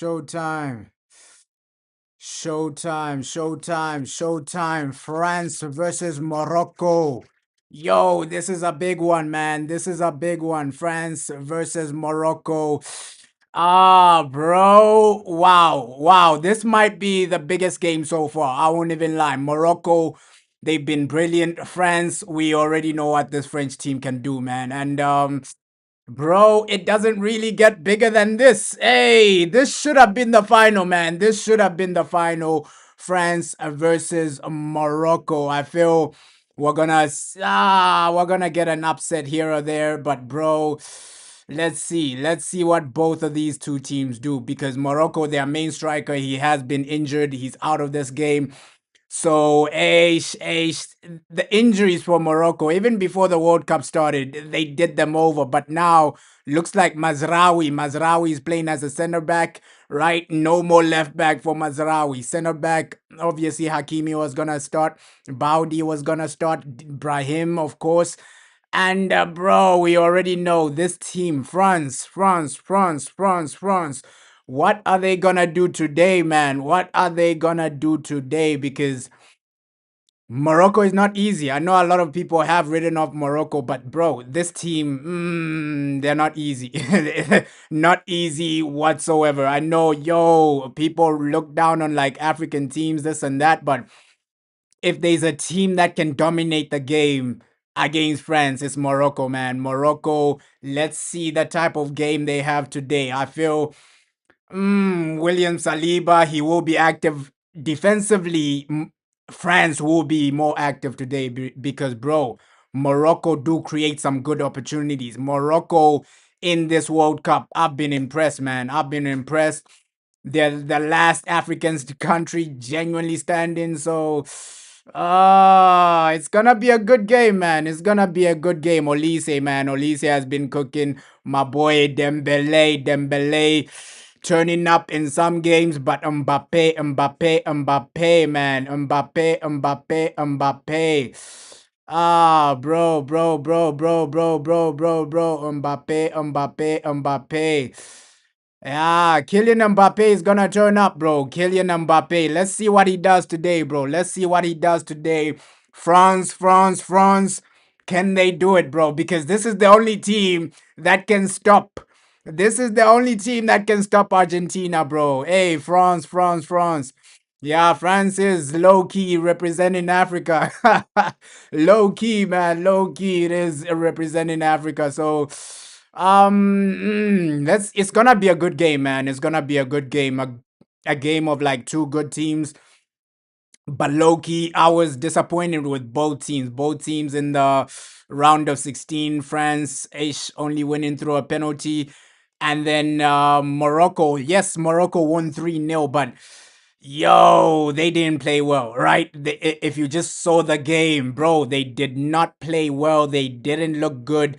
Showtime. Showtime. France versus Morocco. Yo, this is a big one, man. This is a big one. France versus Morocco. Ah, bro. Wow. This might be the biggest game so far. I won't even lie. Morocco, they've been brilliant. France, we already know what this French team can do, man. And bro, it doesn't really get bigger than this. Hey, this should have been the final, man. This should have been the final. France versus Morocco. I feel we're gonna get an upset here or there, but bro, let's see what both of these two teams do because Morocco, their main striker, he has been injured. He's out of this game. So, the injuries for Morocco, even before the World Cup started, they did them over. But now, looks like Mazraoui is playing as a center back, right? No more left back for Mazraoui. Center back, obviously, Hakimi was going to start. Baudi was going to start. Brahim, of course. And, bro, we already know this team, France. What are they gonna do today, man? What are they gonna do today? Because Morocco is not easy. I know a lot of people have written off Morocco, but bro, this team, they're not easy. Not easy whatsoever. I know, yo, people look down on like African teams, this and that, but if there's a team that can dominate the game against France, it's Morocco, man. Morocco, let's see the type of game they have today. I feel William Saliba, he will be active defensively. France will be more active today because, bro, Morocco do create some good opportunities. Morocco in this World Cup, I've been impressed, man. I've been impressed. They're the last African country genuinely standing. So, it's gonna be a good game, man. It's gonna be a good game. Olise, man. Olise has been cooking. My boy Dembele turning up in some games, but Mbappe, man. Mbappe. Ah, bro. Mbappe. Yeah, Kylian Mbappe is gonna turn up, bro. Kylian Mbappe. Let's see what he does today, bro. Let's see what he does today. France. Can they do it, bro? Because this is the only team that can stop. This is the only team that can stop Argentina, bro. Hey, France. Yeah, France is low key representing Africa. Low key, man. Low key, it is representing Africa. So, let's. It's gonna be a good game, man. It's gonna be a good game. A game of like two good teams. But low key, I was disappointed with both teams. Both teams in the round of 16. France ish only winning through a penalty. And then Morocco. Yes, Morocco won 3-0, but yo, they didn't play well, right? If you just saw the game, bro, they did not play well. They didn't look good.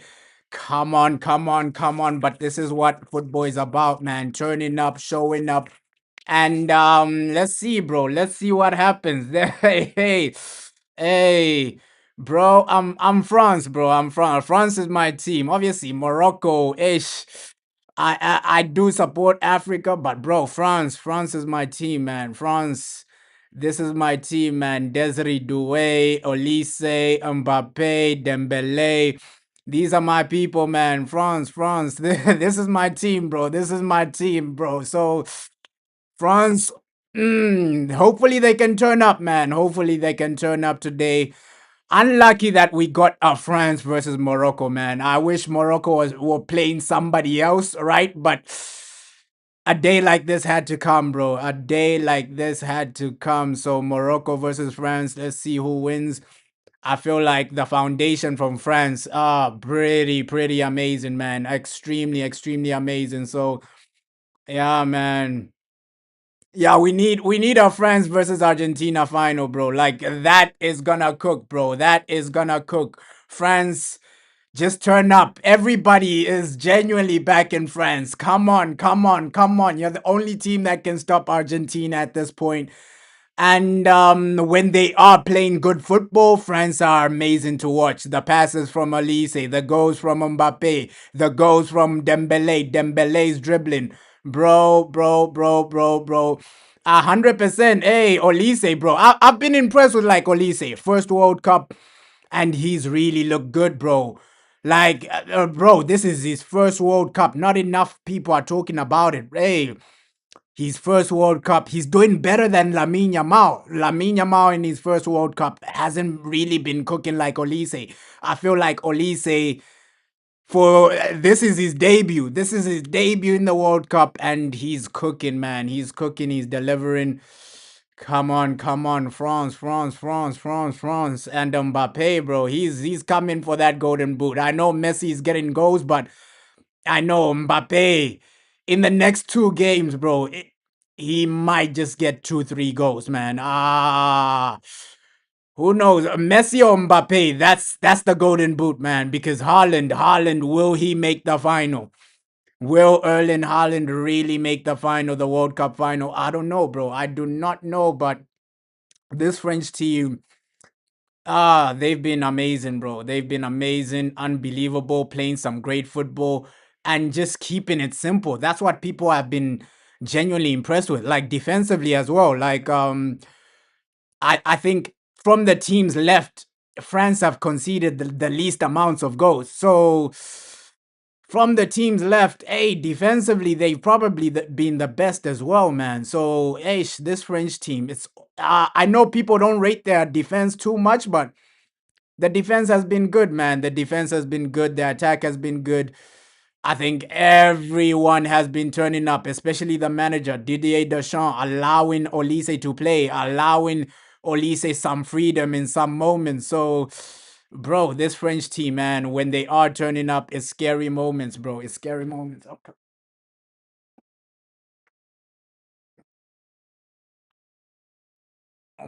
Come on. But this is what football is about, man. Turning up, showing up. And let's see, bro. Let's see what happens. Hey, bro. I'm France, bro. I'm France. France is my team. Obviously, Morocco ish. I do support Africa, but bro, France is my team, man. France, this is my team, man. Desiree Doué, Olise, Mbappe, Dembele. These are my people, man. France. This is my team, bro. This is my team, bro. So France, hopefully they can turn up, man. Hopefully they can turn up today. Unlucky that we got France versus Morocco, man. I wish Morocco were playing somebody else, right? But a day like this had to come, bro. A day like this had to come. So Morocco versus France. Let's see who wins. I feel like the foundation from France, pretty amazing, man. Extremely amazing. So yeah, man. Yeah, we need a France versus Argentina final, bro. Like that is gonna cook, bro. That is gonna cook. France, just turn up. Everybody is genuinely back in France. Come on. You're the only team that can stop Argentina at this point. And when they are playing good football, France are amazing to watch. The passes from Olise, the goals from Mbappe, the goals from Dembele, Dembele's dribbling. bro. 100%. Hey, Olise, bro. I've been impressed with like Olise. First World Cup, and he's really looked good, bro. Like, bro, this is his first World Cup. Not enough people are talking about it. Hey, his first World Cup, he's doing better than Lamine Yamal. Lamine Yamal in his first World Cup hasn't really been cooking like Olise. I feel like Olise for this is his debut. This is his debut in the World Cup, and he's cooking, man. He's cooking. He's delivering. Come on, France, and Mbappe, bro. He's coming for that golden boot. I know Messi is getting goals, but I know Mbappe in the next two games, bro. He might just get 2, 3 goals, man. Who knows? Messi or Mbappe? That's the golden boot, man. Because Haaland, will he make the final? Will Erling Haaland really make the final, the World Cup final? I don't know, bro. I do not know, but this French team, they've been amazing, bro. They've been amazing, unbelievable, playing some great football and just keeping it simple. That's what people have been genuinely impressed with. Like defensively as well. Like I think from the teams left, France have conceded the least amounts of goals. So from the teams left, hey, defensively they've probably been the best as well, man. So hey, this French team, it's I know people don't rate their defense too much, but the defense has been good, man. The defense has been good. The attack has been good. I think everyone has been turning up, especially the manager, Didier Deschamps, allowing Olise to play, allowing Olise some freedom in some moments. So, bro, this French team, man, when they are turning up, it's scary moments, bro. It's scary moments. Okay.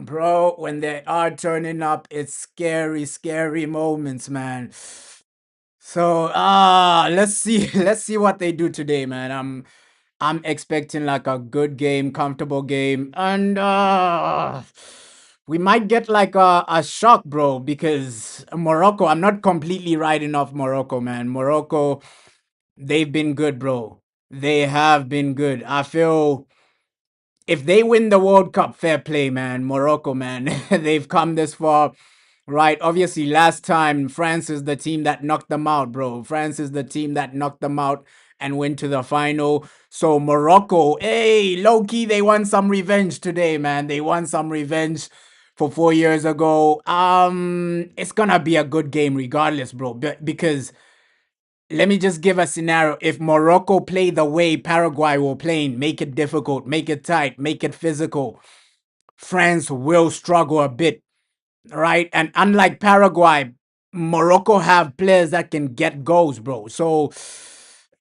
Bro, when they are turning up, it's scary moments, man. So let's see let's see what they do today, man. I'm expecting like a good game, comfortable game, and we might get like a shock, bro, because Morocco, I'm not completely writing off Morocco, man. Morocco, they've been good, bro. They have been good. I feel if they win the World Cup, fair play, man. Morocco, man. They've come this far. Right, obviously, last time France is the team that knocked them out, bro. France is the team that knocked them out and went to the final. So Morocco, hey, low key, they want some revenge today, man. They want some revenge for 4 years ago. It's gonna be a good game regardless, bro. Because let me just give a scenario. If Morocco play the way Paraguay will play, make it difficult, make it tight, make it physical, France will struggle a bit, right? And unlike Paraguay, Morocco have players that can get goals, bro. So,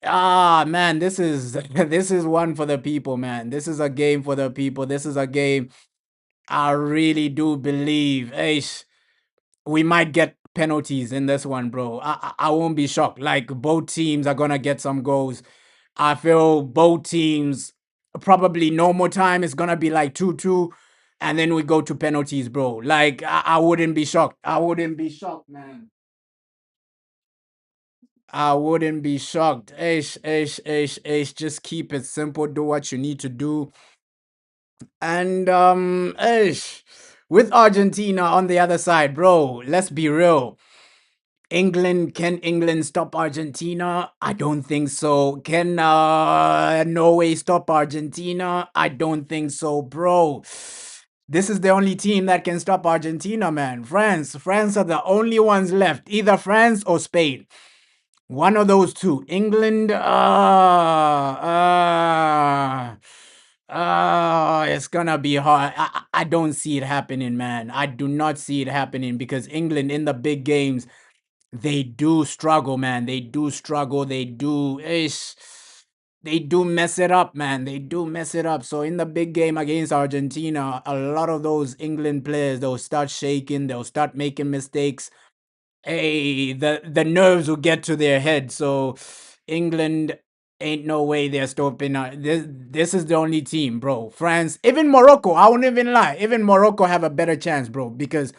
man, this is this is one for the people, man. This is a game for the people. This is a game I really do believe. We might get penalties in this one, bro. I won't be shocked. Like both teams are gonna get some goals. I feel both teams probably normal time is gonna be like 2-2, and then we go to penalties, bro. Like I wouldn't be shocked. I wouldn't be shocked, man. I wouldn't be shocked. Just keep it simple. Do what you need to do. And with Argentina on the other side, bro. Let's be real. Can England stop Argentina? I don't think so. Can Norway stop Argentina? I don't think so, bro. This is the only team that can stop Argentina, man. France are the only ones left. Either France or Spain. One of those two. England, it's gonna be hard. I don't see it happening, man. I do not see it happening because England in the big games, they do struggle, man. They do struggle. They do mess it up, man. They do mess it up. So in the big game against Argentina, a lot of those England players, they'll start shaking. They'll start making mistakes. Hey, the nerves will get to their head. So England ain't no way they're stopping. This is the only team, bro. France, even Morocco. I won't even lie. Even Morocco have a better chance, bro, because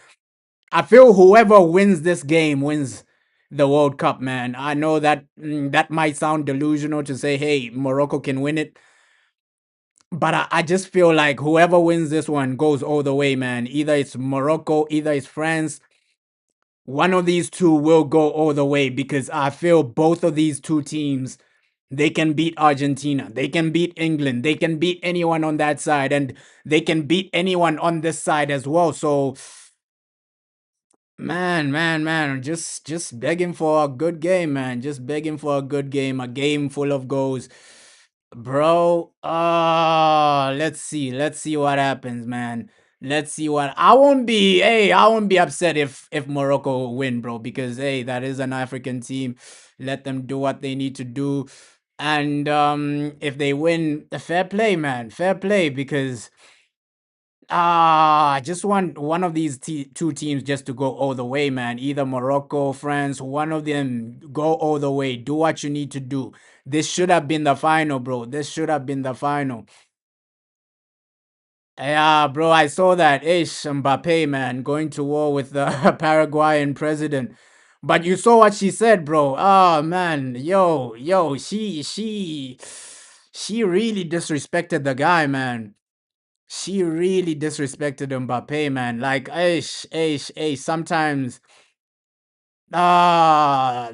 I feel whoever wins this game wins the World Cup, man. I know that that might sound delusional to say, hey, Morocco can win it, but I just feel like whoever wins this one goes all the way, man. Either it's Morocco, either it's France. One of these two will go all the way because I feel both of these two teams, they can beat Argentina, they can beat England, they can beat anyone on that side, and they can beat anyone on this side as well. So man, just begging for a good game, man. Just begging for a good game, a game full of goals. Bro, let's see what happens, man. Let's see what I won't be upset if Morocco win, bro, because hey, that is an African team. Let them do what they need to do. And if they win, fair play, man. Fair play because I just want one of these two teams just to go all the way, man. Either Morocco, France, one of them go all the way. Do what you need to do. This should have been the final, bro. This should have been the final. Yeah, bro, I saw that. Ish, Mbappe, man, going to war with the Paraguayan president. But you saw what she said, bro. Oh man, yo, she really disrespected the guy, man. She really disrespected Mbappe, man. Like, sometimes, I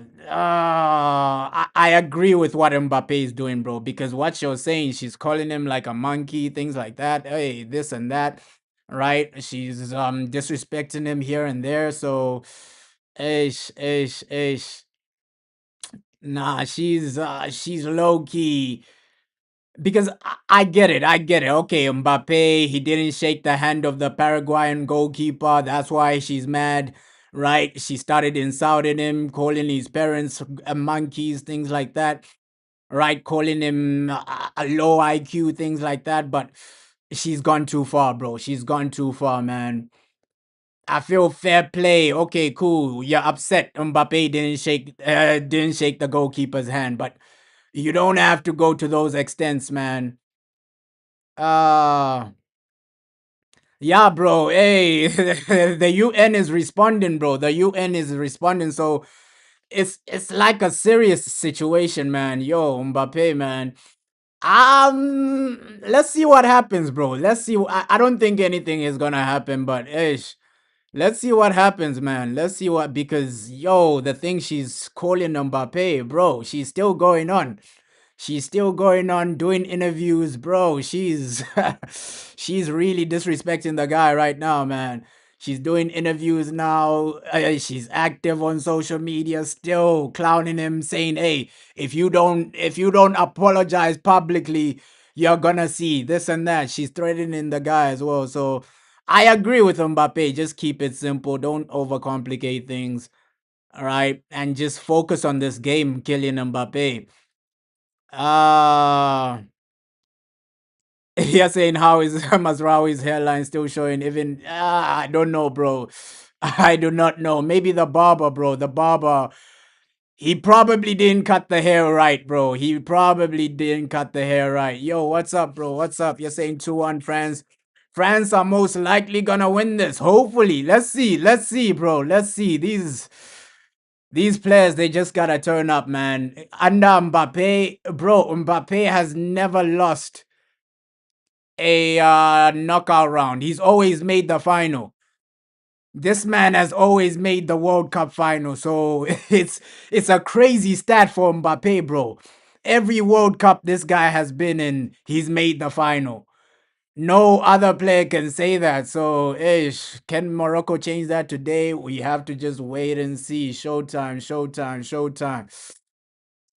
agree with what Mbappe is doing, bro. Because what she was saying, she's calling him like a monkey, things like that. Hey, this and that, right? She's disrespecting him here and there. So, ish. Nah, she's low key. Because I get it, I get it. Okay, Mbappe, he didn't shake the hand of the Paraguayan goalkeeper. That's why she's mad, right? She started insulting him, calling his parents monkeys, things like that, right? Calling him a low IQ, things like that. But she's gone too far, bro. She's gone too far, man. I feel fair play. Okay, cool. You're upset. Mbappe didn't shake the goalkeeper's hand, but you don't have to go to those extents, man. Uh yeah, bro. Hey, the UN is responding, bro. The UN is responding. So it's like a serious situation, man. Yo, Mbappe, man. Let's see what happens, bro. Let's see. I don't think anything is gonna happen, but ish. Let's see what happens, man. Let's see what because yo, the thing she's calling Mbappe, bro, she's still going on. She's still going on doing interviews, bro. She's she's really disrespecting the guy right now, man. She's doing interviews now. She's active on social media, still clowning him, saying, "Hey, if you don't apologize publicly, you're gonna see this and that." She's threatening the guy as well. So I agree with Mbappe. Just keep it simple. Don't overcomplicate things. All right, and just focus on this game, Kylian Mbappe. Ah, you're saying how is Mazraoui's hairline still showing? Even I don't know, bro. I do not know. Maybe the barber, bro. The barber. He probably didn't cut the hair right, bro. He probably didn't cut the hair right. Yo, what's up, bro? What's up? You're saying 2-1 France. France are most likely gonna win this. Hopefully. Let's see. Let's see, bro. Let's see. These players, they just gotta turn up, man. Under Mbappe, bro, Mbappe has never lost a knockout round. He's always made the final. This man has always made the World Cup final. So it's a crazy stat for Mbappe, bro. Every World Cup this guy has been in, he's made the final. No other player can say that. So, can Morocco change that today? We have to just wait and see. Showtime, showtime, showtime.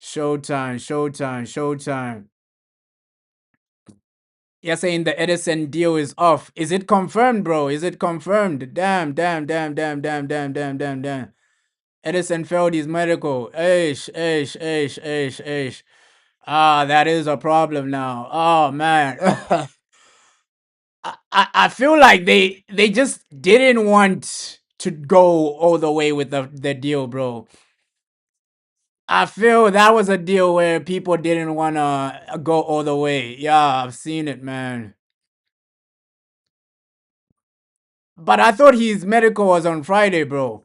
Showtime, showtime, showtime. You're saying the Edison deal is off. Is it confirmed, bro? Is it confirmed? Damn. Edison failed his medical. Ish. Ah, that is a problem now. Oh man. I feel like they just didn't want to go all the way with the deal, bro. I feel that was a deal where people didn't want to go all the way. Yeah, I've seen it, man. But I thought his medical was on Friday, bro.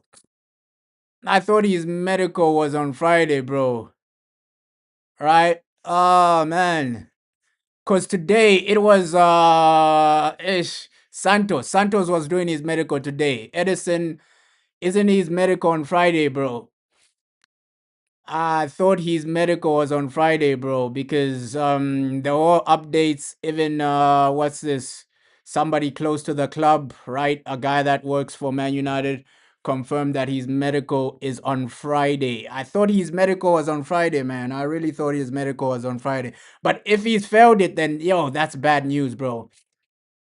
I thought his medical was on Friday, bro. Right? Oh man. Cause today it was ish Santos. Santos was doing his medical today. Edison isn't his medical on Friday, bro. I thought his medical was on Friday, bro, because the whole updates, even what's this? Somebody close to the club, right? A guy that works for Man United confirmed that his medical is on Friday. I thought his medical was on Friday, man. I really thought his medical was on Friday. But if he's failed it, then yo, that's bad news, bro.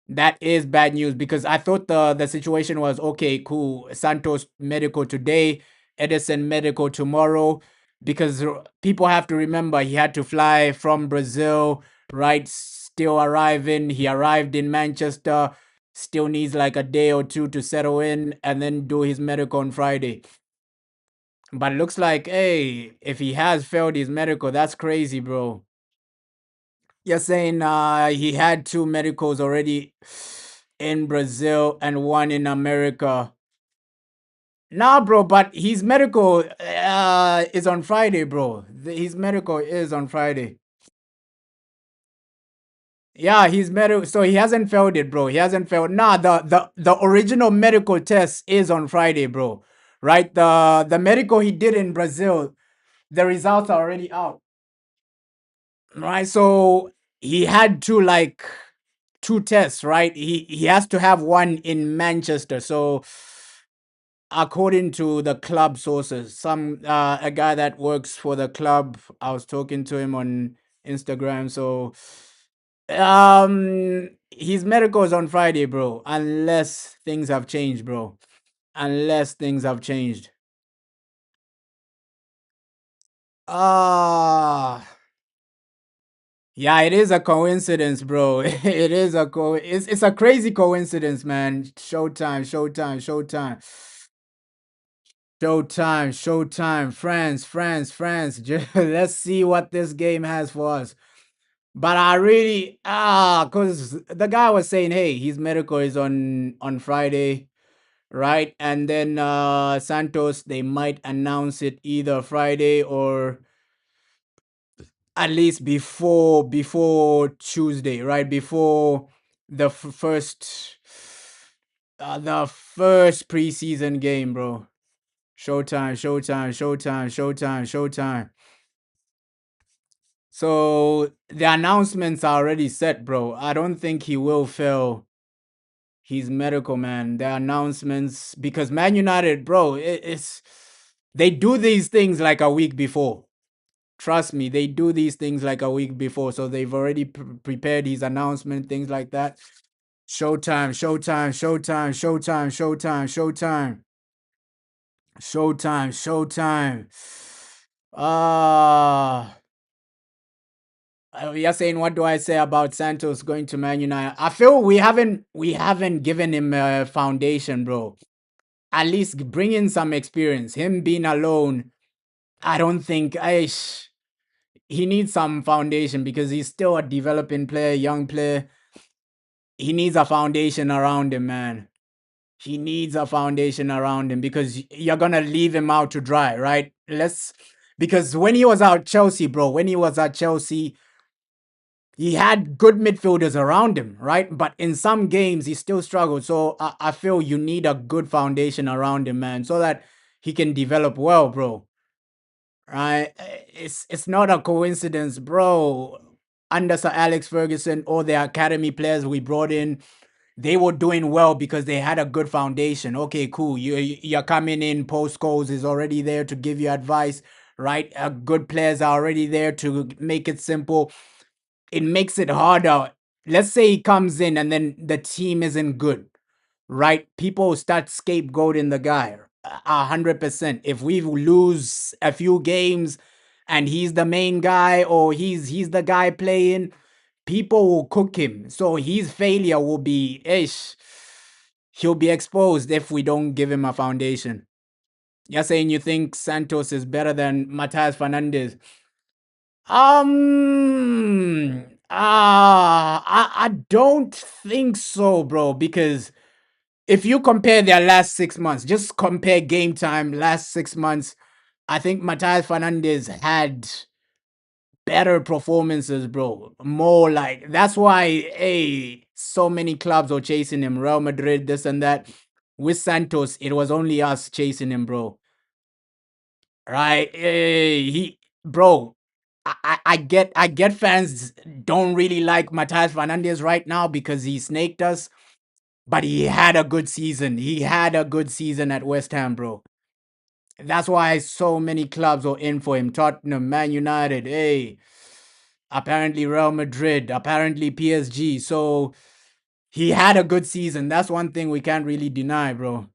That is bad news because I thought the situation was okay, cool. Santos medical today, Edison medical tomorrow. Because people have to remember he had to fly from Brazil, right? Still arriving. He arrived in Manchester, still needs like a day or two to settle in and then do his medical on Friday. But it looks like, hey, if he has failed his medical, that's crazy, bro. You're saying he had two medicals already in Brazil and one in America. Nah, bro, but his medical is on Friday, bro. His medical is on Friday. Yeah, his medical. So he hasn't failed it, bro. He hasn't failed. Nah, the original medical test is on Friday, bro. Right? The medical he did in Brazil, the results are already out. Right? So he had to like two tests, right? He has to have one in Manchester. So according to the club sources, some a guy that works for the club, I was talking to him on Instagram. So his medical is on Friday, bro. Unless things have changed, bro. Unless things have changed. Ah, yeah, it is a coincidence, bro. It is it's a crazy coincidence, man. Showtime, showtime, showtime. Showtime, showtime. France, France, France. Let's see what this game has for us. But I really cause the guy was saying, hey, his medical is on Friday, right? And then Santos, they might announce it either Friday or at least before Tuesday, right? Before the the first preseason game, bro. Showtime, showtime, showtime, showtime, showtime. So the announcements are already set, bro. I don't think he will fail his medical, man. The announcements, because Man United, bro, it's they do these things like a week before. Trust me, they do these things like a week before. So they've already prepared his announcement, things like that. Showtime, showtime, showtime, showtime, showtime, showtime, showtime, showtime. Ah. You're saying what do I say about Santos going to Man United? I feel we haven't given him a foundation, bro. At least bring in some experience. Him being alone, I don't think he needs some foundation because he's still a developing player, young player. He needs a foundation around him, man. He needs a foundation around him because you're gonna leave him out to dry, right? Because when he was at Chelsea, bro, when he was at Chelsea, he had good midfielders around him, right? But in some games, he still struggled. So I feel you need a good foundation around him, man, so that he can develop well, bro. Right? It's not a coincidence, bro. Under Sir Alex Ferguson, all the academy players we brought in, they were doing well because they had a good foundation. Okay, cool. You're coming in. Post Scholes is already there to give you advice, right? Good players are already there to make it simple. It makes it harder. Let's say he comes in and then the team isn't good, right? People start scapegoating the guy 100%. If we lose a few games and he's the main guy or he's the guy playing, people will cook him. So his failure will be ish. He'll be exposed if we don't give him a foundation. You're saying you think Santos is better than Matthias Fernandez? I don't think so, bro, because if you compare their last 6 months, just compare game time last 6 months. I think Matthias Fernandez had better performances, bro. More like that's why, hey, so many clubs are chasing him. Real Madrid, this and that. With Santos, it was only us chasing him, bro. Right? Hey, bro. I get fans don't really like Matthias Fernandez right now because he snaked us, but he had a good season. He had a good season at West Ham, bro. That's why so many clubs are in for him. Tottenham, Man United, hey, apparently Real Madrid, apparently PSG. So he had a good season. That's one thing we can't really deny, bro.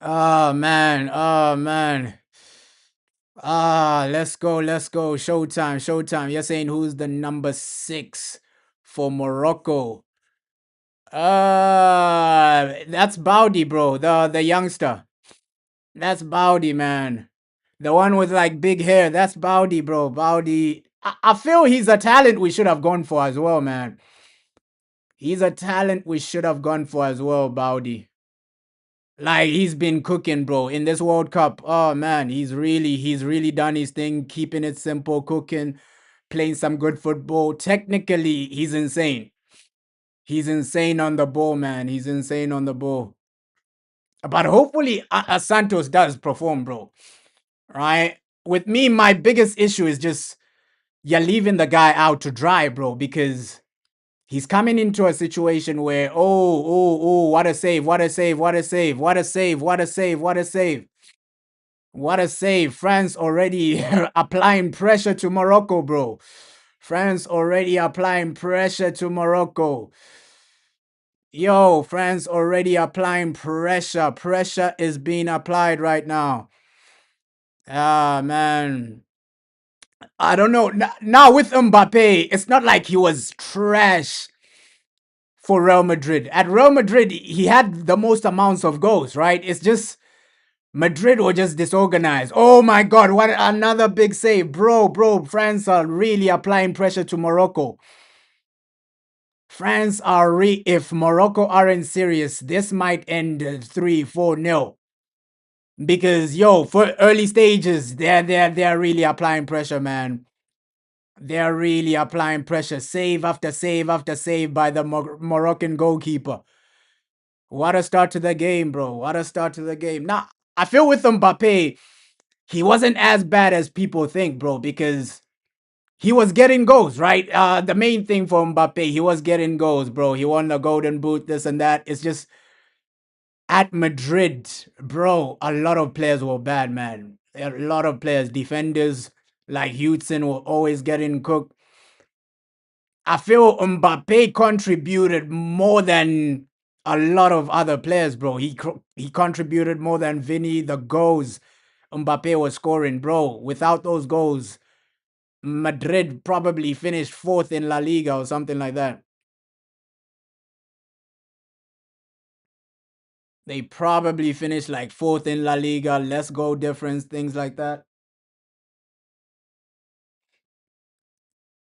Oh man, oh man. Let's go, let's go. Showtime, showtime. You're saying who's the number 6 for Morocco? That's Baudi, bro. The youngster. That's Baudi, man. The one with like big hair. That's Baudi, bro. Baudi. I feel he's a talent we should have gone for as well, man. He's a talent we should have gone for as well, Baudi. Like he's been cooking, bro, in this World Cup. Oh man, he's really done his thing, keeping it simple, cooking, playing some good football. Technically, he's insane. He's insane on the ball, man. He's insane on the ball. But hopefully, Santos does perform, bro. Right? With me, my biggest issue is just you're leaving the guy out to dry, bro, because he's coming into a situation where, oh, what a save, what a save, what a save, what a save, what a save, what a save. What a save. France already applying pressure to Morocco, bro. France already applying pressure to Morocco. Yo, France already applying pressure. Pressure is being applied right now. Ah, man. I don't know. Now with Mbappe, it's not like he was trash for Real Madrid. At Real Madrid, he had the most amounts of goals, right? It's just Madrid were just disorganized. Oh my God, what another big save. Bro, France are really applying pressure to Morocco. France are if Morocco aren't serious, this might end 3-4-0. Because yo, for early stages, they're really applying pressure, man. They're really applying pressure. Save after save after save by the Moroccan goalkeeper. What a start to the game, bro. What a start to the game. Now, I feel with Mbappe, he wasn't as bad as people think, bro, because he was getting goals, right? The main thing for Mbappe, he was getting goals, bro. He won the Golden Boot, this and that. It's just at Madrid, bro, a lot of players were bad, man. A lot of players, defenders like Hudson were always getting cooked. I feel Mbappe contributed more than a lot of other players, bro. He contributed more than Vinny. The goals Mbappe was scoring, bro. Without those goals, Madrid probably finished 4th in La Liga or something like that. They probably finished like 4th in La Liga, less goal difference, things like that.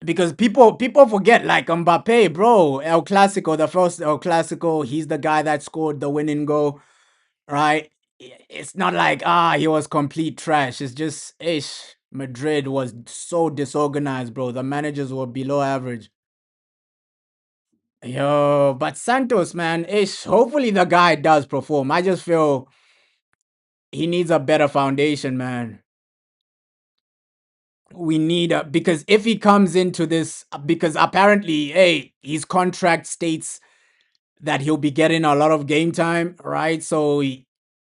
Because people forget, like Mbappe, bro, El Clasico, the first El Clasico, he's the guy that scored the winning goal, right? It's not like he was complete trash. It's just Madrid was so disorganized, bro. The managers were below average. Yo, but Santos, man, hopefully the guy does perform. I just feel he needs a better foundation, man. We need because if he comes into this, because apparently, his contract states that he'll be getting a lot of game time, right? So,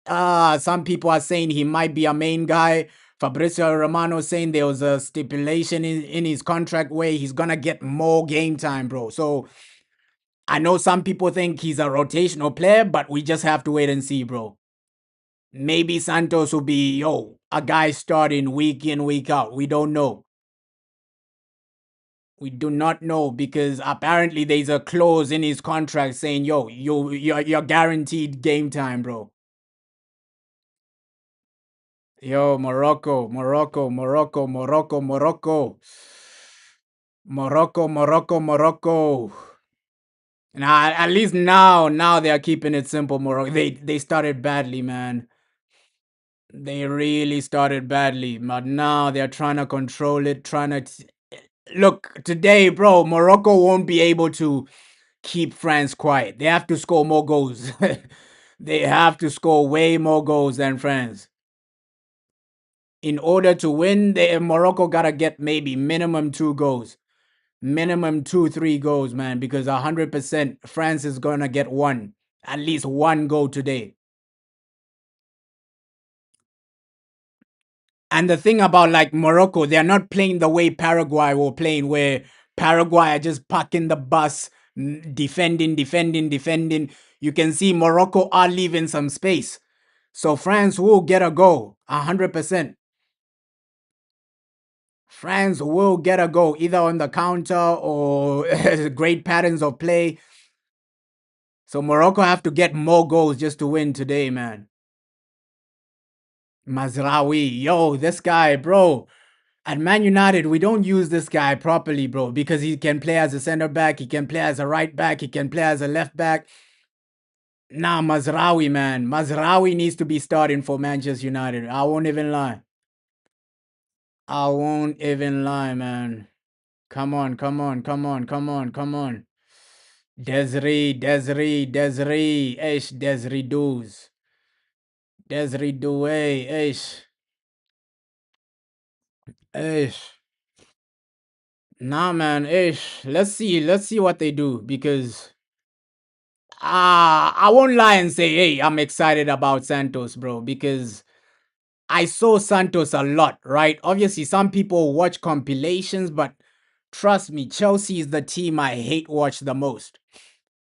some people are saying he might be a main guy. Fabrizio Romano saying there was a stipulation in his contract where he's gonna get more game time, bro. So I know some people think he's a rotational player, but we just have to wait and see, bro. Maybe Santos will be, a guy starting week in, week out. We don't know. We do not know because apparently there's a clause in his contract saying, you're guaranteed game time, bro. Yo, Morocco, Morocco, Morocco, Morocco, Morocco. Morocco, Morocco, Morocco. Now, at least now they are keeping it simple. Morocco. They started badly, man. They really started badly, but now they're trying to control it. Look today, bro. Morocco won't be able to keep France quiet. They have to score more goals. They have to score way more goals than France. In order to win, Morocco gotta get maybe minimum 2 goals, minimum 2, 3 goals, man. Because 100% France is gonna get one, at least one goal today. And the thing about like Morocco, they're not playing the way Paraguay were playing, where Paraguay are just parking the bus, defending, defending, defending. You can see Morocco are leaving some space. So France will get a goal, 100%. France will get a goal either on the counter or great patterns of play. So Morocco have to get more goals just to win today, man. Mazraoui, yo, this guy, bro. At Man United, we don't use this guy properly, bro, because he can play as a center back, he can play as a right back, he can play as a left back. Nah, Mazraoui, man. Mazraoui needs to be starting for Manchester United. I won't even lie. I won't even lie, man. Come on, come on, come on, come on, come on. Desiree. Ish, Desiree Doos. Desiree Douay, ish. Ish. Nah, man, ish. Let's see what they do because I won't lie and say, hey, I'm excited about Santos, bro, because I saw Santos a lot, right? Obviously, some people watch compilations, but trust me, Chelsea is the team I hate watch the most.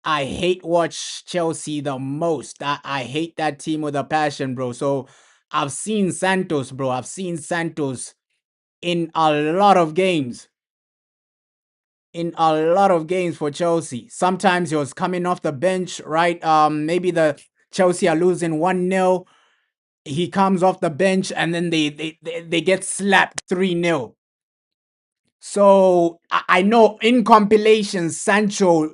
I hate watch Chelsea the most. I hate that team with a passion, bro. So I've seen Santos, bro. I've seen Santos in a lot of games. In a lot of games for Chelsea. Sometimes he was coming off the bench, right? Maybe the Chelsea are losing 1-0. He comes off the bench and then they get slapped 3-0. So I know in compilations, Santos,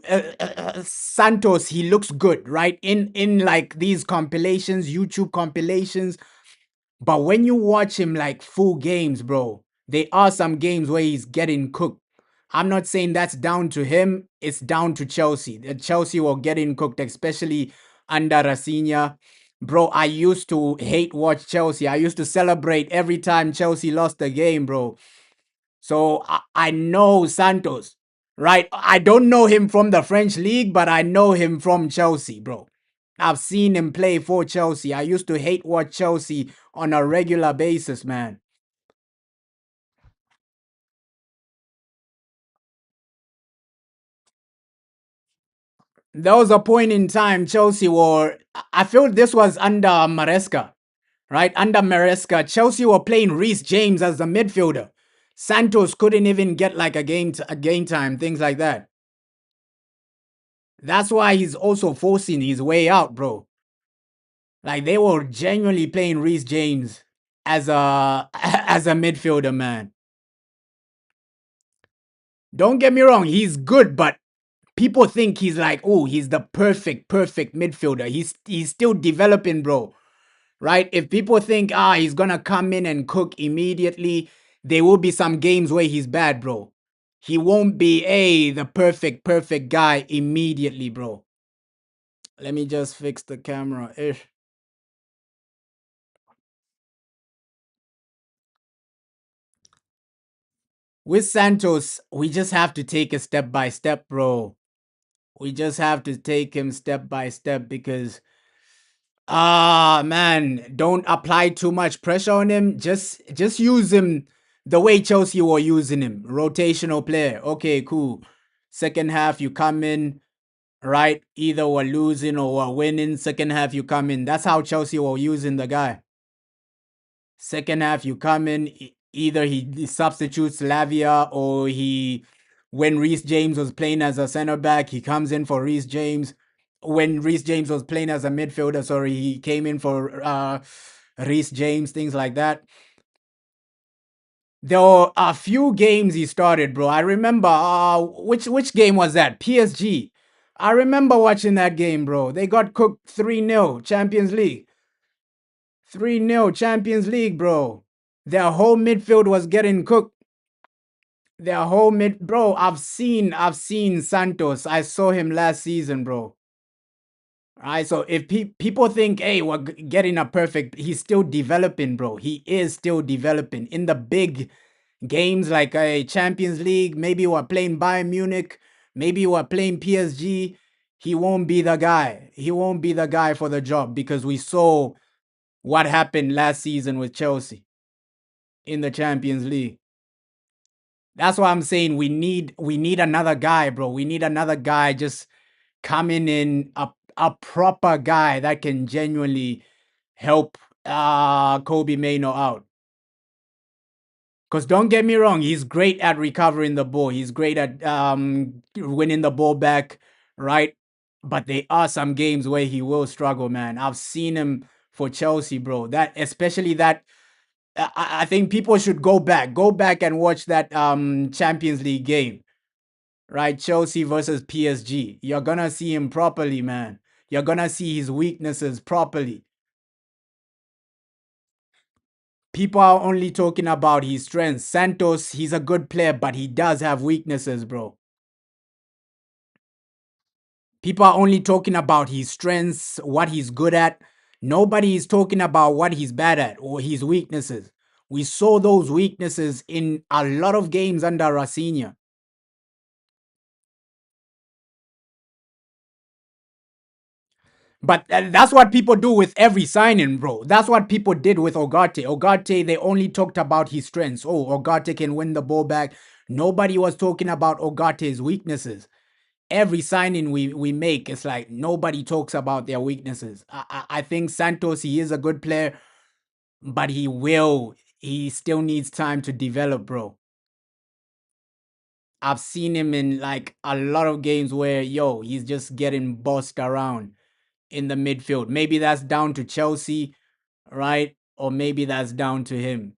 he looks good, right? In like these compilations, YouTube compilations. But when you watch him like full games, bro, there are some games where he's getting cooked. I'm not saying that's down to him. It's down to Chelsea. Chelsea were getting cooked, especially under Rafinha. Bro, I used to hate watch Chelsea. I used to celebrate every time Chelsea lost a game, bro. So I know Santos, right? I don't know him from the French league, but I know him from Chelsea, bro. I've seen him play for Chelsea. I used to hate watch Chelsea on a regular basis, man. There was a point in time Chelsea were, I feel this was under Maresca, right? Under Maresca, Chelsea were playing Reece James as the midfielder. Santos couldn't even get like a game time, things like that. That's why he's also forcing his way out, bro. Like they were genuinely playing Reece James as a as a midfielder, man. Don't get me wrong, he's good, but people think he's like, oh, he's the perfect midfielder. He's still developing, bro. Right? If people think he's gonna come in and cook immediately, there will be some games where he's bad, bro. He won't be the perfect guy immediately, bro. Let me just fix the camera. Ish. With Santos, we just have to take it step by step, bro. We just have to take him step by step because man, don't apply too much pressure on him. Just use him the way Chelsea were using him. Rotational player. Okay, cool. Second half you come in, right? Either we're losing or we're winning. Second half you come in. That's how Chelsea were using the guy. Second half, you come in, either he substitutes Lavia or when Reece James was playing as a center back, he comes in for Reece James. When Reece James was playing as a midfielder, sorry, he came in for Reece James, things like that. There were a few games he started, bro. I remember which game was that? PSG. I remember watching that game, bro. They got cooked 3-0 Champions League. 3-0 Champions League, bro. Their whole midfield was getting cooked. Their whole mid, bro. I've seen Santos. I saw him last season, bro. All right, so if people think, hey, we're getting a perfect, he's still developing, bro. He is still developing in the big games like a Champions League. Maybe we're playing Bayern Munich. Maybe we're playing PSG. He won't be the guy. He won't be the guy for the job because we saw what happened last season with Chelsea in the Champions League. That's why I'm saying we need another guy, bro. We need another guy just coming in, a proper guy that can genuinely help Kobe Maino out. Because don't get me wrong, he's great at recovering the ball. He's great at winning the ball back, right? But there are some games where he will struggle, man. I've seen him for Chelsea, bro. That especially that I think people should go back and watch that Champions League game, right? Chelsea versus PSG. You're gonna see him properly, man. You're gonna see his weaknesses properly. People are only talking about his strengths. Santos, he's a good player, but he does have weaknesses, bro. People are only talking about his strengths, what he's good at. Nobody is talking about what he's bad at or his weaknesses. We saw those weaknesses in a lot of games under Rafinha. But that's what people do with every signing, bro. That's what people did with Ogate. Ogate, they only talked about his strengths. Oh, Ogate can win the ball back. Nobody was talking about Ogate's weaknesses. Every signing we make, it's like nobody talks about their weaknesses. I think Santos, he is a good player, but he still needs time to develop, bro. I've seen him in like a lot of games where, yo, he's just getting bossed around in the midfield. Maybe that's down to Chelsea, right? Or maybe that's down to him.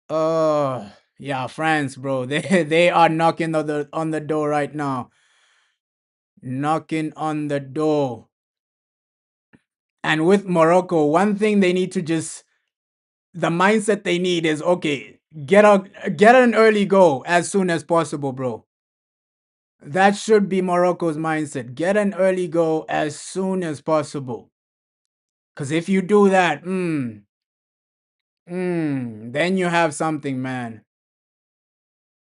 Uh yeah, France, bro. They are knocking on the door right now. Knocking on the door. And with Morocco, one thing they need to just the mindset they need is okay, get an early goal as soon as possible, bro. That should be Morocco's mindset. Get an early goal as soon as possible. Cause if you do that, then you have something, man.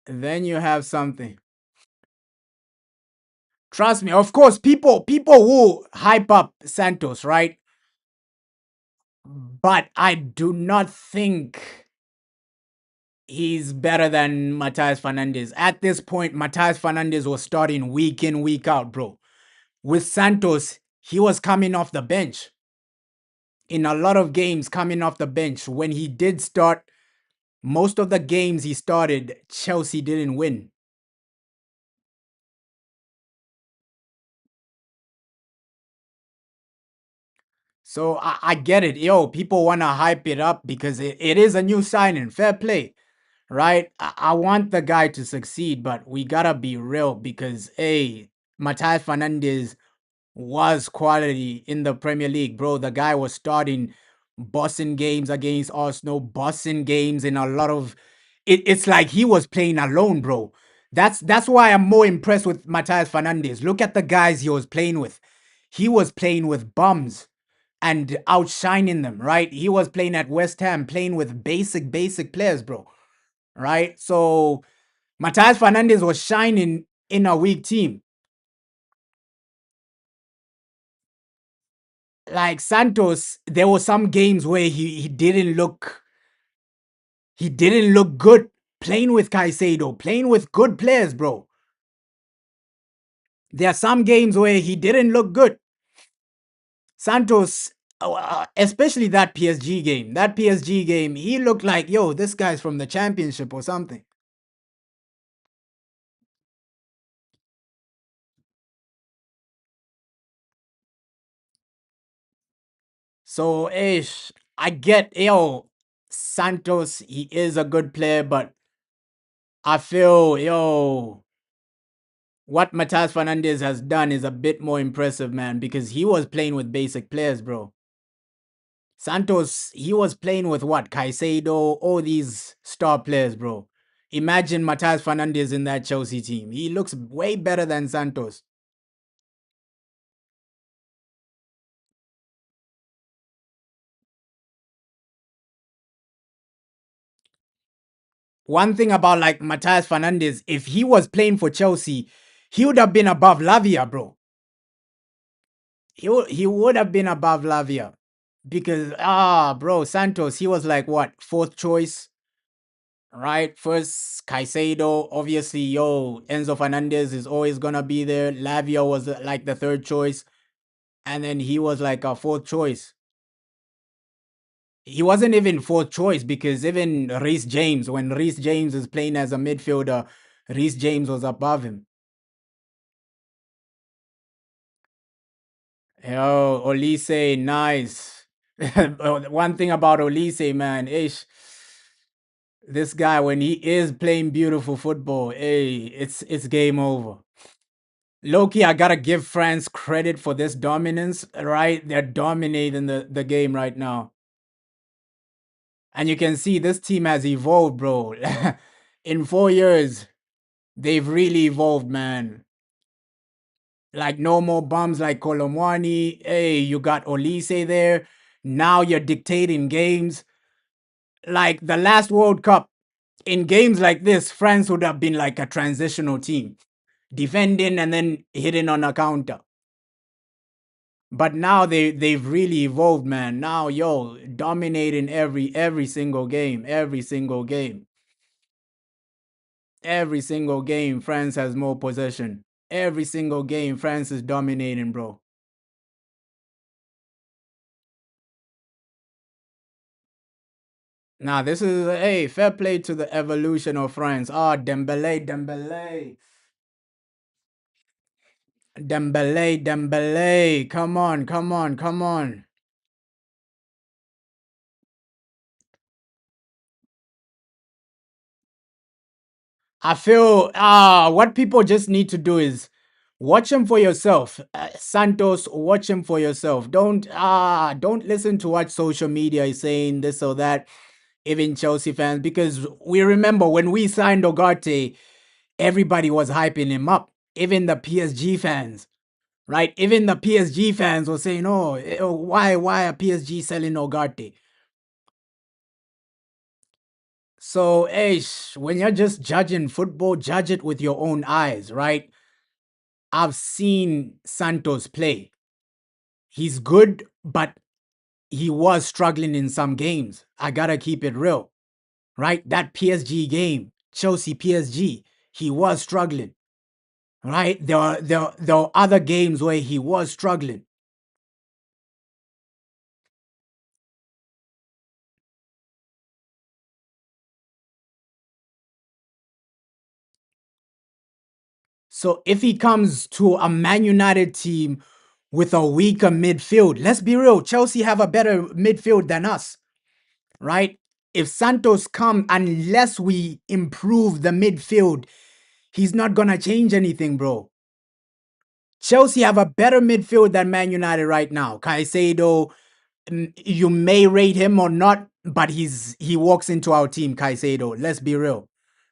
Then you have something. Trust me. Of course, people will hype up Santos, right? But I do not think he's better than Matthias Fernandez. At this point, Matthias Fernandez was starting week in, week out, bro. With Santos, he was coming off the bench. In a lot of games, coming off the bench. When he did start, most of the games he started, Chelsea didn't win. So I get it. Yo, people want to hype it up because it is a new signing. Fair play, right? I want the guy to succeed, but we got to be real because, hey, Matthias Fernandez was quality in the Premier League, bro. The guy was starting bossing games against Arsenal, bossing games in a lot of it's like he was playing alone, bro. That's why I'm more impressed with Matthias Fernandez. Look at the guys he was playing with. He was playing with bums and outshining them, right? He was playing at West Ham, playing with basic players, bro. Right? So Matthias Fernandez was shining in a weak team. Like Santos, there were some games where he didn't look good playing with Caicedo, playing with good players, bro. There are some games where he didn't look good. Santos, especially that PSG game. That PSG game, he looked like, yo, this guy's from the championship or something. So, ish, I get, yo, Santos, he is a good player, but I feel, yo, what Matas Fernandez has done is a bit more impressive, man, because he was playing with basic players, bro. Santos, he was playing with what? Caicedo, all these star players, bro. Imagine Matas Fernandez in that Chelsea team. He looks way better than Santos. One thing about like Matthias Fernandez, if he was playing for Chelsea, he would have been above Lavia, bro. He would have been above Lavia because bro, Santos, he was like what, fourth choice, right? First Caicedo, obviously, yo, Enzo Fernandez is always gonna be there. Lavia was like the third choice, and then he was like a fourth choice. He wasn't even fourth choice because even Reece James, when Reece James is playing as a midfielder, Reece James was above him. Yo, Olise, nice. One thing about Olise, man, this guy when he is playing beautiful football, hey, it's game over. Loki, I gotta give France credit for this dominance, right? They're dominating the game right now. And you can see this team has evolved, bro. In 4 years, they've really evolved, man. Like no more bums like Kolomwani. Hey, you got Olise there. Now you're dictating games. Like the last World Cup, in games like this, France would have been like a transitional team, defending and then hitting on a counter. But now they've really evolved, man. Now, yo, dominating every single game, every single game, every single game. France has more possession. Every single game, France is dominating, bro. Now this is hey, fair play to the evolution of France. Dembele. Come on, come on, come on. I feel what people just need to do is watch him for yourself. Santos, watch him for yourself. Don't listen to what social media is saying, this or that, even Chelsea fans, because we remember when we signed Ogarte, everybody was hyping him up. Even the PSG fans, right? Even the PSG fans were saying, why are PSG selling Ogarte? So, when you're just judging football, judge it with your own eyes, right? I've seen Santos play. He's good, but he was struggling in some games. I gotta keep it real, right? That PSG game, Chelsea PSG, he was struggling, right? There are other games where he was struggling. So if he comes to a Man United team with a weaker midfield, let's be real, Chelsea have a better midfield than us, right? If Santos come, unless we improve the midfield, he's not gonna change anything, bro. Chelsea have a better midfield than Man United right now. Caicedo, you may rate him or not, but he walks into our team, Caicedo. Let's be real,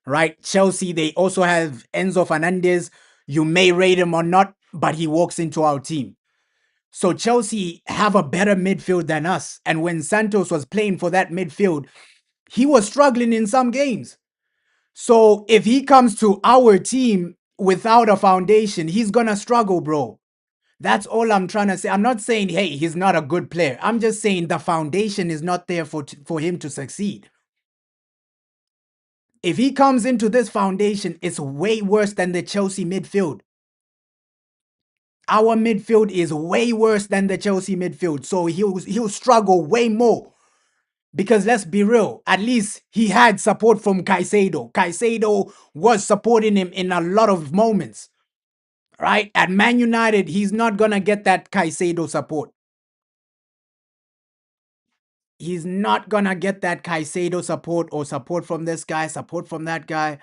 right? Chelsea, they also have Enzo Fernandez. You may rate him or not, but he walks into our team. So Chelsea have a better midfield than us. And when Santos was playing for that midfield, he was struggling in some games. So if he comes to our team without a foundation, he's gonna struggle, bro. That's all I'm trying to say. I'm not saying, hey, he's not a good player. I'm just saying the foundation is not there for him to succeed. If he comes into this foundation, it's way worse than the Chelsea midfield. Our midfield is way worse than the Chelsea midfield. So he'll struggle way more. Because let's be real, at least he had support from Caicedo. Caicedo was supporting him in a lot of moments, right? At Man United, he's not going to get that Caicedo support. He's not going to get that Caicedo support or support from this guy, support from that guy.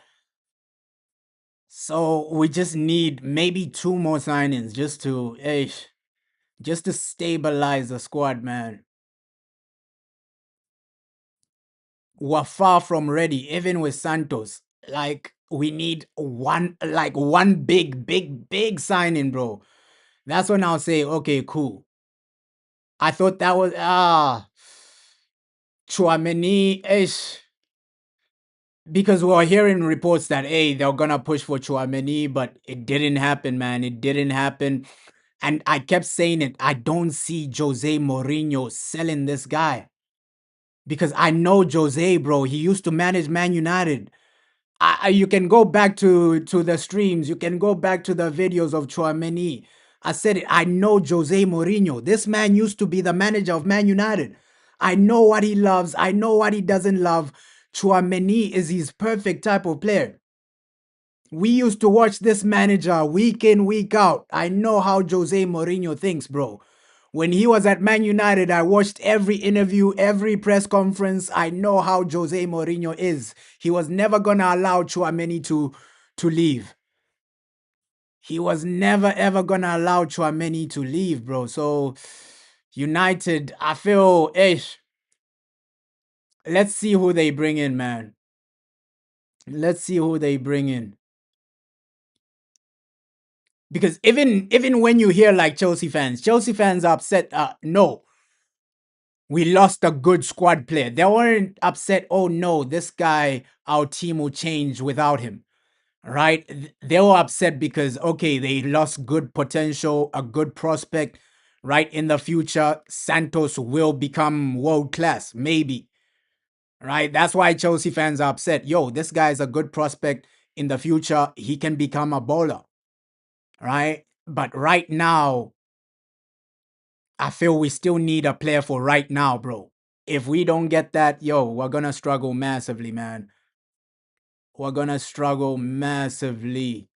So we just need maybe two more signings just to stabilize the squad, man. We're far from ready, even with Santos. Like we need one big signing, bro. That's when I'll say, okay, cool. I thought that was Chouameni ish. Because we're hearing reports that hey, they're gonna push for Chouameni, but it didn't happen, man. It didn't happen. And I kept saying it. I don't see Jose Mourinho selling this guy. Because I know Jose, bro. He used to manage Man United. You can go back to the streams. You can go back to the videos of Chouameni. I said it. I know Jose Mourinho. This man used to be the manager of Man United. I know what he loves. I know what he doesn't love. Chouameni is his perfect type of player. We used to watch this manager week in, week out. I know how Jose Mourinho thinks, bro. When he was at Man United, I watched every interview, every press conference. I know how Jose Mourinho is. He was never gonna allow Chouameni to leave. He was never ever gonna allow Chouameni to leave, bro. So United, I feel, ish. Let's see who they bring in, man. Let's see who they bring in. Because even when you hear like Chelsea fans are upset. No, we lost a good squad player. They weren't upset. Oh no, this guy, our team will change without him. Right? They were upset because okay, they lost good potential, a good prospect. Right, in the future, Santos will become world class, maybe. Right, that's why Chelsea fans are upset. Yo, this guy is a good prospect. In the future, he can become a bowler. Right, but right now, I feel we still need a player for right now, bro. If we don't get that, yo, we're gonna struggle massively, man. We're gonna struggle massively.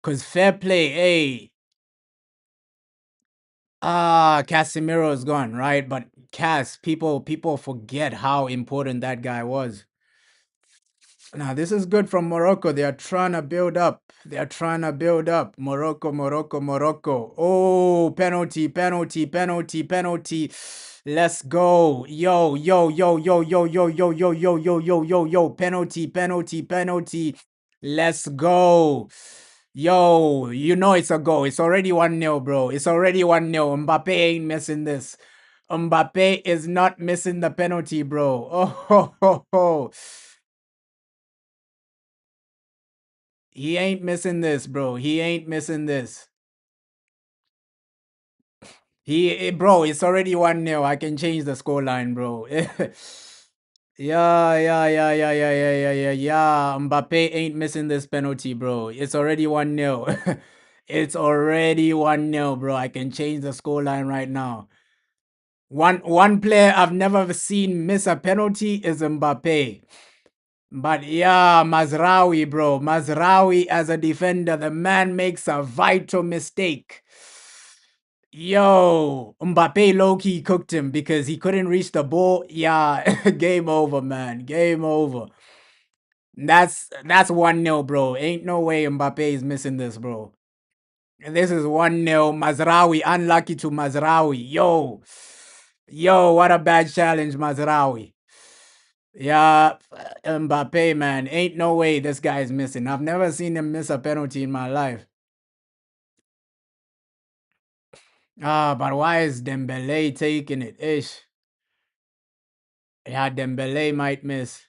Cause fair play, hey. Casemiro is gone, right? But people forget how important that guy was. Now, this is good from Morocco. They are trying to build up. They are trying to build up. Morocco, Morocco, Morocco. Oh, penalty, penalty, penalty, penalty. Let's go. Yo, yo, yo, yo, yo, yo, yo, yo, yo, yo, yo, yo, yo. Penalty, penalty, penalty. Let's go. Yo, you know it's a goal. It's already 1-0, bro. It's already 1-0. Mbappe ain't missing this. Mbappe is not missing the penalty, bro. Oh, ho, ho, ho. He ain't missing this, bro. He ain't missing this. Bro, it's already 1-0. I can change the scoreline, bro. Yeah, yeah, yeah, yeah, yeah, yeah, yeah, yeah, yeah. Mbappe ain't missing this penalty, bro. It's already 1-0. It's already 1-0, bro. I can change the scoreline right now. One player I've never seen miss a penalty is Mbappe. But yeah, Mazraoui, bro. Mazraoui as a defender, the man makes a vital mistake. Yo, Mbappe low-key cooked him because he couldn't reach the ball. Yeah, game over, man. Game over. That's 1-0, bro. Ain't no way Mbappe is missing this, bro. This is 1-0. Mazraoui, unlucky to Mazraoui. Yo. Yo, what a bad challenge, Mazraoui. Yeah, Mbappe, man. Ain't no way this guy is missing. I've never seen him miss a penalty in my life. But why is Dembele taking it? Ish. Yeah, Dembele might miss.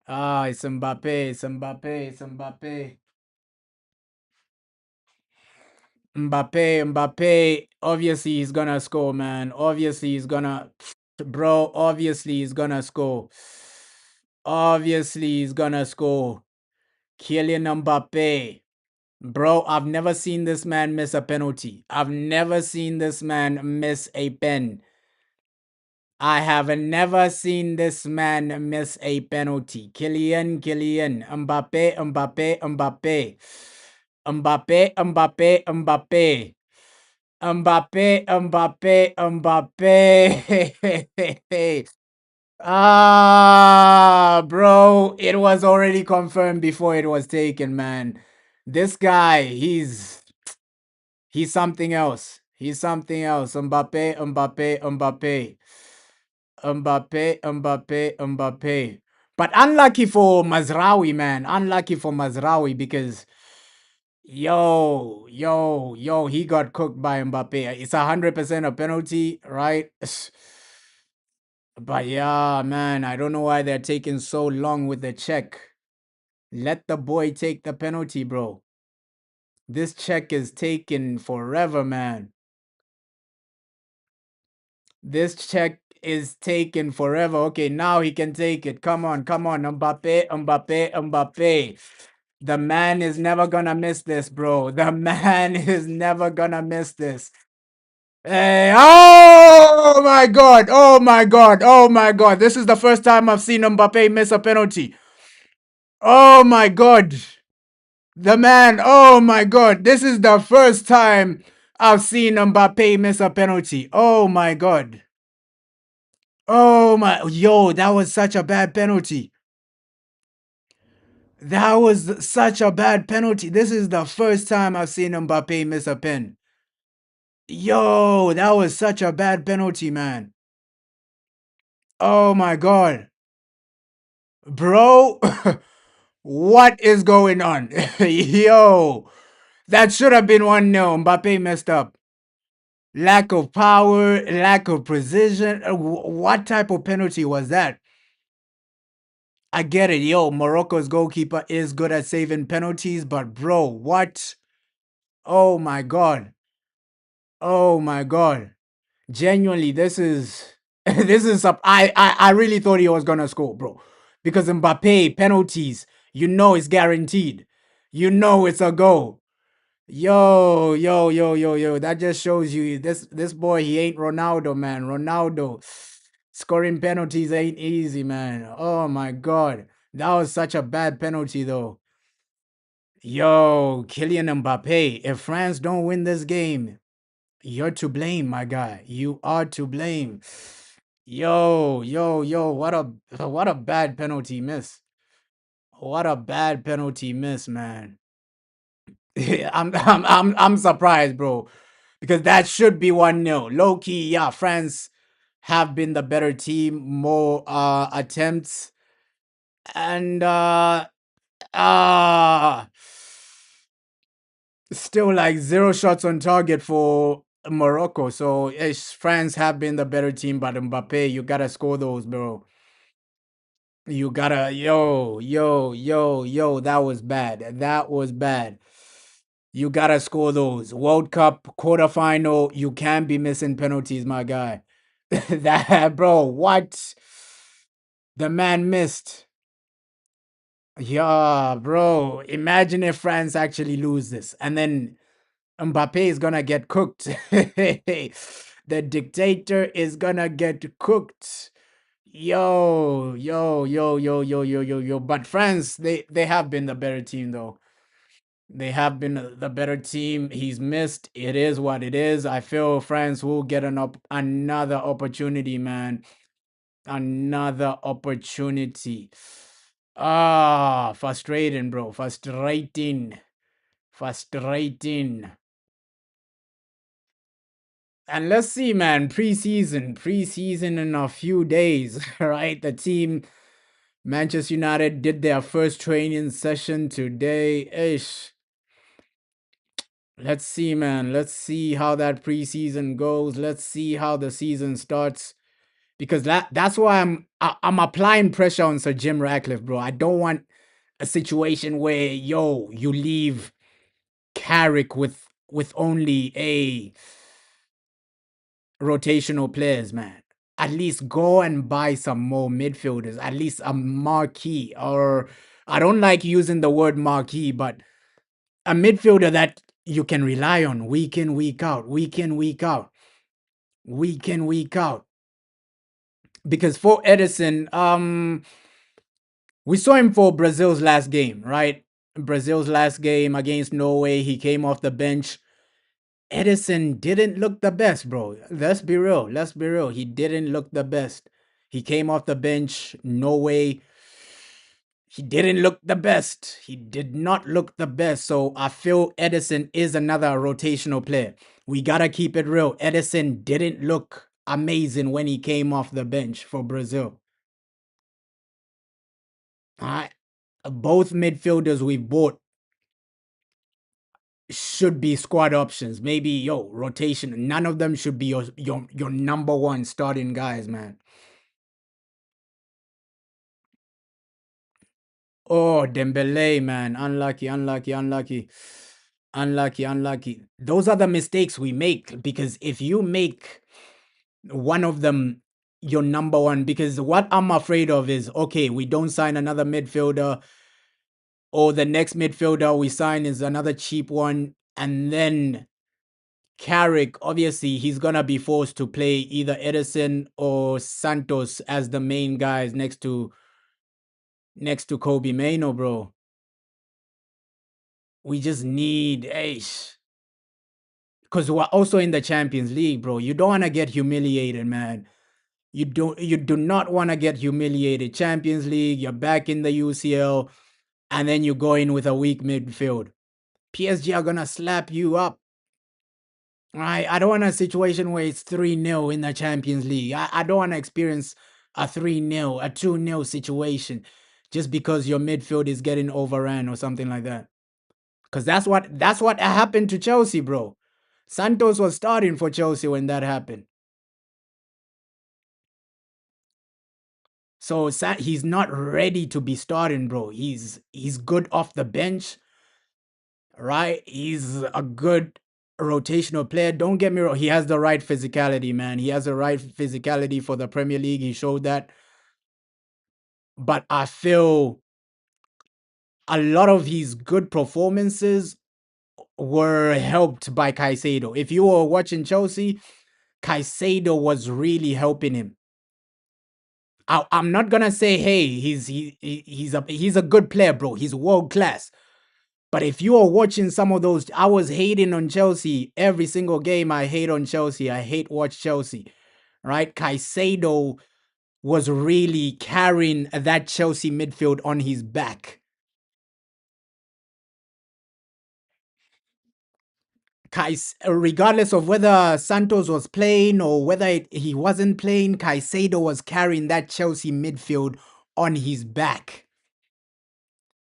It's Mbappe. It's Mbappe. It's Mbappe. Mbappe. Obviously, he's gonna score, man. Obviously, he's gonna. Bro, obviously, he's gonna score. Obviously, he's gonna score. Kylian Mbappe. Bro, I've never seen this man miss a penalty. I've never seen this man miss a pen. I have never seen this man miss a penalty. Kylian, Mbappe, Mbappe, Mbappe. Mbappe, Mbappe, Mbappe. Mbappe, Mbappe, Mbappe. Bro, it was already confirmed before it was taken, man. This guy, he's something else. He's something else. Mbappe, Mbappe, Mbappe. Mbappe, Mbappe, Mbappe. But unlucky for Mazraoui, man. Unlucky for Mazraoui because yo, he got cooked by Mbappe. It's 100% a penalty, right? But yeah, man, I don't know why they're taking so long with the check. Let the boy take the penalty, bro. This check is taking forever, man. This check is taking forever. Okay, now he can take it. Come on, come on. Mbappe, Mbappe, Mbappe. The man is never gonna miss this, bro. The man is never gonna miss this. Hey, oh my god, oh my god, oh my god. This is the first time I've seen Mbappe miss a penalty. Oh my god. The man, oh my god. This is the first time I've seen Mbappe miss a penalty. Oh my god. Oh my, yo, that was such a bad penalty. That was such a bad penalty. This is the first time I've seen Mbappe miss a pen. Yo, that was such a bad penalty, man. Oh my god. Bro, what is going on? Yo, that should have been 1-0. Mbappe messed up. Lack of power, lack of precision. What type of penalty was that? I get it. Yo, Morocco's goalkeeper is good at saving penalties, but bro, what? Oh my god. Oh my god. Genuinely, this is this is I really thought he was gonna score, bro. Because Mbappe penalties, you know it's guaranteed. You know it's a goal. Yo. That just shows you this boy, he ain't Ronaldo, man. Ronaldo scoring penalties ain't easy, man. Oh my god. That was such a bad penalty though. Yo, Kylian Mbappe, if France don't win this game, you're to blame, my guy. You are to blame. Yo, what a bad penalty miss. What a bad penalty miss, man. I'm surprised, bro. Because that should be 1-0. Low key, yeah, France have been the better team, more attempts. And uh still like 0 shots on target for Morocco. So yes, France have been the better team, but Mbappe, you gotta score those, bro. You gotta, yo, that was bad. That was bad. You gotta score those. World Cup quarterfinal, you can't be missing penalties, my guy. That, bro, what? The man missed. Yeah, bro. Imagine if France actually lose this and then Mbappe is gonna get cooked. The dictator is gonna get cooked. Yo. But France, they have been the better team though. They have been the better team. He's missed. It is what it is. I feel France will get another opportunity, man. Another opportunity. Frustrating, bro. Frustrating. Frustrating. And let's see, man. Preseason in a few days, right? The team, Manchester United, did their first training session today. Ish. Let's see, man. Let's see how that preseason goes. Let's see how the season starts. Because that's why I'm applying pressure on Sir Jim Ratcliffe, bro. I don't want a situation where you leave Carrick with only a rotational players, man. At least go and buy some more midfielders, at least a marquee, or I don't like using the word marquee, but a midfielder that you can rely on week in, week out, week in, week out, week in, week out. Because for Edison, we saw him for Brazil's last game, right? Brazil's last game against Norway, he came off the bench. Edison didn't look the best, bro. Let's be real. Let's be real. He didn't look the best. He came off the bench. No way. He didn't look the best. He did not look the best. So I feel Edison is another rotational player. We gotta keep it real. Edison didn't look amazing when he came off the bench for Brazil. I, both midfielders we bought should be squad options. Maybe rotation. None of them should be your number one starting guys, man. Oh, Dembele, man. Unlucky, unlucky, unlucky. Unlucky, unlucky. Those are the mistakes we make because if you make one of them your number one, because what I'm afraid of is okay, we don't sign another midfielder, or the next midfielder we sign is another cheap one, and then Carrick, obviously, he's gonna be forced to play either Edison or Santos as the main guys next to Kobe Mano, bro. We just need Ace. Because we're also in the Champions League, bro. You don't want to get humiliated, man. You do not want to get humiliated. Champions League, you're back in the UCL, and then you go in with a weak midfield. PSG are gonna slap you up. Right? I don't want a situation where it's 3-0 in the Champions League. I don't want to experience a 3-0, a 2-0 situation just because your midfield is getting overran or something like that. Because that's what happened to Chelsea, bro. Santos was starting for Chelsea when that happened. So he's not ready to be starting, bro. He's good off the bench, right? He's a good rotational player. Don't get me wrong. He has the right physicality, man. He has the right physicality for the Premier League. He showed that. But I feel a lot of his good performances were helped by Caicedo. If you were watching Chelsea, Caicedo was really helping him. I'm not gonna say, hey, he's a good player, bro. He's world class. But if you are watching some of those, I was hating on Chelsea every single game. I hate on Chelsea. I hate watch Chelsea, right? Caicedo was really carrying that Chelsea midfield on his back. Regardless of whether Santos was playing or whether he wasn't playing, Caicedo was carrying that Chelsea midfield on his back.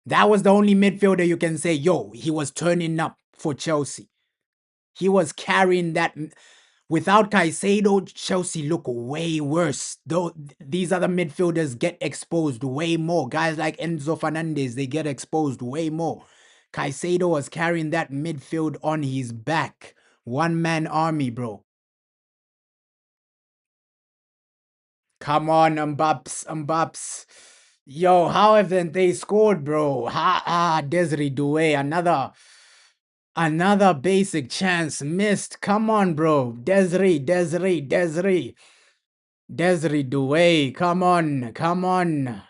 That was the only midfielder you can say, yo, he was turning up for Chelsea. He was carrying that. Without Caicedo, Chelsea look way worse. Though these other midfielders get exposed way more. Guys like Enzo Fernandez, they get exposed way more. Caicedo was carrying that midfield on his back. One-man army, bro. Come on, Mbaps. Yo, how haven't they scored, bro? Desiree Doué, another basic chance missed. Come on, bro. Desiree Doué. Come on.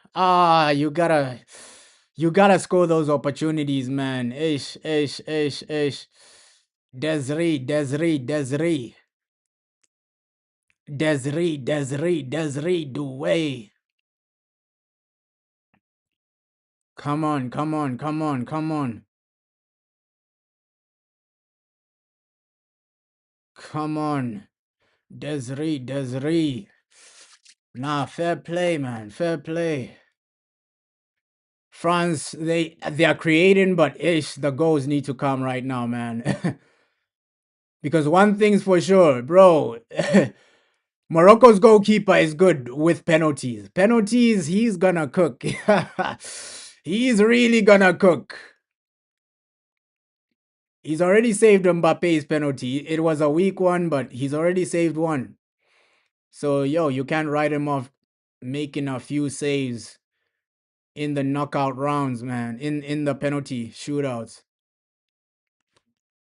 You gotta score those opportunities, man. Ish. Desiree Doué. Come on. Come on. Desiree. Nah, fair play, man. Fair play. France, they are creating, but the goals need to come right now, man. Because one thing's for sure, bro. Morocco's goalkeeper is good with penalties. Penalties, he's gonna cook. He's really gonna cook. He's already saved Mbappe's penalty. It was a weak one, but he's already saved one. So, you can't write him off making a few saves in the knockout rounds, man. In the penalty shootouts.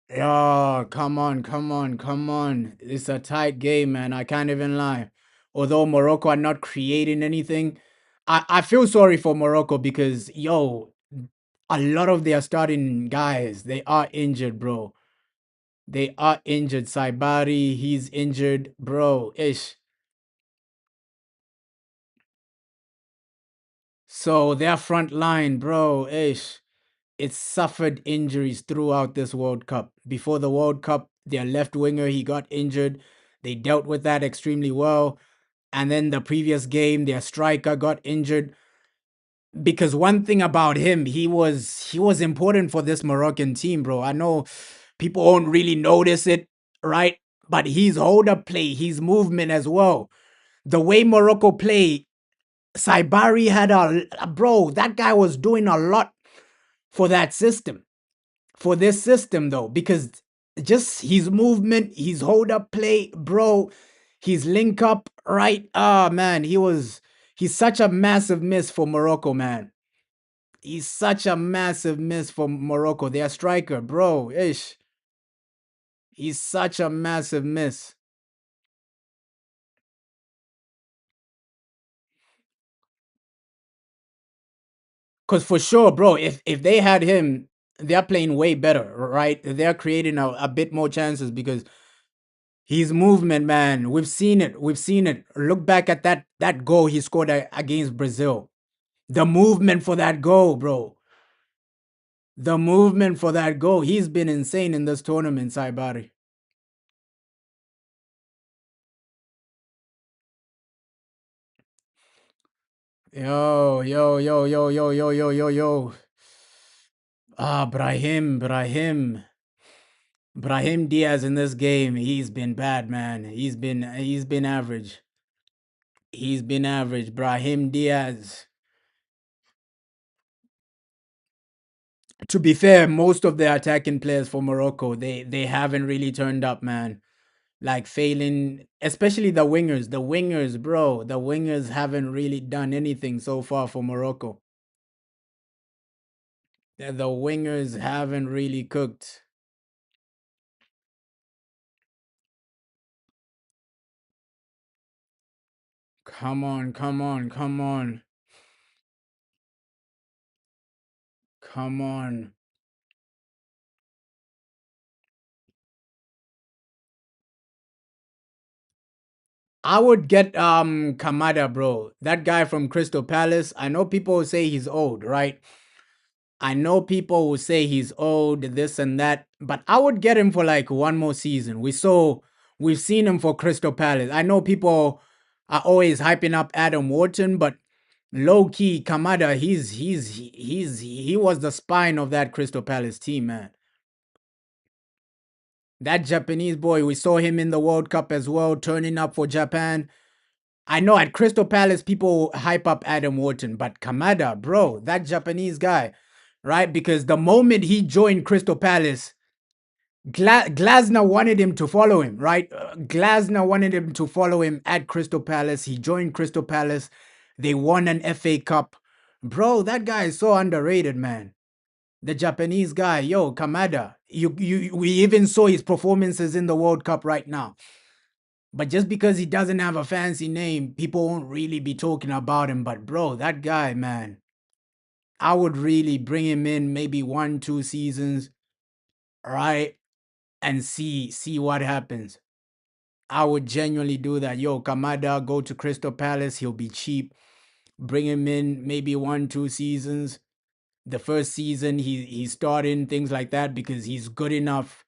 Yeah, come on. It's a tight game, man. I can't even lie. Although Morocco are not creating anything, I feel sorry for Morocco because, a lot of their starting guys, they are injured, bro. They are injured. Saibari, he's injured, bro. Ish. So their front line, bro, ish, it suffered injuries throughout this World Cup. Before the World Cup, their left winger, he got injured. They dealt with that extremely well. And then the previous game, their striker got injured. Because one thing about him, he was important for this Moroccan team, bro. I know people won't really notice it, right? But his hold up play, his movement as well. The way Morocco play, Saibari had a bro, that guy was doing a lot for that system. For this system though, because just his movement, his hold up play, bro, his link up, right? Ah man, he's such a massive miss for Morocco, man. He's such a massive miss for Morocco. Their striker, bro, ish. He's such a massive miss. Cause for sure, bro, if they had him, they're playing way better, right? They're creating a bit more chances because his movement, man, we've seen it. We've seen it. Look back at that goal he scored against Brazil. The movement for that goal, bro. The movement for that goal. He's been insane in this tournament, Saibari. Yo, yo, yo, yo, yo, yo, yo, yo, yo. Ah, Brahim Diaz in this game. He's been bad, man. He's been average. He's been average. Brahim Diaz. To be fair, most of the attacking players for Morocco, they haven't really turned up, man. Like failing, especially the wingers. The wingers, bro. The wingers haven't really done anything so far for Morocco. The wingers haven't really cooked. Come on, come on, come on, come on. I would get Kamada, bro. That guy from Crystal Palace. I know people say he's old, right? I know people will say he's old, this and that, but I would get him for like one more season. We've seen him for Crystal Palace. I know people are always hyping up Adam Wharton, but low key Kamada, he was the spine of that Crystal Palace team, man. That Japanese boy, we saw him in the World Cup as well, turning up for Japan. I know at Crystal Palace people hype up Adam Wharton, but Kamada, bro, that Japanese guy, right? Because the moment he joined Crystal Palace, Glasner wanted him to follow him, right? Glasner wanted him to follow him at Crystal Palace. He joined Crystal Palace. They won an FA Cup. Bro, that guy is so underrated, man. The Japanese guy, yo, Kamada. We even saw his performances in the World Cup right now. But just because he doesn't have a fancy name, people won't really be talking about him. But bro, that guy, man, I would really bring him in maybe 1, 2 seasons, right? And see what happens. I would genuinely do that. Yo, Kamada, go to Crystal Palace. He'll be cheap. Bring him in maybe 1, 2 seasons. The first season he's starting things like that because he's good enough.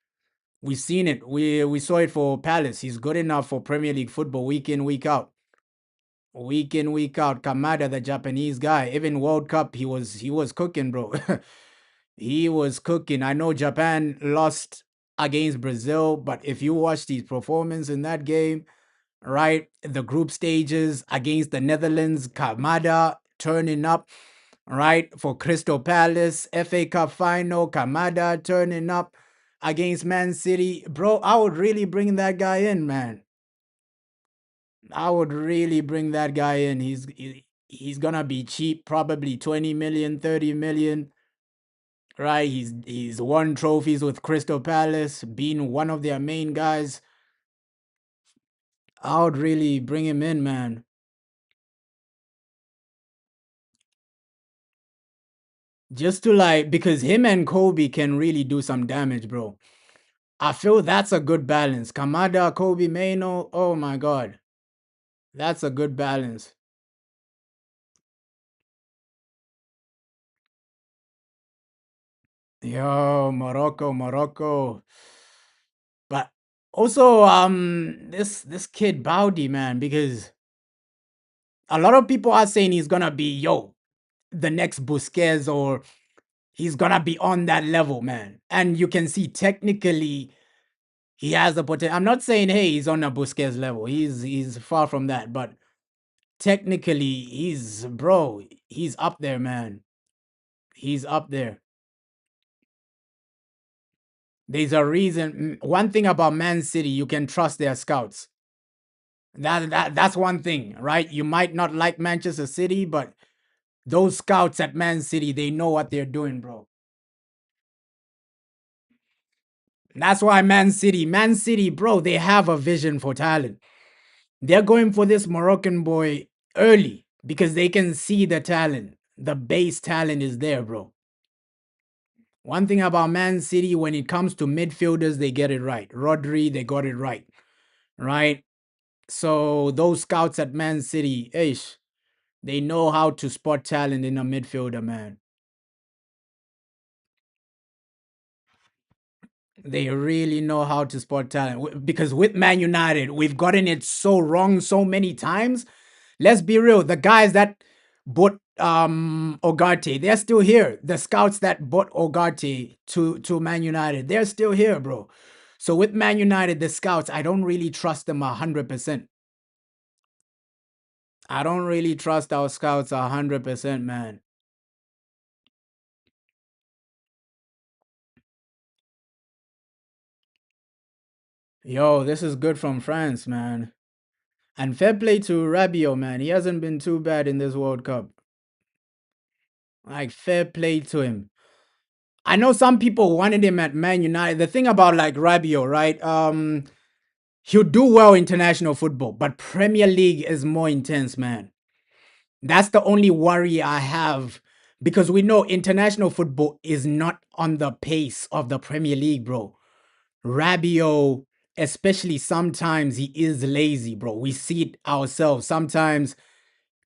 We've seen it. We saw it for Palace. He's good enough for Premier League football week in, week out. Week in, week out. Kamada, the Japanese guy. Even World Cup, he was cooking, bro. He was cooking. I know Japan lost against Brazil, but if you watch his performance in that game, right? The group stages against the Netherlands, Kamada turning up, right? For Crystal Palace, FA Cup final, Kamada turning up against Man City. Bro, I would really bring that guy in, man. I would really bring that guy in. He's gonna be cheap, probably 20 million, 30 million. Right? He's won trophies with Crystal Palace, being one of their main guys. I would really bring him in, man. Just to like because him and Kobe can really do some damage, bro. I feel that's a good balance. Kamada, Kobe, Maino. Oh my god. That's a good balance. Yo, Morocco, Morocco. But also, this kid Baudi, man, because a lot of people are saying he's gonna be the next Busquets, or he's gonna be on that level, man. And you can see technically he has the potential. I'm not saying hey he's on a Busquets level. He's far from that, but technically he's up there, man. He's up there. There's a reason. One thing about Man City, you can trust their scouts. That's one thing, right? You might not like Manchester City, but those scouts at Man City, they know what they're doing, bro. That's why Man City, bro, they have a vision for talent. They're going for this Moroccan boy early because they can see the talent. The base talent is there, bro. One thing about Man City, when it comes to midfielders, they get it right. Rodri, they got it right, right? So those scouts at Man City, ish, they know how to spot talent in a midfielder, man. They really know how to spot talent because with Man United, we've gotten it so wrong so many times. Let's be real. The guys that bought Ogarte, they're still here. The scouts that bought Ogarte to Man United, they're still here, bro. So with Man United, the scouts, I don't really trust them 100%. I don't really trust our scouts 100%, man. Yo, this is good from France, man. And fair play to Rabiot, man. He hasn't been too bad in this World Cup. Like, fair play to him. I know some people wanted him at Man United. The thing about like Rabiot, right? He'll do well international football, but Premier League is more intense, man. That's the only worry I have because we know international football is not on the pace of the Premier League, bro. Rabiot, especially sometimes he is lazy, bro. We see it ourselves. Sometimes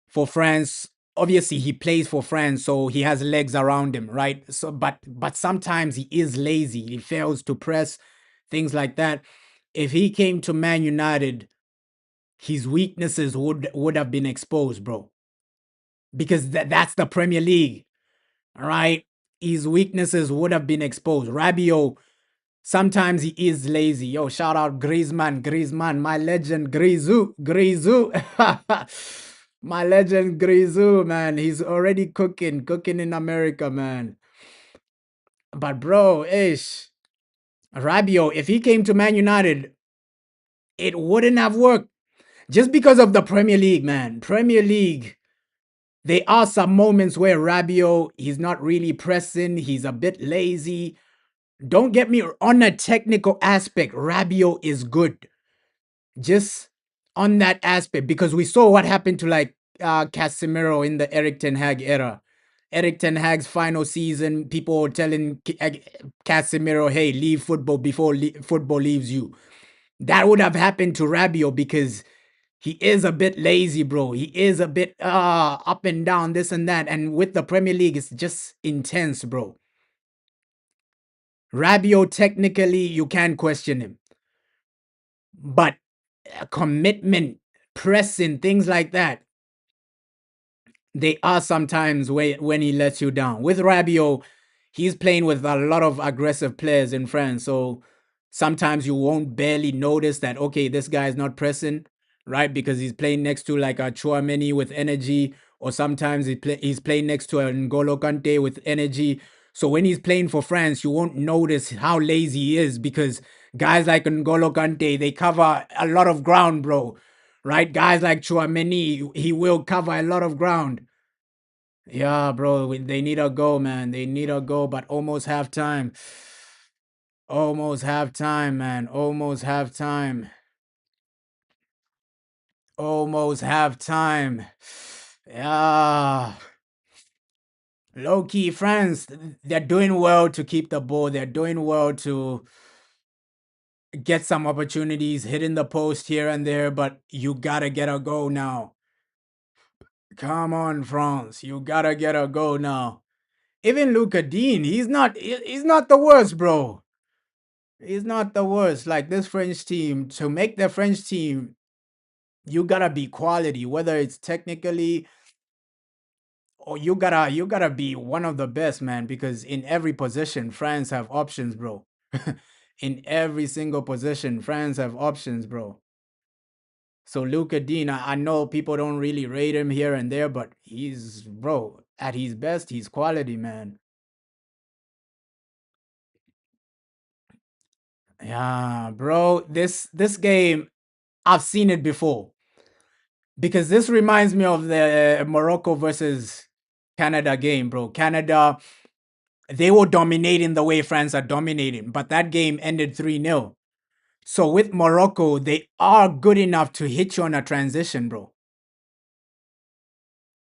for France, obviously he plays for France, so he has legs around him, right? So but sometimes he is lazy. He fails to press, things like that. If he came to Man United, his weaknesses would have been exposed, bro. Because that's the Premier League, all right? His weaknesses would have been exposed. Rabiot, sometimes he is lazy. Yo, shout out Griezmann, Griezmann, my legend, Grisou, Grisou. My legend Grisou, man. He's already cooking in America, man. But bro, ish. Rabiot, if he came to Man United, it wouldn't have worked. Just because of the Premier League, man. Premier League. There are some moments where Rabiot, he's not really pressing. He's a bit lazy. Don't get me on a technical aspect. Rabiot is good. Just on that aspect, because we saw what happened to like Casemiro in the Eric Ten Hag era. Eric Ten Hag's final season, people were telling Casemiro, hey, leave football before football leaves you. That would have happened to Rabiot because he is a bit lazy, bro. He is a bit up and down, this and that. And with the Premier League, it's just intense, bro. Rabiot, technically, you can question him. But commitment, pressing, things like that, they are sometimes when he lets you down. With Rabiot, he's playing with a lot of aggressive players in France, so sometimes you won't barely notice that okay, this guy is not pressing, right? Because he's playing next to like a Chouameni with energy, or sometimes he's playing next to a N'Golo Kante with energy. So when he's playing for France, you won't notice how lazy he is because guys like N'Golo Kante, they cover a lot of ground, bro. Right? Guys like Chouameni, he will cover a lot of ground. Yeah, bro, they need a go, man. They need a go, but almost halftime. Almost halftime, man. Almost halftime. Almost halftime. Yeah. Low key, France, they're doing well to keep the ball. They're doing well to get some opportunities, hitting the post here and there, but you gotta get a go now. Come on, France. You gotta get a go now. Even Luca Dean, he's not the worst, bro. He's not the worst. Like this French team, to make the French team, you gotta be quality, whether it's technically or you gotta be one of the best, man. Because in every position, France have options, bro. In every single position, France have options, bro. So Luca Dean, I know people don't really rate him here and there, but he's bro at his best. He's quality, man. Yeah, bro. This game, I've seen it before because this reminds me of the Morocco versus Canada game, bro. Canada, they were dominating the way France are dominating, but that game ended 3-0. So with Morocco, they are good enough to hit you on a transition, bro.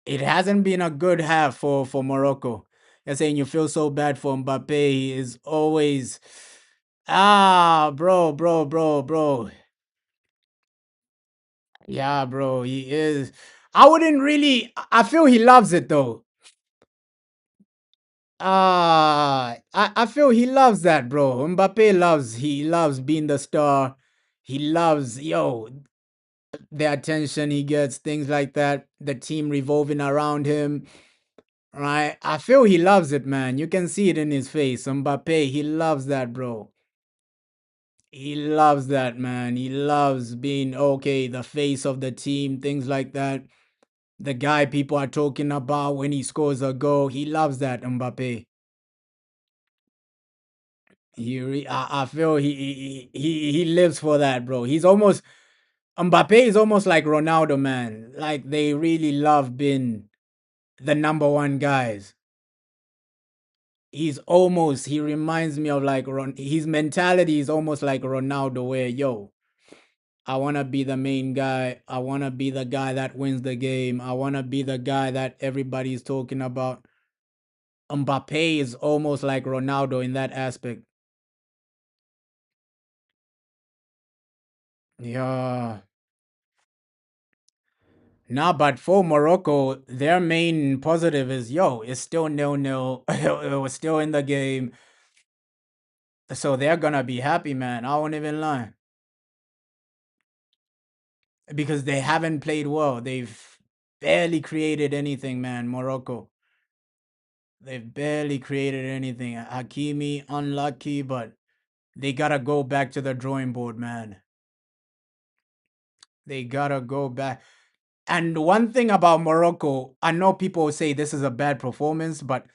It hasn't been a good half for Morocco. You're saying you feel so bad for Mbappe. He is always bro. Yeah, bro, he is. I wouldn't really. I feel he loves it though. I feel he loves that, bro. Mbappe loves. He loves being the star. He loves the attention he gets, things like that. The team revolving around him. Right? I feel he loves it, man. You can see it in his face. Mbappe, he loves that, bro. He loves that, man. He loves being okay, the face of the team, things like that. The guy people are talking about when he scores a goal. He loves that, Mbappe. I feel he lives for that, bro. He's almost Mbappe is almost like Ronaldo, man. Like they really love being the number one guys. He reminds me of like his mentality is almost like Ronaldo, where I want to be the main guy. I want to be the guy that wins the game. I want to be the guy that everybody's talking about. Mbappe is almost like Ronaldo in that aspect. Yeah. Nah, but for Morocco, their main positive is it's still 0-0. It was still in the game. So they're gonna be happy, man. I won't even lie. Because they haven't played well. They've barely created anything, man. Morocco. They've barely created anything. Hakimi, unlucky, but they gotta go back to the drawing board, man. They gotta go back. And one thing about Morocco, I know people say this is a bad performance, but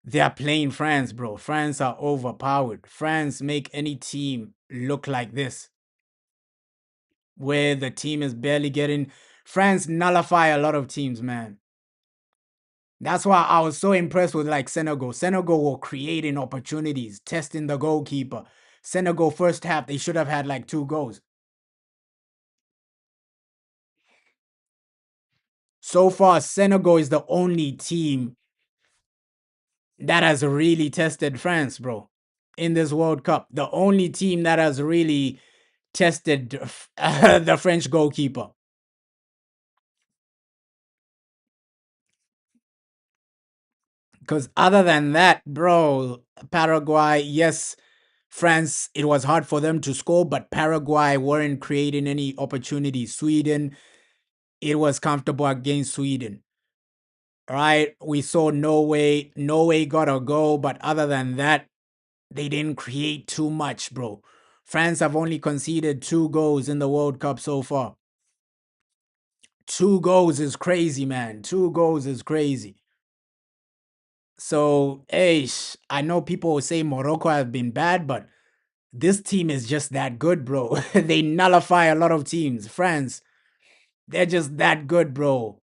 they are playing France, bro. France are overpowered. France make any team look like this, where the team is barely getting. France nullify a lot of teams, man. That's why I was so impressed with like Senegal. Senegal were creating opportunities, testing the goalkeeper. Senegal first half, they should have had like 2 goals. So far, Senegal is the only team that has really tested France, bro, in this World Cup. The only team that has really tested the French goalkeeper. Because other than that, bro, Paraguay, yes, France, it was hard for them to score, but Paraguay weren't creating any opportunities. Sweden, it was comfortable against Sweden. Right? We saw Norway. Norway got a goal, but other than that, they didn't create too much, bro. France have only conceded 2 goals in the World Cup so far. 2 goals is crazy, man. 2 goals is crazy. So, I know people will say Morocco have been bad, but this team is just that good, bro. They nullify a lot of teams. France, they're just that good, bro.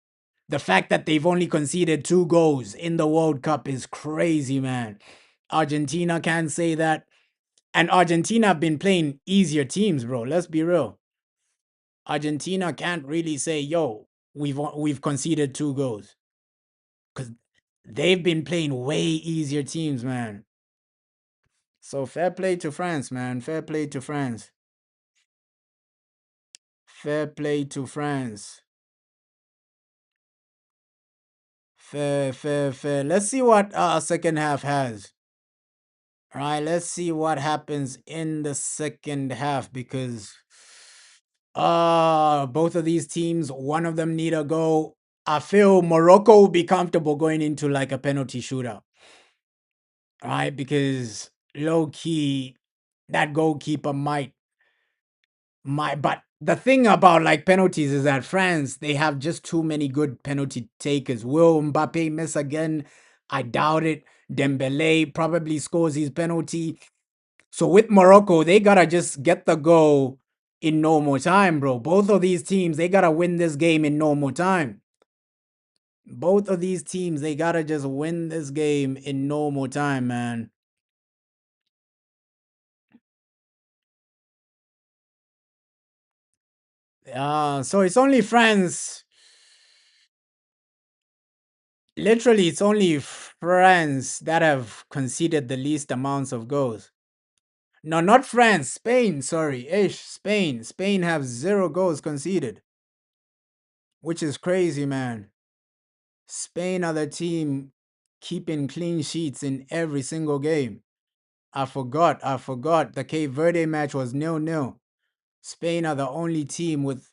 The fact that they've only conceded 2 goals in the World Cup is crazy, man. Argentina can't say that. And Argentina have been playing easier teams, bro. Let's be real. Argentina can't really say, we've conceded 2 goals. Because they've been playing way easier teams, man. So fair play to France, man. Fair play to France. Fair play to France. Fair, fair, fair. Let's see what second half has. All right, let's see what happens in the second half because both of these teams, one of them need a goal. I feel Morocco will be comfortable going into like a penalty shootout. All right, because low key that goalkeeper might but the thing about like penalties is that France, they have just too many good penalty takers. Will Mbappe miss again? I doubt it. Dembele probably scores his penalty. So with Morocco, they gotta just get the goal in normal time, bro. Both of these teams, they gotta win this game in normal time. Both of these teams, they gotta just win this game in normal time, man. So it's only France. Literally, it's only France that have conceded the least amounts of goals. No, not France. Spain. Sorry, Spain. Spain have 0 goals conceded, which is crazy, man. Spain are the team keeping clean sheets in every single game. I forgot. I forgot. The Cape Verde match was 0-0. Spain are the only team with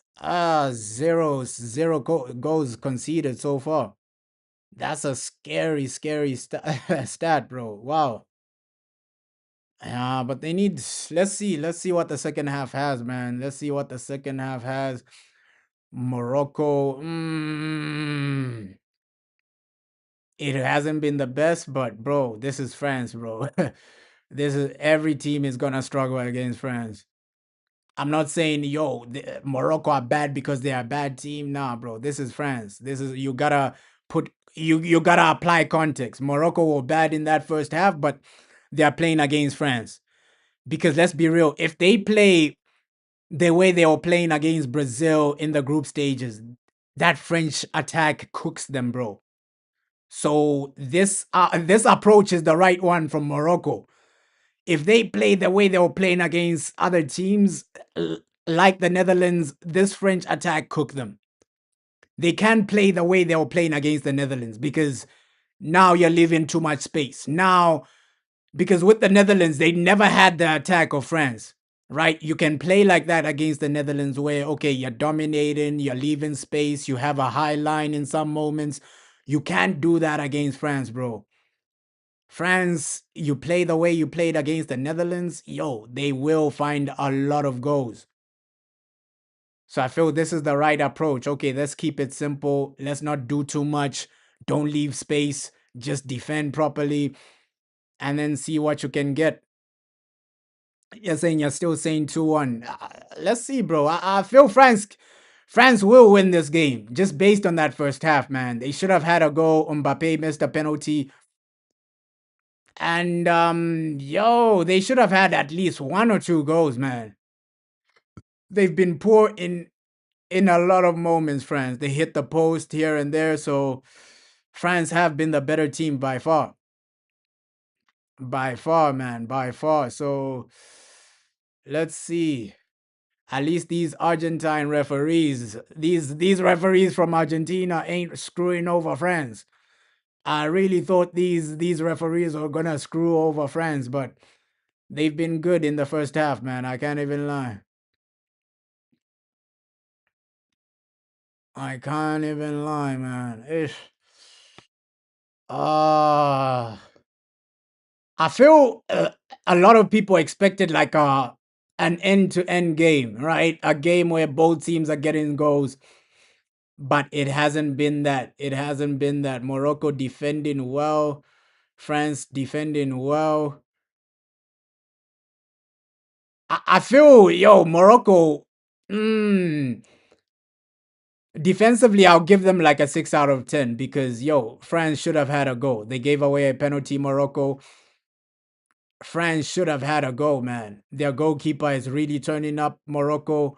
zero goals conceded so far. That's a scary, scary stat, bro. Wow. Yeah, but they need. Let's see what the second half has, man. Let's see what the second half has. Morocco. It hasn't been the best, but bro, this is France, bro. This is every team is gonna struggle against France. I'm not saying Morocco are bad because they are a bad team. Nah, bro. This is France. This is you gotta put you gotta apply context. Morocco were bad in that first half, but they are playing against France. Because let's be real, if they play the way they were playing against Brazil in the group stages, that French attack cooks them, bro. So this approach is the right one from Morocco. If they play the way they were playing against other teams, like the Netherlands, this French attack cooked them. They can't play the way they were playing against the Netherlands because now you're leaving too much space. Now, because with the Netherlands, they never had the attack of France, right? You can play like that against the Netherlands where, okay, you're dominating, you're leaving space, you have a high line in some moments. You can't do that against France, bro. France, you play the way you played against the Netherlands, yo, they will find a lot of goals. So I feel this is the right approach. Okay, let's keep it simple. Let's not do too much. Don't leave space. Just defend properly and then see what you can get. You're still saying 2-1. Let's see, bro. I feel France will win this game just based on that first half, man. They should have had a goal. Mbappe missed a penalty. And they should have had at least 1 or 2 goals, man. They've been poor in a lot of moments, France. They hit the post here and there, so France have been the better team by far. By far, man, by far. So let's see. At least these Argentine referees, these referees from Argentina ain't screwing over France. I really thought these referees were gonna screw over France, but they've been good in the first half, man. I can't even lie. I can't even lie, man. Ish. Ah, I feel a lot of people expected like an end-to-end game, right? A game where both teams are getting goals, but it hasn't been that. It hasn't been that. Morocco defending well, France defending well. I feel, Morocco. Defensively, I'll give them like a 6 out of 10 because France should have had a goal. They gave away a penalty. Morocco. France should have had a goal, man. Their goalkeeper is really turning up. Morocco.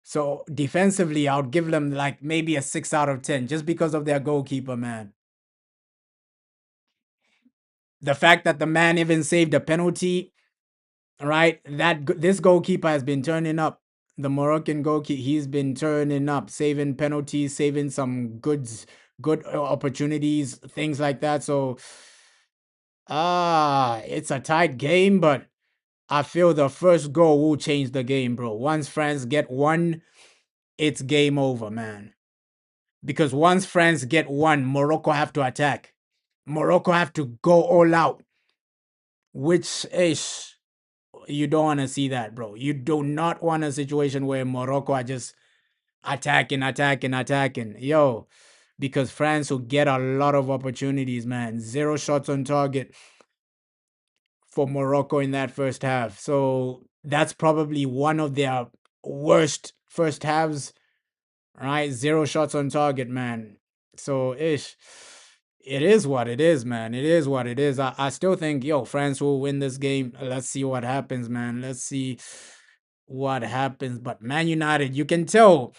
So defensively, I would give them like maybe a 6 out of 10 just because of their goalkeeper, man. The fact that the man even saved a penalty, right? This goalkeeper has been turning up. The Moroccan goalkeeper, he's been turning up, saving penalties, saving some good opportunities, things like that. So, it's a tight game, but I feel the first goal will change the game, bro. Once France get one, it's game over, man. Because once France get one, Morocco have to attack. Morocco have to go all out, which is you don't want to see that, bro. You do not want a situation where Morocco are just attacking, attacking, attacking. Yo, because France will get a lot of opportunities, man. Zero shots on target for Morocco in that first half. So that's probably one of their worst first halves, right? Zero shots on target, man. So it is what it is, man. It is what it is. I still think, yo, France will win this game. Let's see what happens, man. Let's see what happens. But Man United, you can tell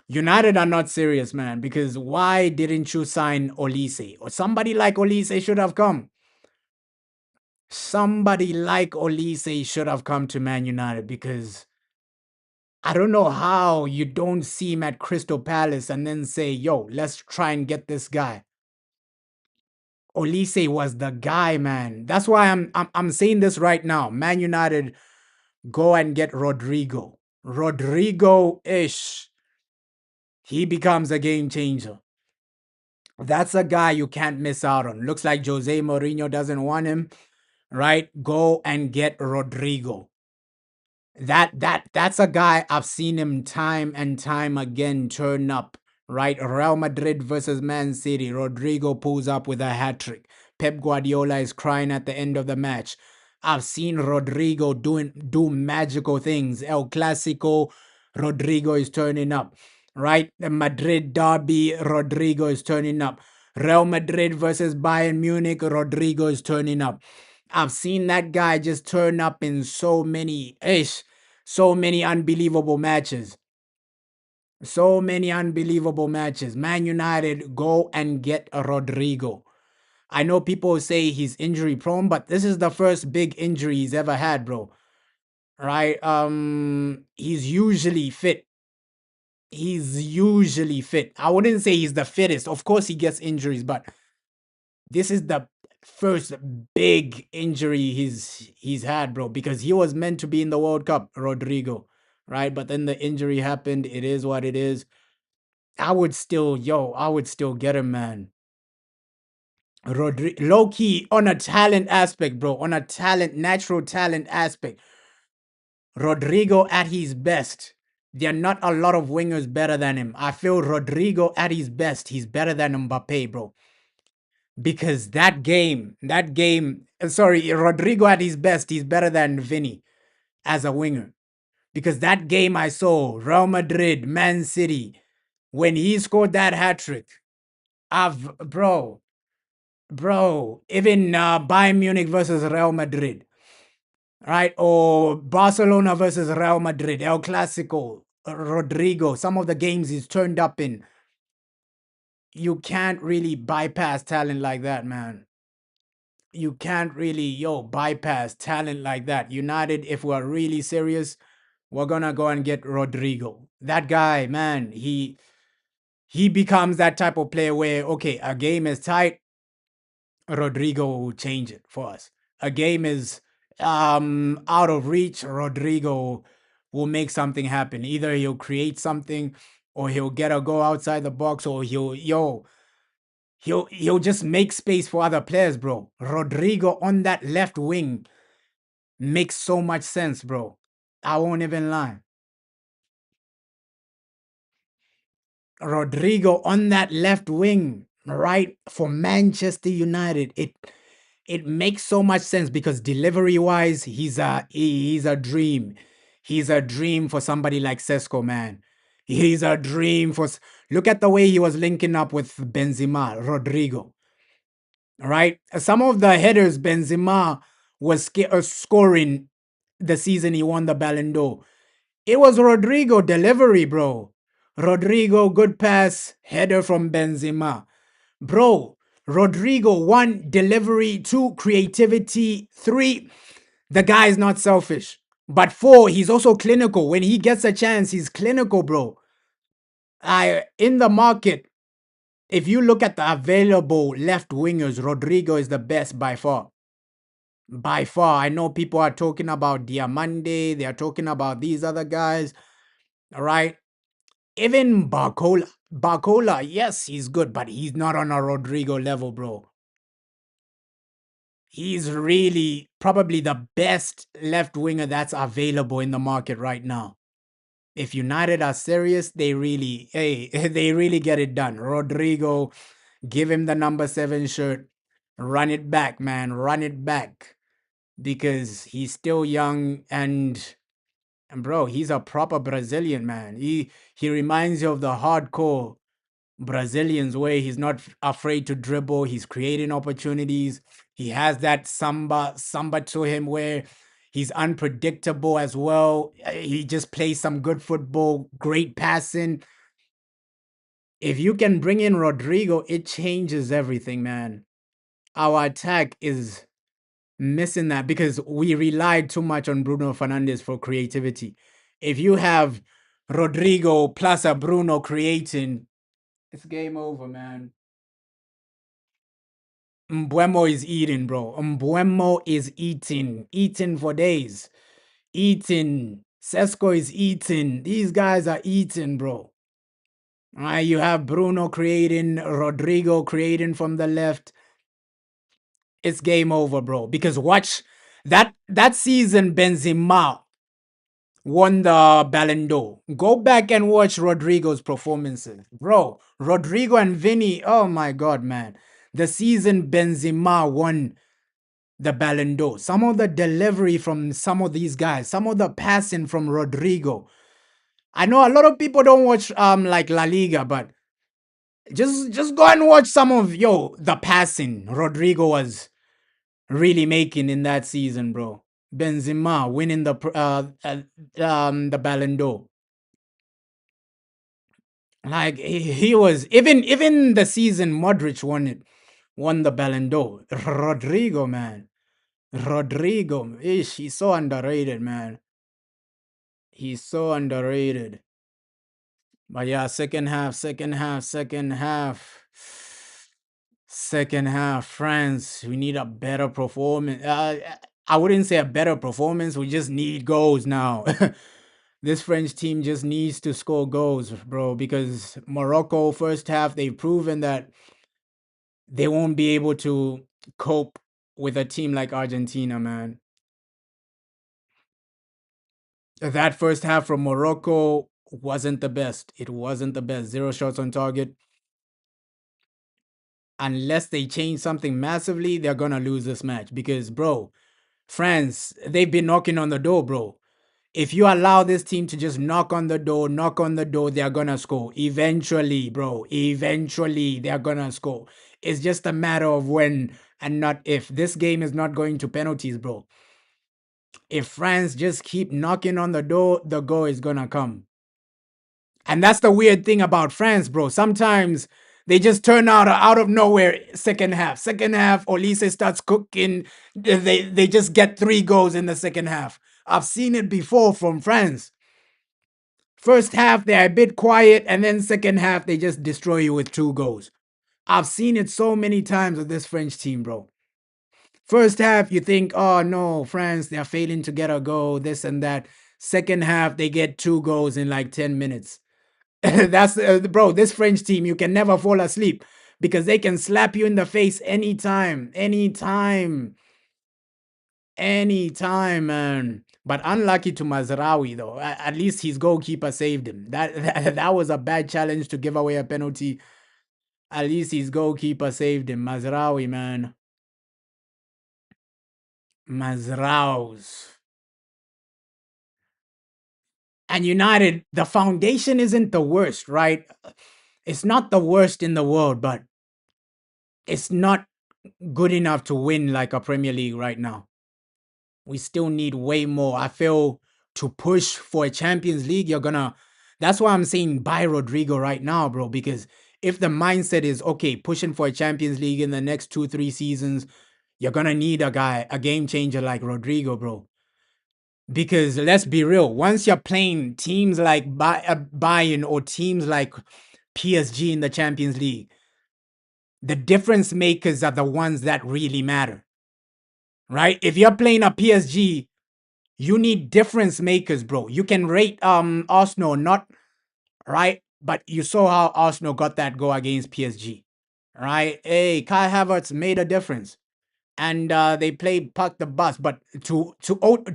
United are not serious, man, because why didn't you sign Olise? Or somebody like Olise should have come. Somebody like Olise should have come to Man United because I don't know how you don't see him at Crystal Palace and then say, yo, let's try and get this guy. Olise was the guy, man. That's why I'm saying this right now. Man United, go and get Rodrigo. Rodrigo ish. He becomes a game changer. That's a guy you can't miss out on. Looks like Jose Mourinho doesn't want him, right? Go and get Rodrigo. That's a guy I've seen him time and time again turn up, right? Real Madrid versus Man City. Rodrigo pulls up with a hat trick. Pep Guardiola is crying at the end of the match. I've seen Rodrigo do magical things. El Clasico, Rodrigo is turning up, right? The Madrid derby, Rodrigo is turning up. Real Madrid versus Bayern Munich, Rodrigo is turning up. I've seen that guy just turn up in so many unbelievable matches. So many unbelievable matches. Man United, go and get a Rodrigo. I know people say he's injury prone, but this is the first big injury he's ever had, bro. Right? He's usually fit. He's usually fit. I wouldn't say he's the fittest. Of course he gets injuries, but this is the first big injury he's had, bro, because he was meant to be in the World Cup, Rodrigo, right? But then the injury happened. It is what it is. I would still get him, man. Low key on a talent aspect, bro, on a natural talent aspect. Rodrigo at his best. There are not a lot of wingers better than him. I feel Rodrigo at his best, he's better than Mbappe, bro. Because sorry, Rodrigo at his best, he's better than Vinny as a winger. Because that game I saw, Real Madrid, Man City, when he scored that hat trick, even Bayern Munich versus Real Madrid, right? Or Barcelona versus Real Madrid, El Clasico, Rodrigo, some of the games he's turned up in. You can't really bypass talent like that, man. You can't really, bypass talent like that. United, if we're really serious, we're gonna go and get Rodrigo. That guy, man, he becomes that type of player where, okay, a game is tight, Rodrigo will change it for us. A game is out of reach, Rodrigo will make something happen. Either he'll create something or he'll get a goal outside the box or he'll just make space for other players, bro. Rodrigo on that left wing makes so much sense, bro. I won't even lie. Rodrigo on that left wing, right, for Manchester United. It makes so much sense because delivery wise, he's a dream. He's a dream for somebody like Sesko, man. He's a dream for. Look at the way he was linking up with Benzema, Rodrigo. Right, some of the headers Benzema was scoring the season he won the Ballon d'Or. It was Rodrigo delivery, bro. Rodrigo, good pass, header from Benzema. Bro, Rodrigo, one, delivery, two, creativity, three, the guy is not selfish. But four, he's also clinical. When he gets a chance, he's clinical, bro. In the market, If you look at the available left wingers, Rodrigo is the best by far. By far. I know people are talking about Diamande, they are talking about these other guys, all right? Even Barcola. Barcola, yes, he's good, but he's not on a Rodrigo level, bro. He's really probably the best left winger that's available in the market right now. If United are serious, they really, hey, they really get it done. Rodrigo, give him the number 7 shirt. Run it back, man. Run it back. Because he's still young and bro, he's a proper Brazilian, man. He reminds you of the hardcore Brazilians way. He's not afraid to dribble. He's creating opportunities. He has that samba to him where he's unpredictable as well. He just plays some good football, great passing. If you can bring in Rodrigo, it changes everything, man. Our attack is missing that because we relied too much on Bruno Fernandes for creativity. If you have Rodrigo plus a Bruno creating, it's game over, man. Mbuemo is eating, bro. Mbuemo is eating. Eating for days. Eating. Sesko is eating. These guys are eating, bro. You have Bruno creating, Rodrigo creating from the left. It's game over, bro. Because watch that season, Benzema won the Ballon d'Or. Go back and watch Rodrigo's performances, bro. Rodrigo and Vinny. Oh my god, man. The season Benzema won the Ballon d'Or. Some of the delivery from some of these guys, some of the passing from Rodrigo. I know a lot of people don't watch like La Liga, but just go and watch some of the passing Rodrigo was really making in that season, bro. Benzema winning the Ballon d'Or. Like he was even the season Modric won the Ballon d'Or. Rodrigo, man. Rodrigo, he's so underrated, man. He's so underrated. But yeah, second half. Second half, France, we need a better performance. I wouldn't say a better performance. We just need goals now. This French team just needs to score goals, bro, because Morocco, first half, they've proven that they won't be able to cope with a team like Argentina, man. That first half from Morocco wasn't the best. It wasn't the best. 0 shots on target. Unless they change something massively, they're gonna lose this match. Because, bro, France, they've been knocking on the door, bro. If you allow this team to just knock on the door, they're gonna score. Eventually, bro. Eventually, they're gonna score. It's just a matter of when and not if. This game is not going to penalties, bro. If France just keep knocking on the goal is gonna come. And that's the weird thing about France, bro. Sometimes they just turn out of nowhere second half. Second half, Olise starts cooking. They just get 3 goals in the second half. I've seen it before from France. First half, they're a bit quiet, and then second half, they just destroy you with 2 goals. I've seen it so many times with this French team, bro. First half, you think, oh no, France, they're failing to get a goal, this and that. Second half, they get 2 goals in like 10 minutes. That's bro, this French team, you can never fall asleep because they can slap you in the face anytime, anytime, man. But unlucky to Mazraoui though. At least his goalkeeper saved him. That was a bad challenge to give away a penalty. At least his goalkeeper saved him. Mazraoui, man. Mazraouz. And United, the foundation isn't the worst, right? It's not the worst in the world, but it's not good enough to win like a Premier League right now. We still need way more. I feel to push for a Champions League, that's why I'm saying buy Rodrigo right now, bro. Because if the mindset is okay, pushing for a Champions League in the next 2-3 seasons, you're gonna need a game changer like Rodrigo, bro. Because let's be real, once you're playing teams like Bayern or teams like PSG in the Champions League, The difference makers are the ones that really matter, right? If you're playing a PSG, you need difference makers, bro. You can rate Arsenal, not right, but you saw how Arsenal got that goal against PSG, right? Hey, Kai Havertz made a difference, and they played park the bus. But to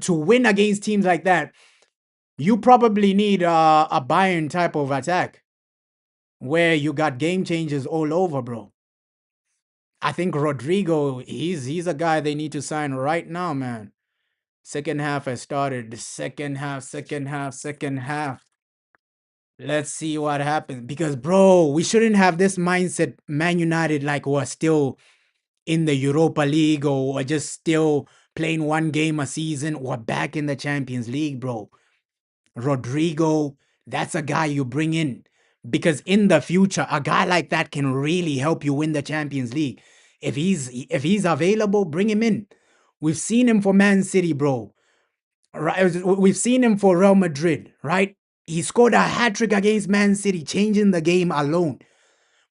win against teams like that, you probably need a Bayern type of attack where you got game changers all over, bro. I think Rodrigo, he's a guy they need to sign right now, man. Second half has started. The second half, second half, second half. Let's see what happens. Because, bro, we shouldn't have this mindset, Man United, like we're still in the Europa League or we're just still playing one game a season. We're back in the Champions League, bro. Rodrigo, that's a guy you bring in. Because in the future, a guy like that can really help you win the Champions League. If he's available, bring him in. We've seen him for Man City, bro. Right? We've seen him for Real Madrid, right? He scored a hat trick against Man City, changing the game alone.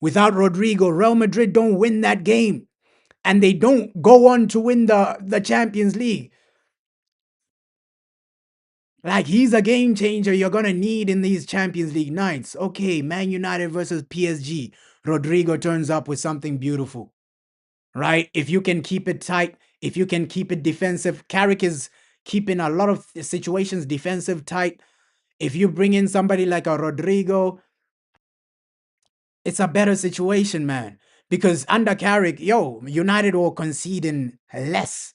Without Rodrigo, Real Madrid don't win that game. And they don't go on to win the Champions League. Like, he's a game changer you're going to need in these Champions League nights. Okay, Man United versus PSG. Rodrigo turns up with something beautiful, right? If you can keep it tight, if you can keep it defensive, Carrick is keeping a lot of situations defensive tight. If you bring in somebody like a Rodrigo, it's a better situation, man. Because under Carrick, United were conceding less.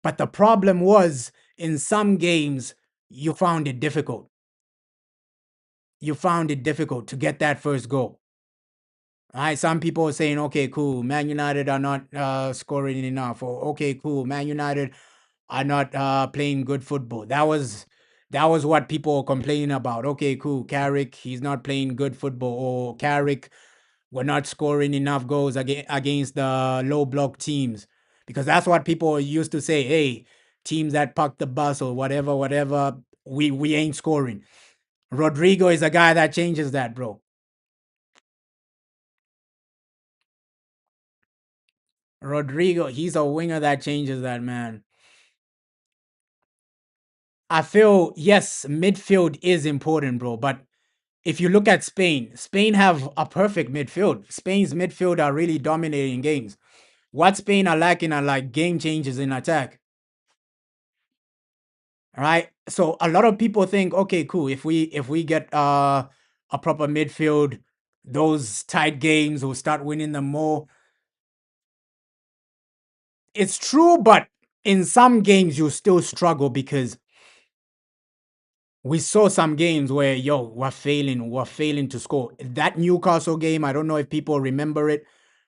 But the problem was in some games, you found it difficult. You found it difficult to get that first goal. All right, some people are saying, okay, cool, Man United are not scoring enough, or okay, cool, Man United are not playing good football. That was what people were complaining about. Okay, cool, Carrick, he's not playing good football, or Carrick, we're not scoring enough goals against the low block teams, because that's what people used to say. Hey, teams that park the bus or whatever, whatever, we ain't scoring. Rodrigo is a guy that changes that, bro. Rodrigo, he's a winger that changes that, man. I feel, yes, midfield is important, bro. But if you look at Spain, Spain have a perfect midfield. Spain's midfield are really dominating games. What Spain are lacking are like game changes in attack. Right? So a lot of people think, okay, cool. If we get a proper midfield, those tight games will start winning them more. It's true, but in some games you still struggle because we saw some games where we're failing to score. That Newcastle game, I don't know if people remember it,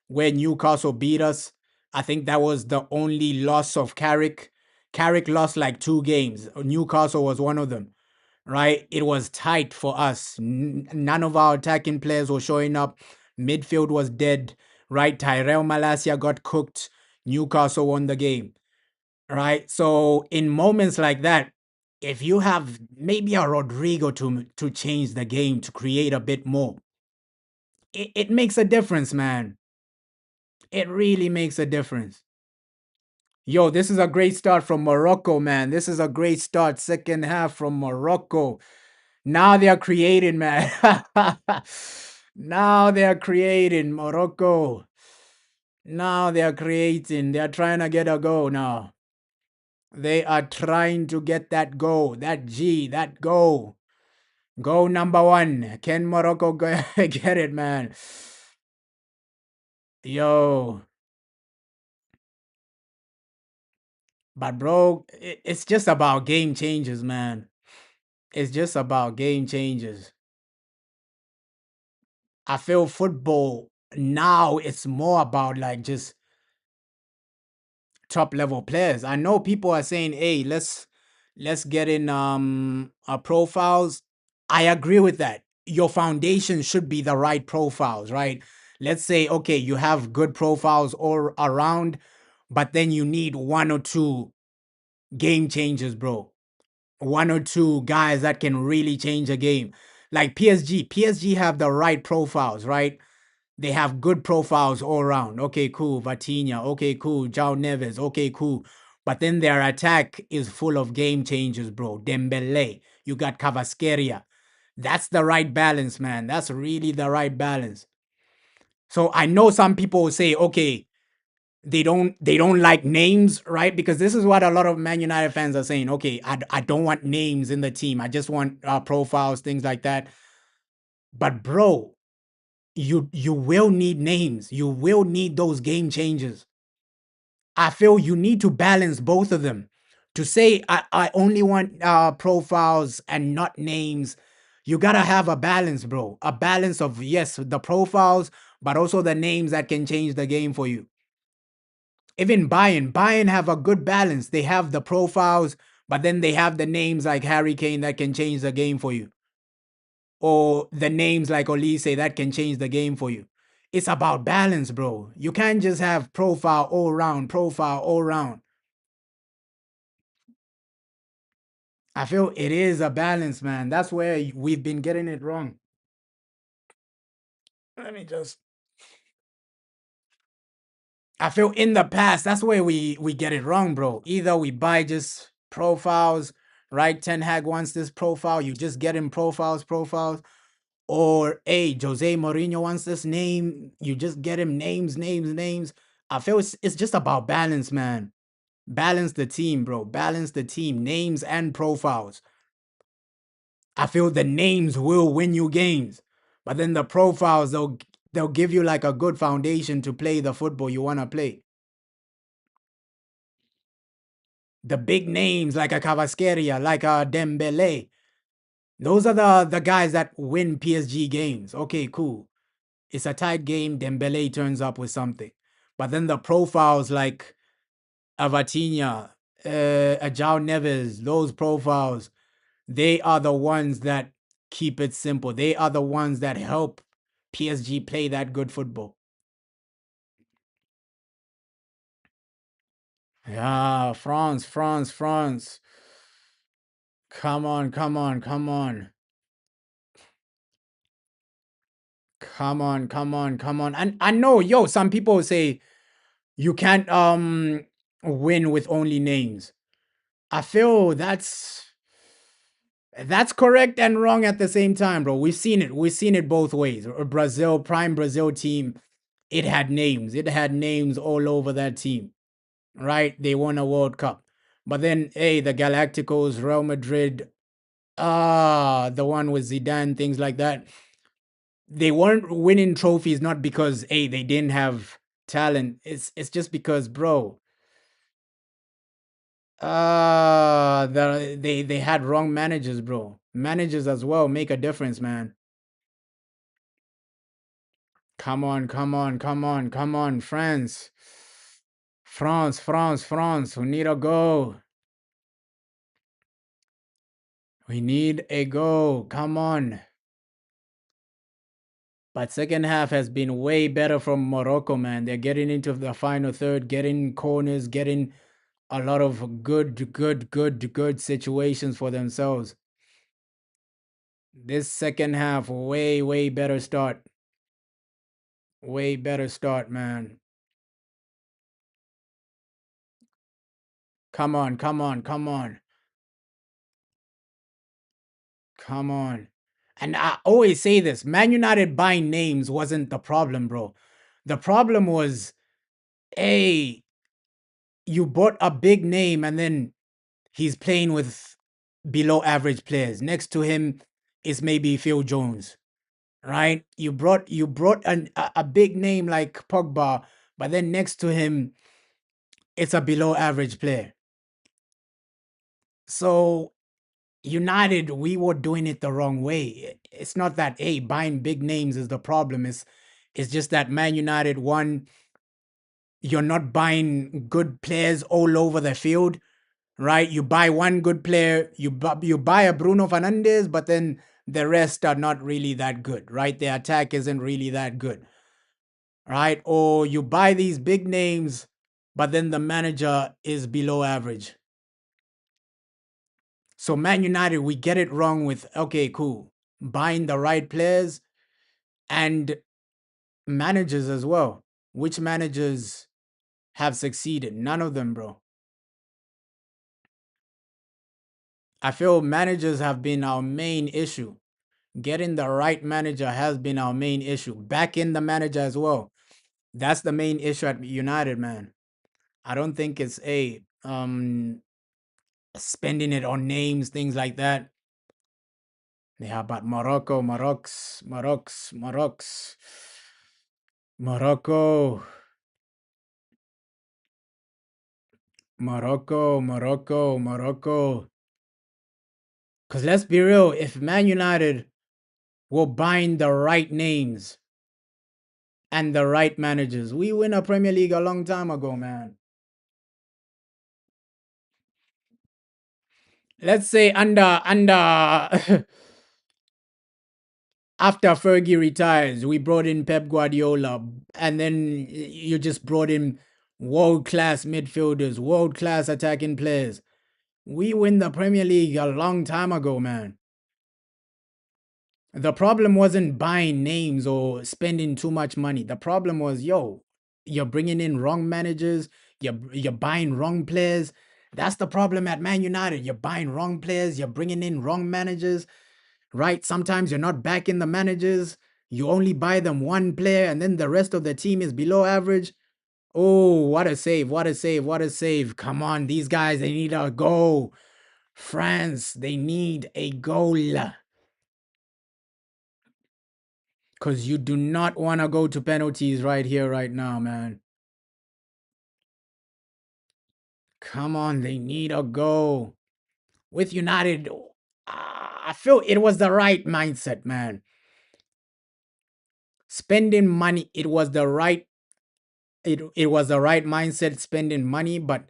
where Newcastle beat us. I think that was the only loss of Carrick. Carrick lost like 2 games. Newcastle was one of them, right? It was tight for us. None of our attacking players were showing up. Midfield was dead, right? Tyrell Malacia got cooked. Newcastle won the game, right? So in moments like that, if you have maybe a Rodrigo to change the game, to create a bit more, it makes a difference, man. It really makes a difference. Yo, this is a great start from Morocco, man. This is a great start. Second half from Morocco. Now they are creating, man. Now they are creating, Morocco. Now they are creating. They are trying to get a goal now. They are trying to get that goal, that goal. Goal number 1. Can Morocco get it, man? Yo. But, bro, it's just about game changes, man. It's just about game changes. I feel football now, it's more about like just top level players. I know people are saying, "Hey, let's get in profiles." I agree with that. Your foundation should be the right profiles, right? Let's say, okay, you have good profiles all around, but then you need one or two game changers, bro. One or two guys that can really change a game. Like PSG have the right profiles, right? They have good profiles all around. Okay, cool. Vitinha. Okay, cool. Jao Neves. Okay, cool. But then their attack is full of game changers, bro. Dembele. You got Cavasqueria. That's the right balance, man. That's really the right balance. So I know some people say, okay, they don't like names, right? Because this is what a lot of Man United fans are saying. Okay, I don't want names in the team. I just want profiles, things like that. But bro, you will need names. You will need those game changers. I feel you need to balance both of them. To say I only want profiles and not names, you gotta have a balance, bro. A balance of, yes, the profiles, but also the names that can change the game for you. Even Bayern have a good balance. They have the profiles, but then they have the names like Harry Kane that can change the game for you, or the names like Olise that can change the game for you. It's about balance, bro. You can't just have profile all round. I feel it is a balance, man. That's where we've been getting it wrong. Let me just. I feel in the past that's where we get it wrong, bro. Either we buy just profiles, right? Ten Hag wants this profile, you just get him profiles, or hey, Jose Mourinho wants this name, you just get him names. I feel it's just about balance, man. Balance the team, bro. Balance the team, names and profiles. I feel the names will win you games, but then the profiles they'll give you like a good foundation to play the football you want to play. The big names like a Cavasqueria, like a Dembele, those are the guys that win PSG games. Okay, cool. It's a tight game. Dembele turns up with something, but then the profiles like Avatinha, Ajao Neves, those profiles, they are the ones that keep it simple. They are the ones that help PSG play that good football. Yeah, France. Come on, come on, come on. Come on. And I know, yo, some people say you can't win with only names. I feel that's correct and wrong at the same time, bro. We've seen it. We've seen it both ways. Brazil, prime Brazil team, it had names. It had names all over that team, right? They won a World Cup. But then, hey, the Galacticos, Real Madrid, the one with Zidane, things like that. They weren't winning trophies not because, hey, they didn't have talent. It's just because, bro, they had wrong managers, bro. Managers as well make a difference, man. Come on, France. We need a go. We need a go. Come on. But second half has been way better from Morocco, man. They're getting into the final third, getting corners, getting a lot of good situations for themselves. This second half, way better start. Way better start, man. Come on. Come on. And I always say this, Man United buying names wasn't the problem, bro. The problem was, hey, you bought a big name and then he's playing with below average players. Next to him is maybe Phil Jones, right? You brought a big name like Pogba, but then next to him it's a below average player. So United, we were doing it the wrong way. It's not that, hey, buying big names is the problem. It's just that Man United, one, you're not buying good players all over the field, right? You buy one good player, you buy a Bruno Fernandes, but then the rest are not really that good, right? The attack isn't really that good, right? Or you buy these big names, but then the manager is below average. So Man United, we get it wrong with, okay, cool, buying the right players and managers as well. Which managers have succeeded? None of them, bro. I feel managers have been our main issue. Getting the right manager has been our main issue. Back in the manager as well. That's the main issue at United, man. I don't think it's spending it on names, things like that. Yeah, but Morocco, Morocco. Because let's be real, if Man United were buying the right names and the right managers, we win a Premier League a long time ago, man. Let's say under after Fergie retires, we brought in Pep Guardiola, and then you just brought in world class midfielders, world class attacking players. We win the Premier League a long time ago, man. The problem wasn't buying names or spending too much money. The problem was, yo, you're bringing in wrong managers, you're buying wrong players. That's the problem at Man United. You're buying wrong players, you're bringing in wrong managers, right? Sometimes you're not backing the managers. You only buy them one player and then the rest of the team is below average. Oh, what a save, what a save, what a save. Come on, these guys, they need a goal. France, they need a goal. Because you do not want to go to penalties right here, right now, man. Come on, they need a goal. With United, I feel it was the right mindset, man. Spending money, it was the right mindset spending money, but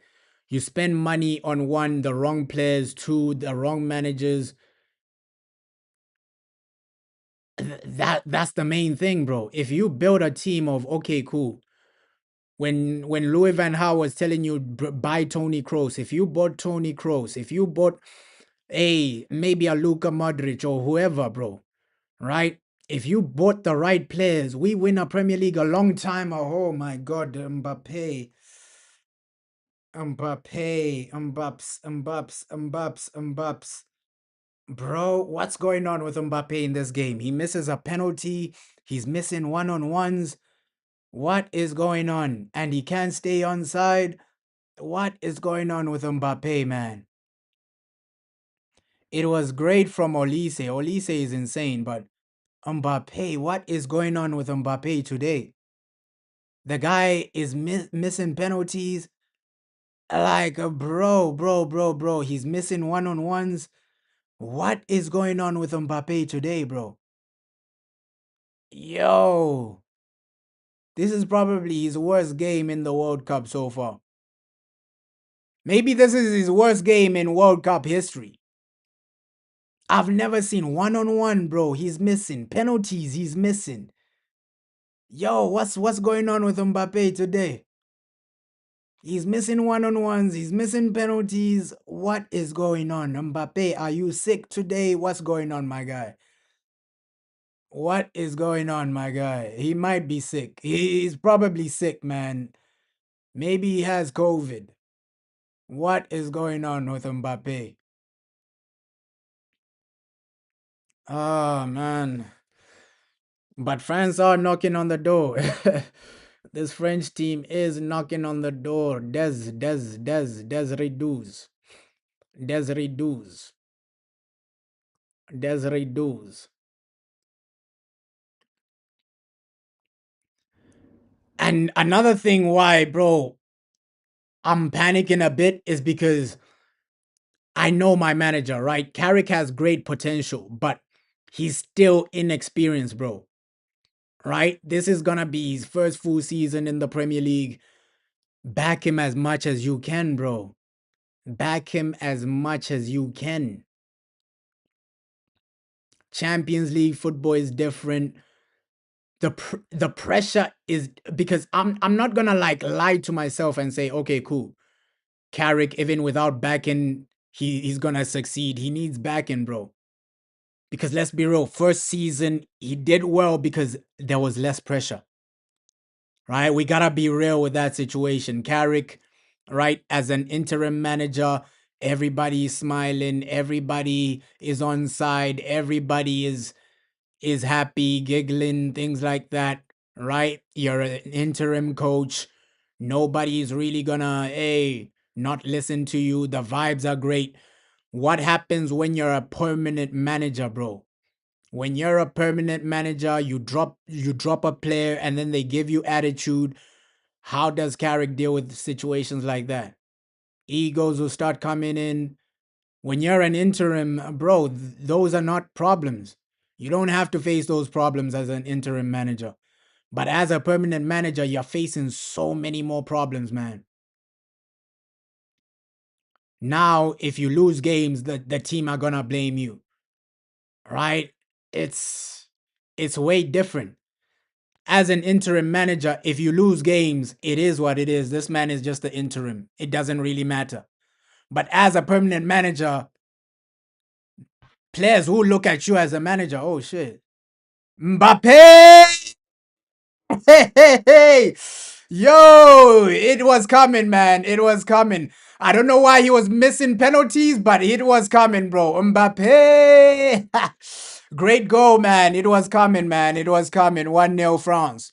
you spend money on one, the wrong players, two, the wrong managers. That's the main thing, bro. If you build a team of okay, cool. When Louis Van Gaal was telling you buy Tony Kroos, if you bought Tony Kroos, if you bought maybe a Luka Modric or whoever, bro, right? If you bought the right players, we win a Premier League a long time. Oh my God, Mbappe. Bro, what's going on with Mbappe in this game? He misses a penalty. He's missing one-on-ones. What is going on? And he can't stay on side. What is going on with Mbappe, man? It was great from Olise. Olise is insane, but Mbappe, what is going on with Mbappe today? The guy is missing penalties. Like, bro. He's missing one-on-ones. What is going on with Mbappe today, bro? Yo, this is probably his worst game in the World Cup so far. Maybe this is his worst game in World Cup history. I've never seen one-on-one, bro. He's missing penalties. He's missing. Yo, what's going on with Mbappe today? He's missing one-on-ones. He's missing penalties. What is going on? Mbappe, are you sick today? What's going on, my guy? What is going on, my guy? He might be sick. He's probably sick, man. Maybe he has COVID. What is going on with Mbappe? Oh, man. But France are knocking on the door. This French team is knocking on the door. Desiree Douze. And another thing why, bro, I'm panicking a bit is because I know my manager, right? Carrick has great potential, but he's still inexperienced, bro. Right? This is gonna be his first full season in the Premier League. Back him as much as you can, bro. Back him as much as you can. Champions League football is different. The pressure is because I'm not gonna like lie to myself and say, okay, cool. Carrick, even without backing, he's gonna succeed. He needs backing, bro. Because let's be real, first season he did well because there was less pressure. right? We gotta be real with that situation. Carrick, right, as an interim manager, everybody is smiling, everybody is on side, everybody is happy, giggling, things like that, right? You're an interim coach. Nobody's really gonna, hey, not listen to you. The vibes are great. What happens when you're a permanent manager, bro? When you're a permanent manager, you drop a player and then they give you attitude. How does Carrick deal with situations like that? Egos will start coming in. When you're an interim, bro, those are not problems. You don't have to face those problems as an interim manager. But as a permanent manager, you're facing so many more problems, man. Now, if you lose games, the team are gonna blame you, right? It's it's way different. As an interim manager, if you lose games, it is what it is. This man is just the interim. It doesn't really matter. But as a permanent manager, players who look at you as a manager, oh shit. Mbappe! Hey, hey, hey! Yo, it was coming, man. It was coming. I don't know why he was missing penalties, but it was coming, bro. Mbappe! Great goal, man. It was coming, man. It was coming. 1-0 France.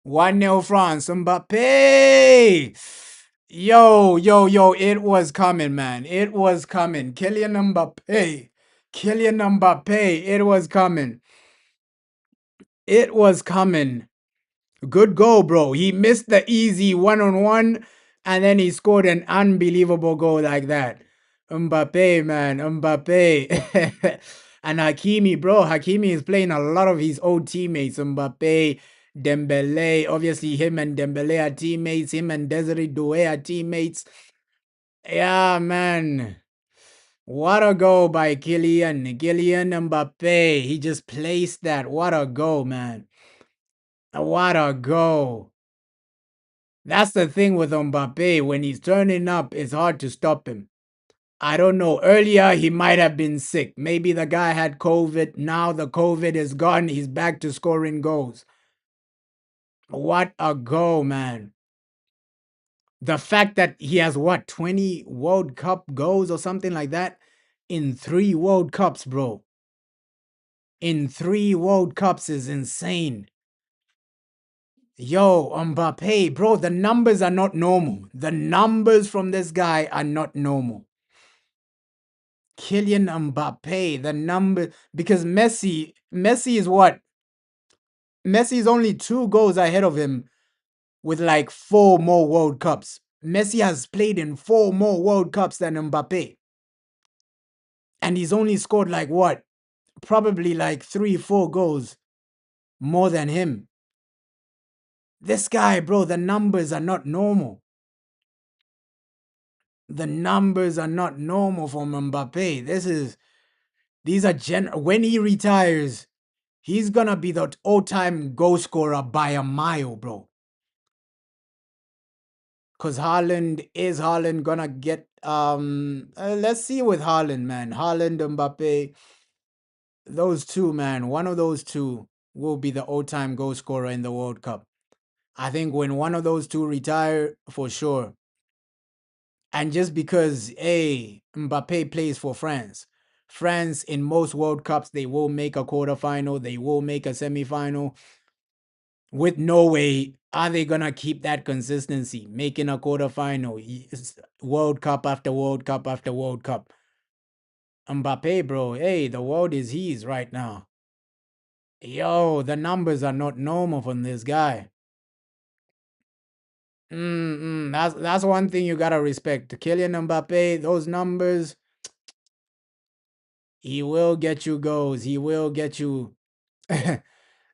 1-0 France. Mbappe! Yo, yo, yo, it was coming, man. It was coming. Kylian Mbappe. Kylian Mbappe. It was coming. It was coming. Good goal, bro. He missed the easy one-on-one, and then he scored an unbelievable goal like that. Mbappe, man. Mbappe. And Hakimi, bro. Hakimi is playing a lot of his old teammates. Mbappe, Dembele. Obviously, him and Dembele are teammates. Him and Desiree Doué are teammates. Yeah, man. What a goal by Kylian Mbappe. He just placed that. What a goal, man. What a goal. That's the thing with Mbappe. When he's turning up, it's hard to stop him. I don't know. Earlier, he might have been sick. Maybe the guy had COVID. Now the COVID is gone. He's back to scoring goals. What a goal, man. The fact that he has what, 20 World Cup goals or something like that in 3 World Cups, bro. In 3 World Cups is insane. Yo, Mbappe, bro, the numbers are not normal. The numbers from this guy are not normal. Kylian Mbappe, the number, because Messi is what? Messi is only 2 goals ahead of him with like 4 more World Cups. Messi has played in 4 more World Cups than Mbappe. And he's only scored like what? Probably like 3, 4 goals more than him. This guy, bro, the numbers are not normal. The numbers are not normal from Mbappe. These are when he retires, he's gonna be the all-time goal scorer by a mile, bro. Cause Haaland gonna get let's see with Haaland, man. Haaland, Mbappe, those two, man. One of those two will be the all-time goal scorer in the World Cup. I think when one of those two retire, for sure. And just because, hey, Mbappe plays for France. France, in most World Cups, they will make a quarterfinal, they will make a semifinal. With Norway, are they gonna keep that consistency, making a quarterfinal, World Cup after World Cup after World Cup? Mbappe, bro, hey, the world is his right now. Yo, the numbers are not normal from this guy. That's one thing you gotta respect. Kylian Mbappe, those numbers, he will get you goals. He will get you.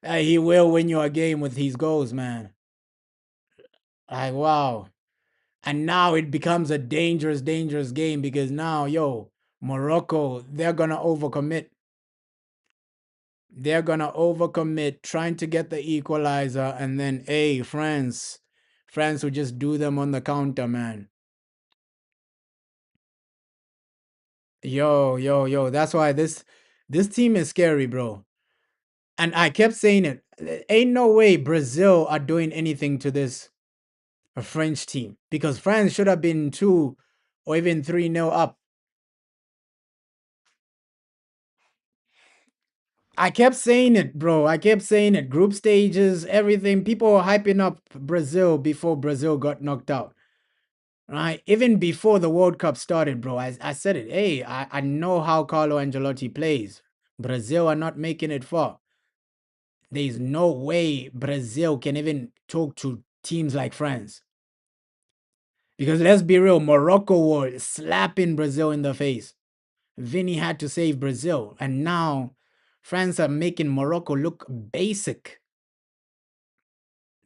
He will win you a game with his goals, man. Like, wow. And now it becomes a dangerous, dangerous game because now, yo, Morocco, they're going to overcommit. They're going to overcommit, trying to get the equalizer. And then, hey, France will just do them on the counter, man. Yo, yo, yo. That's why this team is scary, bro. And I kept saying it. Ain't no way Brazil are doing anything to this French team because France should have been 2 or even 3-0 up. I kept saying it, bro. I kept saying it. Group stages, everything. People were hyping up Brazil before Brazil got knocked out. Right? Even before the World Cup started, bro. I said it. Hey, I know how Carlo Ancelotti plays. Brazil are not making it far. There's no way Brazil can even talk to teams like France. Because let's be real, Morocco was slapping Brazil in the face. Vinny had to save Brazil. And now France are making Morocco look basic.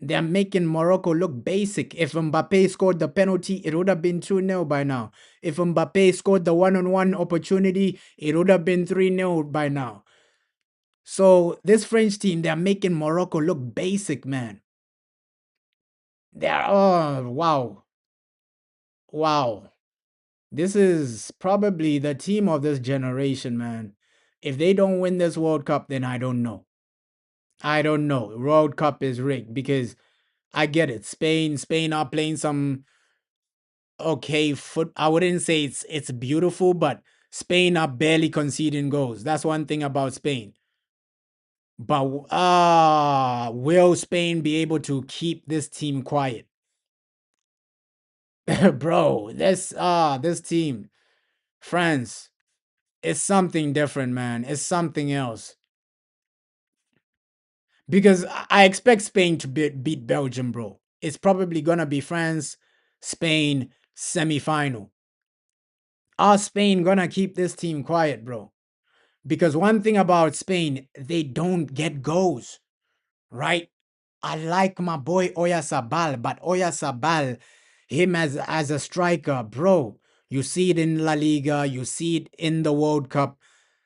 They're making Morocco look basic. If Mbappe scored the penalty, it would have been 2-0 by now. If Mbappe scored the one-on-one opportunity, it would have been 3-0 by now. So this French team, they're making Morocco look basic, man. They're, oh, wow. Wow. This is probably the team of this generation, man. If they don't win this World Cup, then I don't know. I don't know. World Cup is rigged because I get it. Spain are playing some okay foot. I wouldn't say it's beautiful, but Spain are barely conceding goals. That's one thing about Spain. But will Spain be able to keep this team quiet? Bro, this team, France, is something different, man. It's something else. Because I expect Spain to beat Belgium, bro. It's probably gonna be France, Spain semi-final. Are Spain gonna keep this team quiet, bro? Because one thing about Spain, they don't get goals, right? I like my boy Oyarzabal, but Oyarzabal, him as a striker, bro. You see it in La Liga, you see it in the World Cup.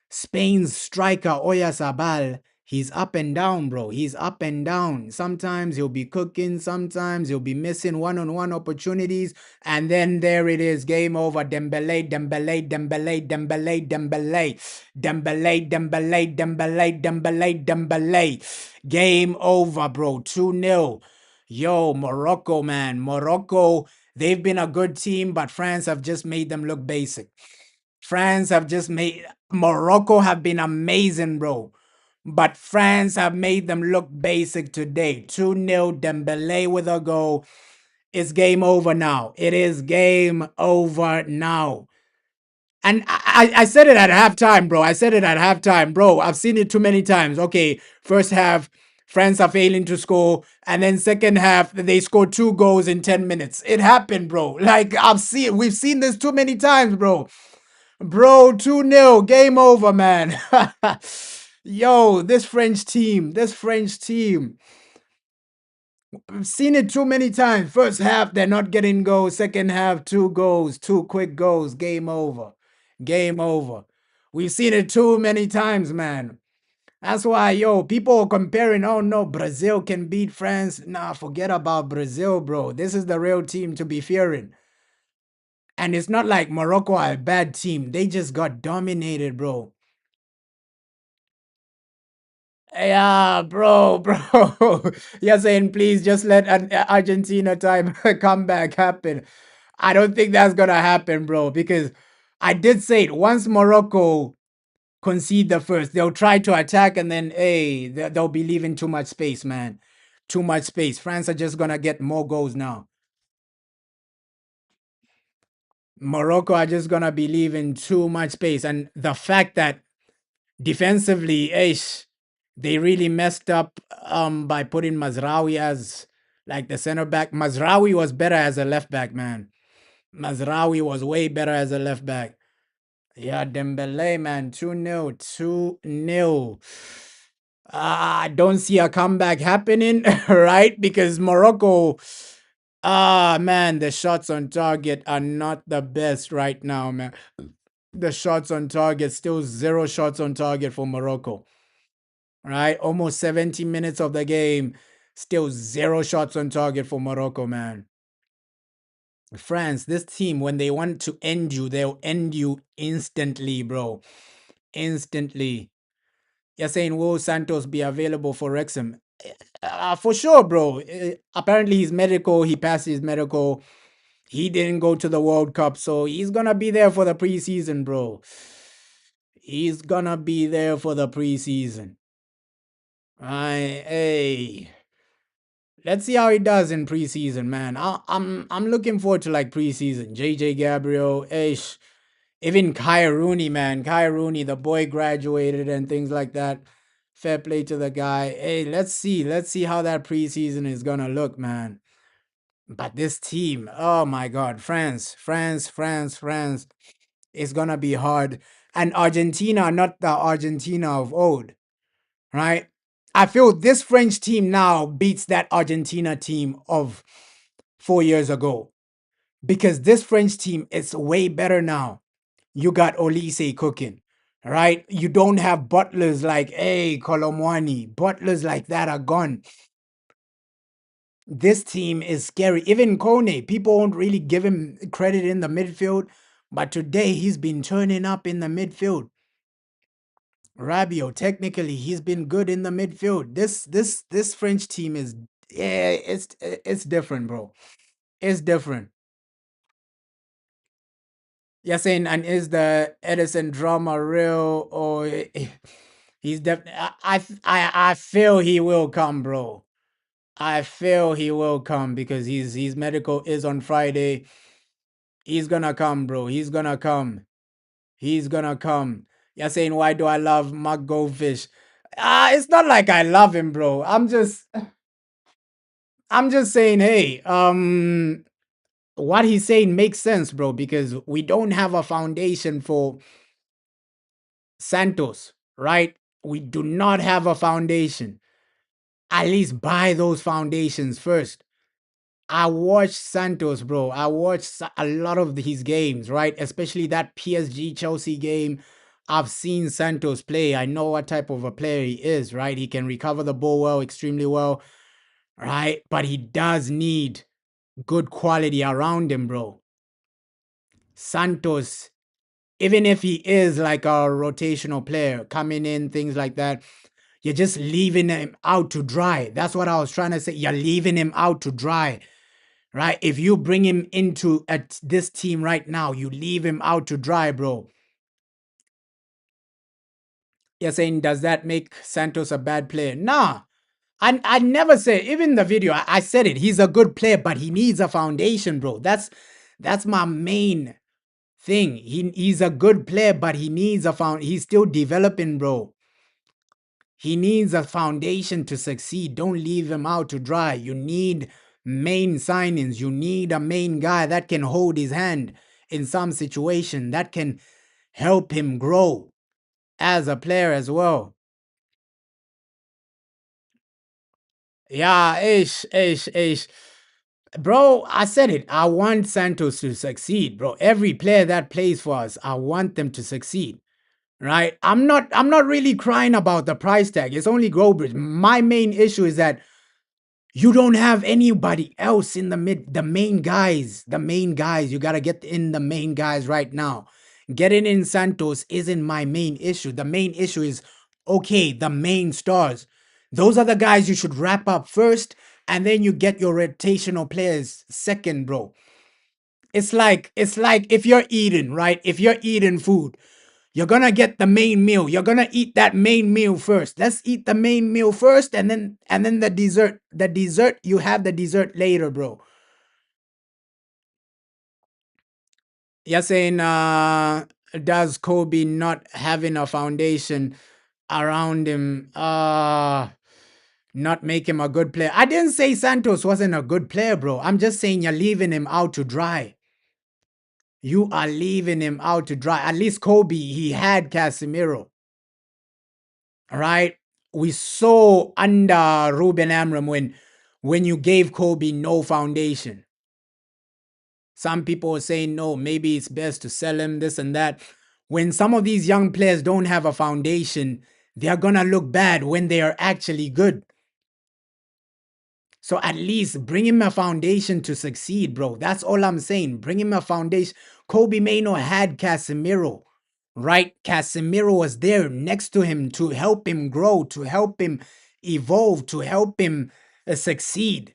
Spain's striker Oyarzabal, he's up and down, bro. He's up and down. Sometimes he'll be cooking, sometimes he'll be missing one-on-one opportunities, and then there it is, game over. Dembele, Dembele, Dembele, Dembele, Dembele, Dembele, Dembele, Dembele, Dembele, Dembele. Game over, bro. 2-0. Yo, Morocco, man. Morocco, they've been a good team, but France have just made them look basic. France have just made Morocco have been amazing, bro. But France have made them look basic today. 2-0, Dembele with a goal. It's game over now. It is game over now. And I said it at halftime, bro. I said it at halftime, bro. I've seen it too many times. Okay, first half, France are failing to score, and then second half, they score 2 goals in 10 minutes. It happened, bro. Like we've seen this too many times, bro. Bro, 2-0, game over, man. Yo, this French team, I've seen it too many times. First half, they're not getting goals. Second half, 2 goals, 2 quick goals, game over. Game over. We've seen it too many times, man. That's why, yo, people are comparing, oh no, Brazil can beat France. Nah, forget about Brazil, bro. This is the real team to be fearing. And it's not like Morocco are a bad team. They just got dominated, bro. Yeah, bro. You're saying please just let an Argentina time comeback happen. I don't think that's gonna happen, bro, because I did say it. Once Morocco concede the first, they'll try to attack and then, hey, they'll be leaving too much space, man. Too much space. France are just gonna get more goals now. Morocco are just gonna be leaving too much space. And the fact that defensively, they really messed up by putting Mazraoui as like the center back. Mazraoui was better as a left back, man. Mazraoui was way better as a left back. Yeah, Dembele, man, 2-0, 2-0. I don't see a comeback happening, right? Because Morocco, man, the shots on target are not the best right now, man. The shots on target, still 0 shots on target for Morocco. Right? Almost 70 minutes of the game, still 0 shots on target for Morocco, man. France, this team, when they want to end you, they'll end you instantly, bro. Instantly. You're saying will Santos be available for Wrexham? For sure, bro. Apparently he's medical. He passed his medical. He didn't go to the World Cup, so he's gonna be there for the preseason, bro. He's gonna be there for the preseason. Hey, let's see how he does in preseason, man. I'm looking forward to like preseason. JJ Gabriel, Ish, even Kai Rooney, man. Kai Rooney, the boy graduated and things like that. Fair play to the guy. Hey, let's see. Let's see how that preseason is gonna look, man. But this team, oh my God, France. It's gonna be hard. And Argentina, not the Argentina of old, right? I feel this French team now beats that Argentina team of 4 years ago because this French team is way better now. You got Olise cooking, right? You don't have butlers like, hey, Colomwani. Butlers like that are gone. This team is scary. Even Kone, people won't really give him credit in the midfield, but today he's been turning up in the midfield. Rabiot, technically, he's been good in the midfield. This French team is, yeah, it's different, bro. It's different. You're saying, and is the Edison drama real or he's definitely? I feel he will come, bro. I feel he will come because his medical is on Friday. He's gonna come, bro. He's gonna come. He's gonna come. You're saying, why do I love Mark Goldfish? It's not like I love him, bro. I'm just saying, hey, what he's saying makes sense, bro, because we don't have a foundation for Santos, right? We do not have a foundation. At least buy those foundations first. I watched Santos, bro. I watched a lot of his games, right? Especially that PSG Chelsea game. I've seen Santos play. I know what type of a player he is, right? He can recover the ball well, extremely well, right? But he does need good quality around him, bro. Santos, even if he is like a rotational player coming in, things like that, you're just leaving him out to dry. That's what I was trying to say. You're leaving him out to dry, right? If you bring him into this team right now, you leave him out to dry, bro. You're saying, does that make Santos a bad player? Nah. I never say, even the video, I said it. He's a good player, but he needs a foundation, bro. That's my main thing. He's a good player, but he needs a he's still developing, bro. He needs a foundation to succeed. Don't leave him out to dry. You need main signings. You need a main guy that can hold his hand in some situation, that can help him grow as a player as well. Yeah, ish. Bro, I said it. I want Santos to succeed, bro. Every player that plays for us, I want them to succeed. Right? I'm not really crying about the price tag. It's only Grobridge. My main issue is that you don't have anybody else in the main guys. The main guys. You gotta get in the main guys right now. Getting in Santos isn't my main issue. The main issue is, okay, the main stars. Those are the guys you should wrap up first, and then you get your rotational players second, bro. It's like if you're eating, right? If you're eating food, you're gonna get the main meal. You're gonna eat that main meal first. Let's eat the main meal first, and then the dessert. The dessert, you have the dessert later, bro. You're saying, does Kobe not having a foundation around him not make him a good player? I didn't say Santos wasn't a good player, bro. I'm just saying you're leaving him out to dry. You are leaving him out to dry. At least Kobe, he had Casemiro. All right. We saw under Ruben Amram when you gave Kobe no foundation. Some people are saying, no, maybe it's best to sell him, this and that. When some of these young players don't have a foundation, they're going to look bad when they are actually good. So at least bring him a foundation to succeed, bro. That's all I'm saying. Bring him a foundation. Kobe may not had Casemiro, right? Casemiro was there next to him to help him grow, to help him evolve, to help him succeed.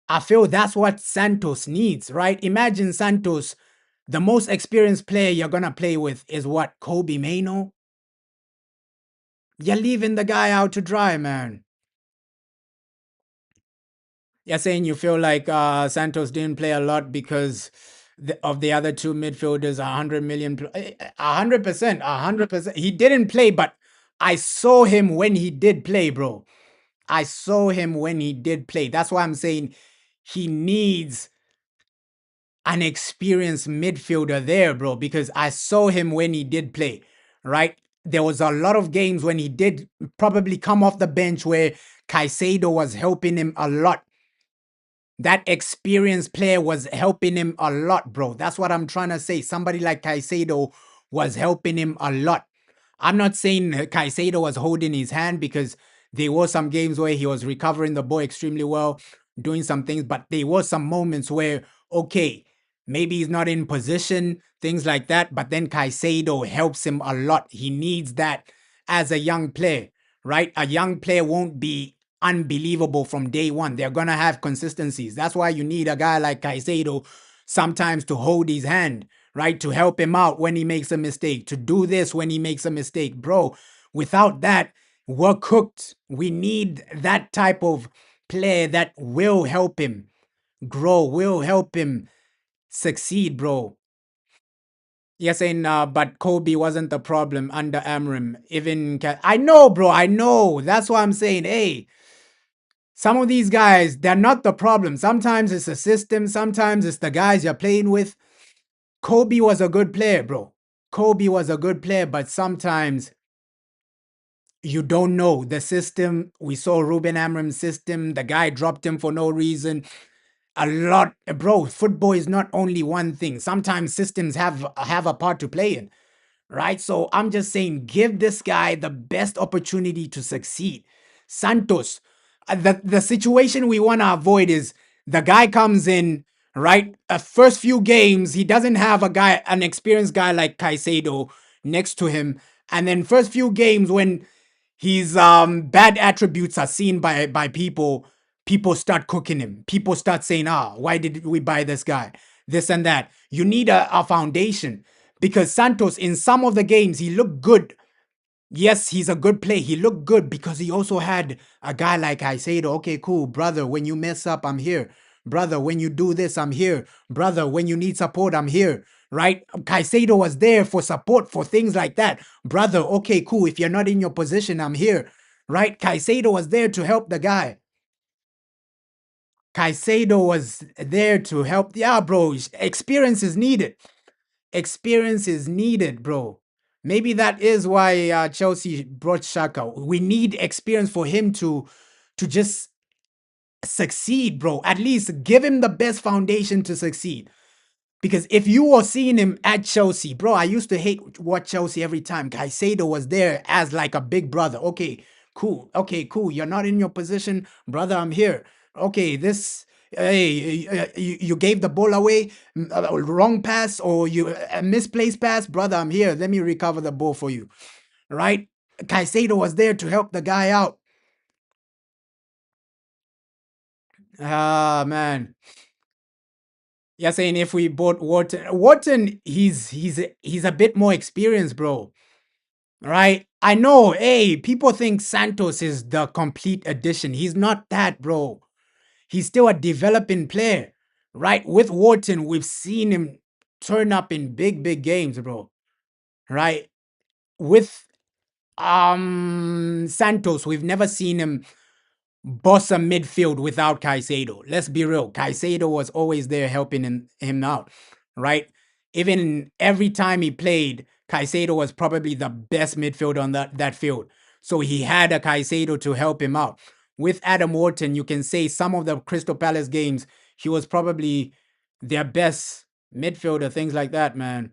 I feel that's what Santos needs, right? Imagine Santos, the most experienced player you're gonna play with is what? Kobe Mano? You're leaving the guy out to dry, man. You're saying you feel like Santos didn't play a lot because of the other two midfielders, 100 million, 100%, 100%. He didn't play, but I saw him when he did play, bro. I saw him when he did play. That's why I'm saying he needs an experienced midfielder there, bro, because I saw him when he did play, right? There was a lot of games when he did probably come off the bench where Caicedo was helping him a lot. That experienced player was helping him a lot, bro. That's what I'm trying to say. Somebody like Caicedo was helping him a lot. I'm not saying Caicedo was holding his hand because there were some games where he was recovering the ball extremely well, doing some things, but there were some moments where, okay, maybe he's not in position, things like that, but then Caicedo helps him a lot. He needs that as a young player, right? A young player won't be unbelievable from day one. They're going to have consistencies. That's why you need a guy like Caicedo sometimes to hold his hand, right? To help him out when he makes a mistake, to do this when he makes a mistake. Bro, without that, we're cooked. We need that type of player that will help him grow, will help him succeed, bro. You're saying, but Kobe wasn't the problem under Amram. I know, bro. I know. That's why I'm saying, hey, some of these guys, they're not the problem. Sometimes it's the system. Sometimes it's the guys you're playing with. Kobe was a good player, bro. Kobe was a good player, but sometimes you don't know the system. We saw Ruben Amram's system. The guy dropped him for no reason. A lot, bro. Football is not only one thing. Sometimes systems have a part to play in, right? So I'm just saying, give this guy the best opportunity to succeed. Santos, the situation we want to avoid is the guy comes in, right? First few games, he doesn't have an experienced guy like Caicedo next to him, and then first few games when his bad attributes are seen by people, people start cooking him. People start saying, why did we buy this guy? This and that. You need a foundation because Santos, in some of the games, he looked good. Yes, he's a good player. He looked good because he also had a guy like I said, okay, cool, brother, when you mess up, I'm here. Brother, when you do this, I'm here. Brother, when you need support, I'm here. Right? Caicedo was there for support, for things like that. Brother, okay, cool. If you're not in your position, I'm here. Right? Caicedo was there to help the guy. Caicedo was there to help. Yeah, bro. Experience is needed. Experience is needed, bro. Maybe that is why Chelsea brought Shaka. We need experience for him to just succeed, bro. At least give him the best foundation to succeed. Because if you were seeing him at Chelsea, bro, I used to hate watch Chelsea every time. Caicedo was there as like a big brother. Okay, cool. Okay, cool. You're not in your position, brother. I'm here. Okay, this. Hey, you gave the ball away, wrong pass, or you a misplaced pass, brother. I'm here. Let me recover the ball for you. Right? Caicedo was there to help the guy out. Ah, man. You're saying if we bought Wharton, he's a bit more experienced, bro. Right? I know. Hey, people think Santos is the complete addition. He's not that, bro. He's still a developing player. Right? With Wharton, we've seen him turn up in big games, bro. Right? With Santos, we've never seen him boss a midfield without Caicedo. Let's be real. Caicedo was always there helping him out, right? Even every time he played, Caicedo was probably the best midfielder on that field. So he had a Caicedo to help him out. With Adam Wharton, you can say some of the Crystal Palace games, he was probably their best midfielder, things like that, man.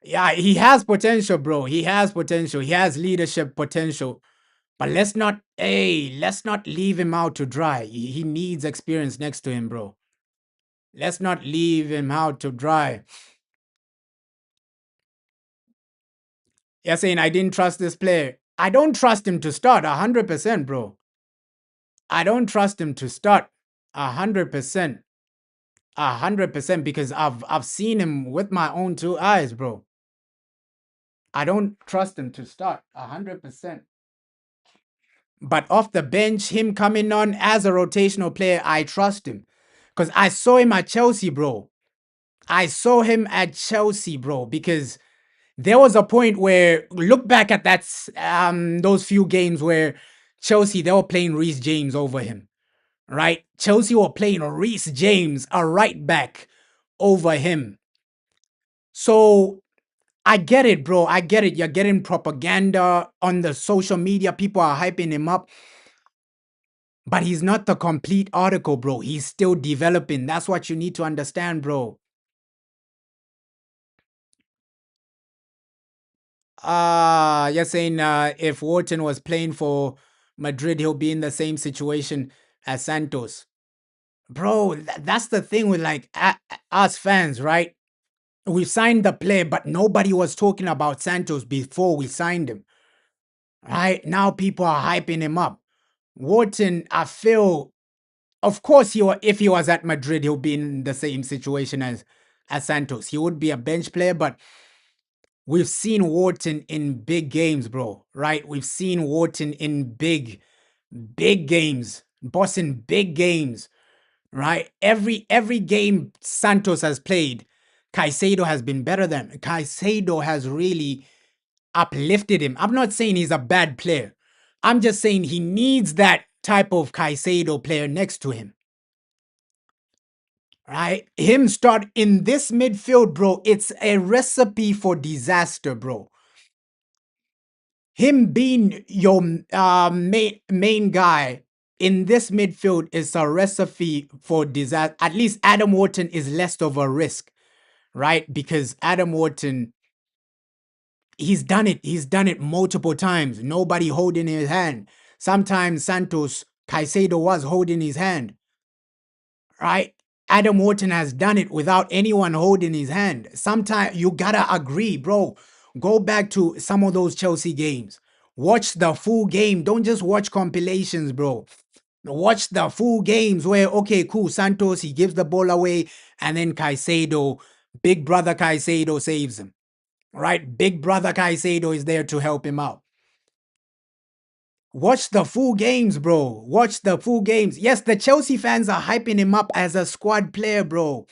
Yeah, he has potential, bro. He has potential. He has leadership potential. But let's not leave him out to dry. He needs experience next to him, bro. Let's not leave him out to dry. You're saying I didn't trust this player. I don't trust him to start 100%, bro. I don't trust him to start 100%. 100% because I've seen him with my own two eyes, bro. I don't trust him to start 100%. But off the bench, him coming on as a rotational player, I trust him. Because I saw him at Chelsea, bro. I saw him at Chelsea, bro, because there was a point where look back at those few games where Chelsea they were playing Reece James over him, right? Chelsea were playing Reece James, a right back, over him. So I get it, bro. I get it. You're getting propaganda on the social media. People are hyping him up. But he's not the complete article, bro. He's still developing. That's what you need to understand, bro. You're saying if Wharton was playing for Madrid, he'll be in the same situation as Santos. Bro, that's the thing with like us fans, right? We signed the player, but nobody was talking about Santos before we signed him. Right? Now people are hyping him up. Wharton, I feel, of course, if he was at Madrid, he'll be in the same situation as Santos. He would be a bench player, but we've seen Wharton in big games, bro. Right? We've seen Wharton in big games, bossing big games. Right? Every game Santos has played, Caicedo has been better than. Caicedo has really uplifted him. I'm not saying he's a bad player. I'm just saying he needs that type of Caicedo player next to him. Right? Him start in this midfield, bro. It's a recipe for disaster, bro. Him being your main guy in this midfield is a recipe for disaster. At least Adam Wharton is less of a risk, right? Because Adam Wharton, he's done it. He's done it multiple times. Nobody holding his hand. Sometimes Santos, Caicedo was holding his hand, right? Adam Wharton has done it without anyone holding his hand. Sometimes you gotta agree, bro. Go back to some of those Chelsea games. Watch the full game. Don't just watch compilations, bro. Watch the full games where, okay, cool, Santos, he gives the ball away, and then Caicedo, big brother Caicedo saves him, right? Big brother Caicedo is there to help him out. Watch the full games, bro. Watch the full games. Yes, the Chelsea fans are hyping him up as a squad player, bro.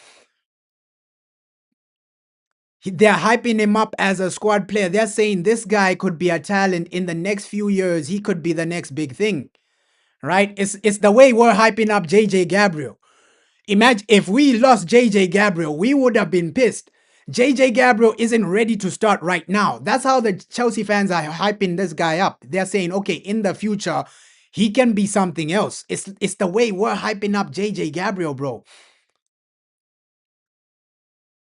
They're hyping him up as a squad player. They're saying this guy could be a talent in the next few years. He could be the next big thing, right? It's the way we're hyping up JJ Gabriel. Imagine if we lost JJ Gabriel, we would have been pissed. JJ Gabriel isn't ready to start right now. That's how the Chelsea fans are hyping this guy up. They're saying, okay, in the future, he can be something else. It's the way we're hyping up JJ Gabriel, bro.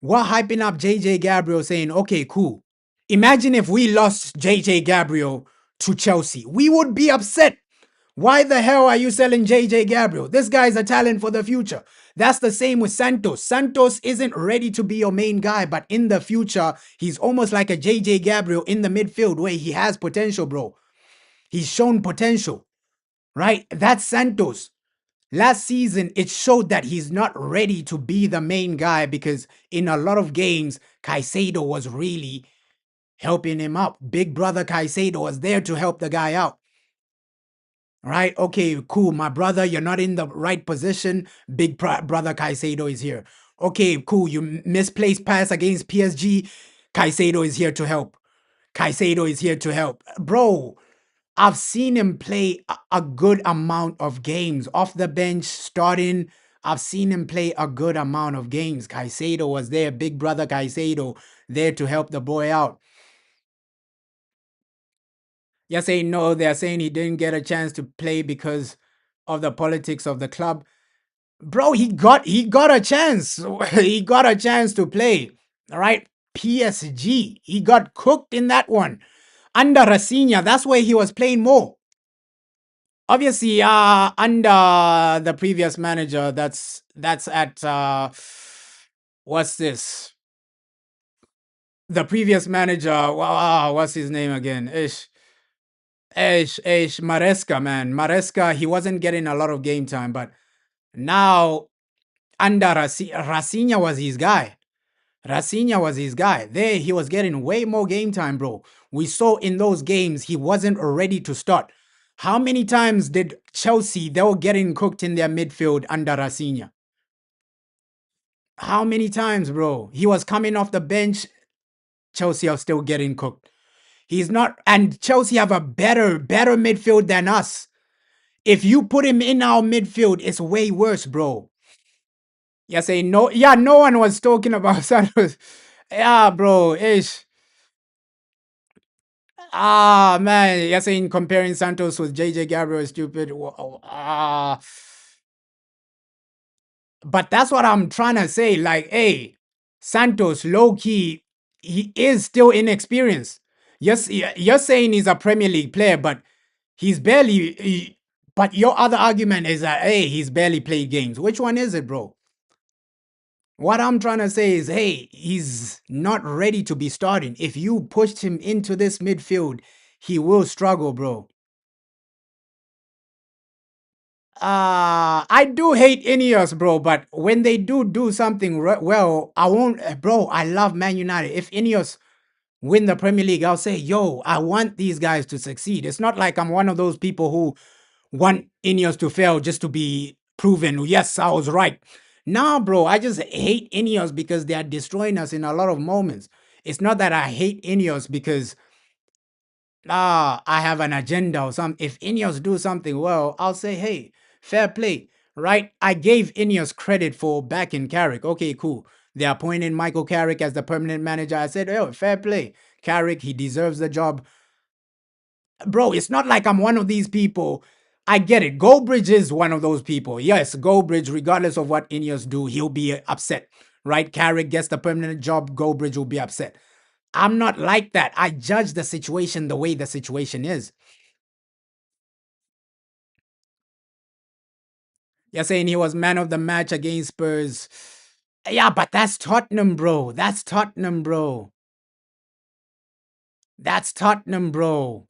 We're hyping up JJ Gabriel saying, okay, cool. Imagine if we lost JJ Gabriel to Chelsea. We would be upset. Why the hell are you selling JJ Gabriel? This guy's a talent for the future. That's the same with Santos. Santos isn't ready to be your main guy, but in the future, he's almost like a JJ Gabriel in the midfield where he has potential, bro. He's shown potential, right? That's Santos. Last season, it showed that he's not ready to be the main guy because in a lot of games, Caicedo was really helping him out. Big brother Caicedo was there to help the guy out. Right? Okay, cool. My brother, you're not in the right position. Big brother Caicedo is here. Okay, cool. You misplaced pass against PSG. Caicedo is here to help. Caicedo is here to help. Bro, I've seen him play a good amount of games off the bench, starting. I've seen him play a good amount of games. Caicedo was there. Big brother Caicedo there to help the boy out. You're saying no, they're saying he didn't get a chance to play because of the politics of the club. Bro, he got a chance. He got a chance to play. All right. PSG. He got cooked in that one. Under Rafinha, that's where he was playing more. Obviously, under the previous manager, that's at what's this? The previous manager, wow, what's his name again? Maresca, man. Maresca, he wasn't getting a lot of game time, but now under Rafinha was his guy. Rafinha was his guy. There, he was getting way more game time, bro. We saw in those games he wasn't ready to start. How many times did Chelsea, they were getting cooked in their midfield under Rafinha? How many times, bro? He was coming off the bench. Chelsea are still getting cooked. He's not, and Chelsea have a better midfield than us. If you put him in our midfield, it's way worse, bro. You're saying no, yeah, no one was talking about Santos. Yeah, bro, ish. Ah, man, you're saying comparing Santos with JJ Gabriel is stupid. But that's what I'm trying to say. Like, hey, Santos, low key, he is still inexperienced. Yes, you're saying he's a Premier League player, but he's barely. But your other argument is that, hey, he's barely played games. Which one is it, bro? What I'm trying to say is, hey, he's not ready to be starting. If you pushed him into this midfield, he will struggle, bro. I do hate Ineos, bro, but when they do something well, I won't, bro. I love Man United. If Ineos win the Premier League, I'll say, yo, I want these guys to succeed. It's not like I'm one of those people who want Ineos to fail just to be proven, yes, I was right. Nah, bro, I just hate Ineos because they are destroying us in a lot of moments. It's not that I hate Ineos because I have an agenda or something. If Ineos do something well, I'll say, hey, fair play, right? I gave Ineos credit for backing Carrick. Okay, cool. They appointed Michael Carrick as the permanent manager. I said, oh, fair play. Carrick, he deserves the job. Bro, it's not like I'm one of these people. I get it. Goldbridge is one of those people. Yes, Goldbridge, regardless of what Ineos do, he'll be upset, right? Carrick gets the permanent job, Goldbridge will be upset. I'm not like that. I judge the situation the way the situation is. You're saying he was man of the match against Spurs. Yeah, but that's Tottenham, bro. That's Tottenham, bro. That's Tottenham, bro.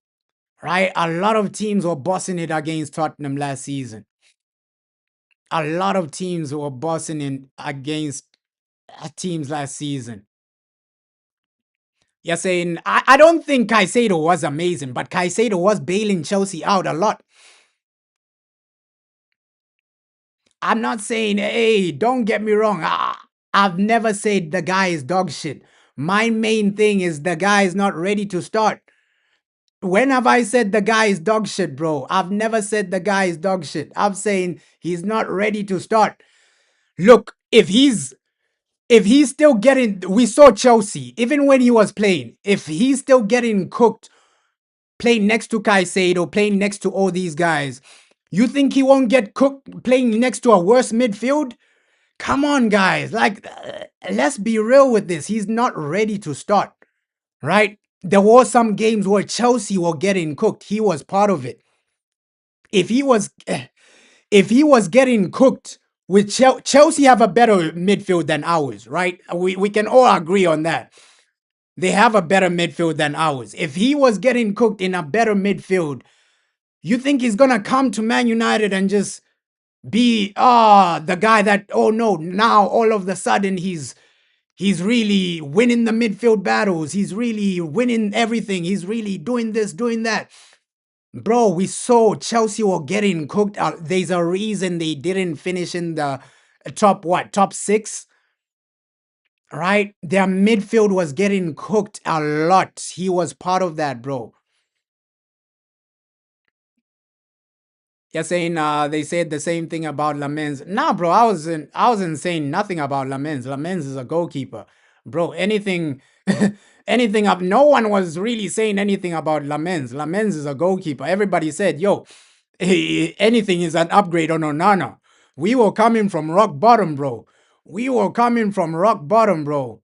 Right? A lot of teams were bossing it against Tottenham last season. A lot of teams were bossing in against teams last season. You're saying, I don't think Caicedo was amazing, but Caicedo was bailing Chelsea out a lot. I'm not saying, hey, don't get me wrong. I've never said the guy is dog shit. My main thing is the guy is not ready to start. When have I said the guy is dog shit, bro? I've never said the guy is dog shit. I'm saying he's not ready to start. Look, if he's still getting, we saw Chelsea, even when he was playing, if he's still getting cooked, playing next to Caicedo, playing next to all these guys, you think he won't get cooked playing next to a worse midfield? Come on, guys. Like, let's be real with this. He's not ready to start, right? There were some games where Chelsea were getting cooked. He was part of it. If he was, if he was getting cooked with Chelsea, have a better midfield than ours, right? We can all agree on that. They have a better midfield than ours. If he was getting cooked in a better midfield, you think he's gonna come to Man United and just be the guy that, oh no, now all of the sudden he's really winning the midfield battles. He's really winning everything. He's really doing this, doing that. Bro, we saw Chelsea were getting cooked out. There's a reason they didn't finish in the top 6, right? Their midfield was getting cooked a lot. He was part of that, bro. You're saying they said the same thing about Lamens. Nah, bro, I wasn't saying nothing about Lamens. Lamens is a goalkeeper. Bro, anything anything up. No one was really saying anything about Lamens. Lamens is a goalkeeper. Everybody said, yo, anything is an upgrade on Onana. We were coming from rock bottom, bro. We were coming from rock bottom, bro.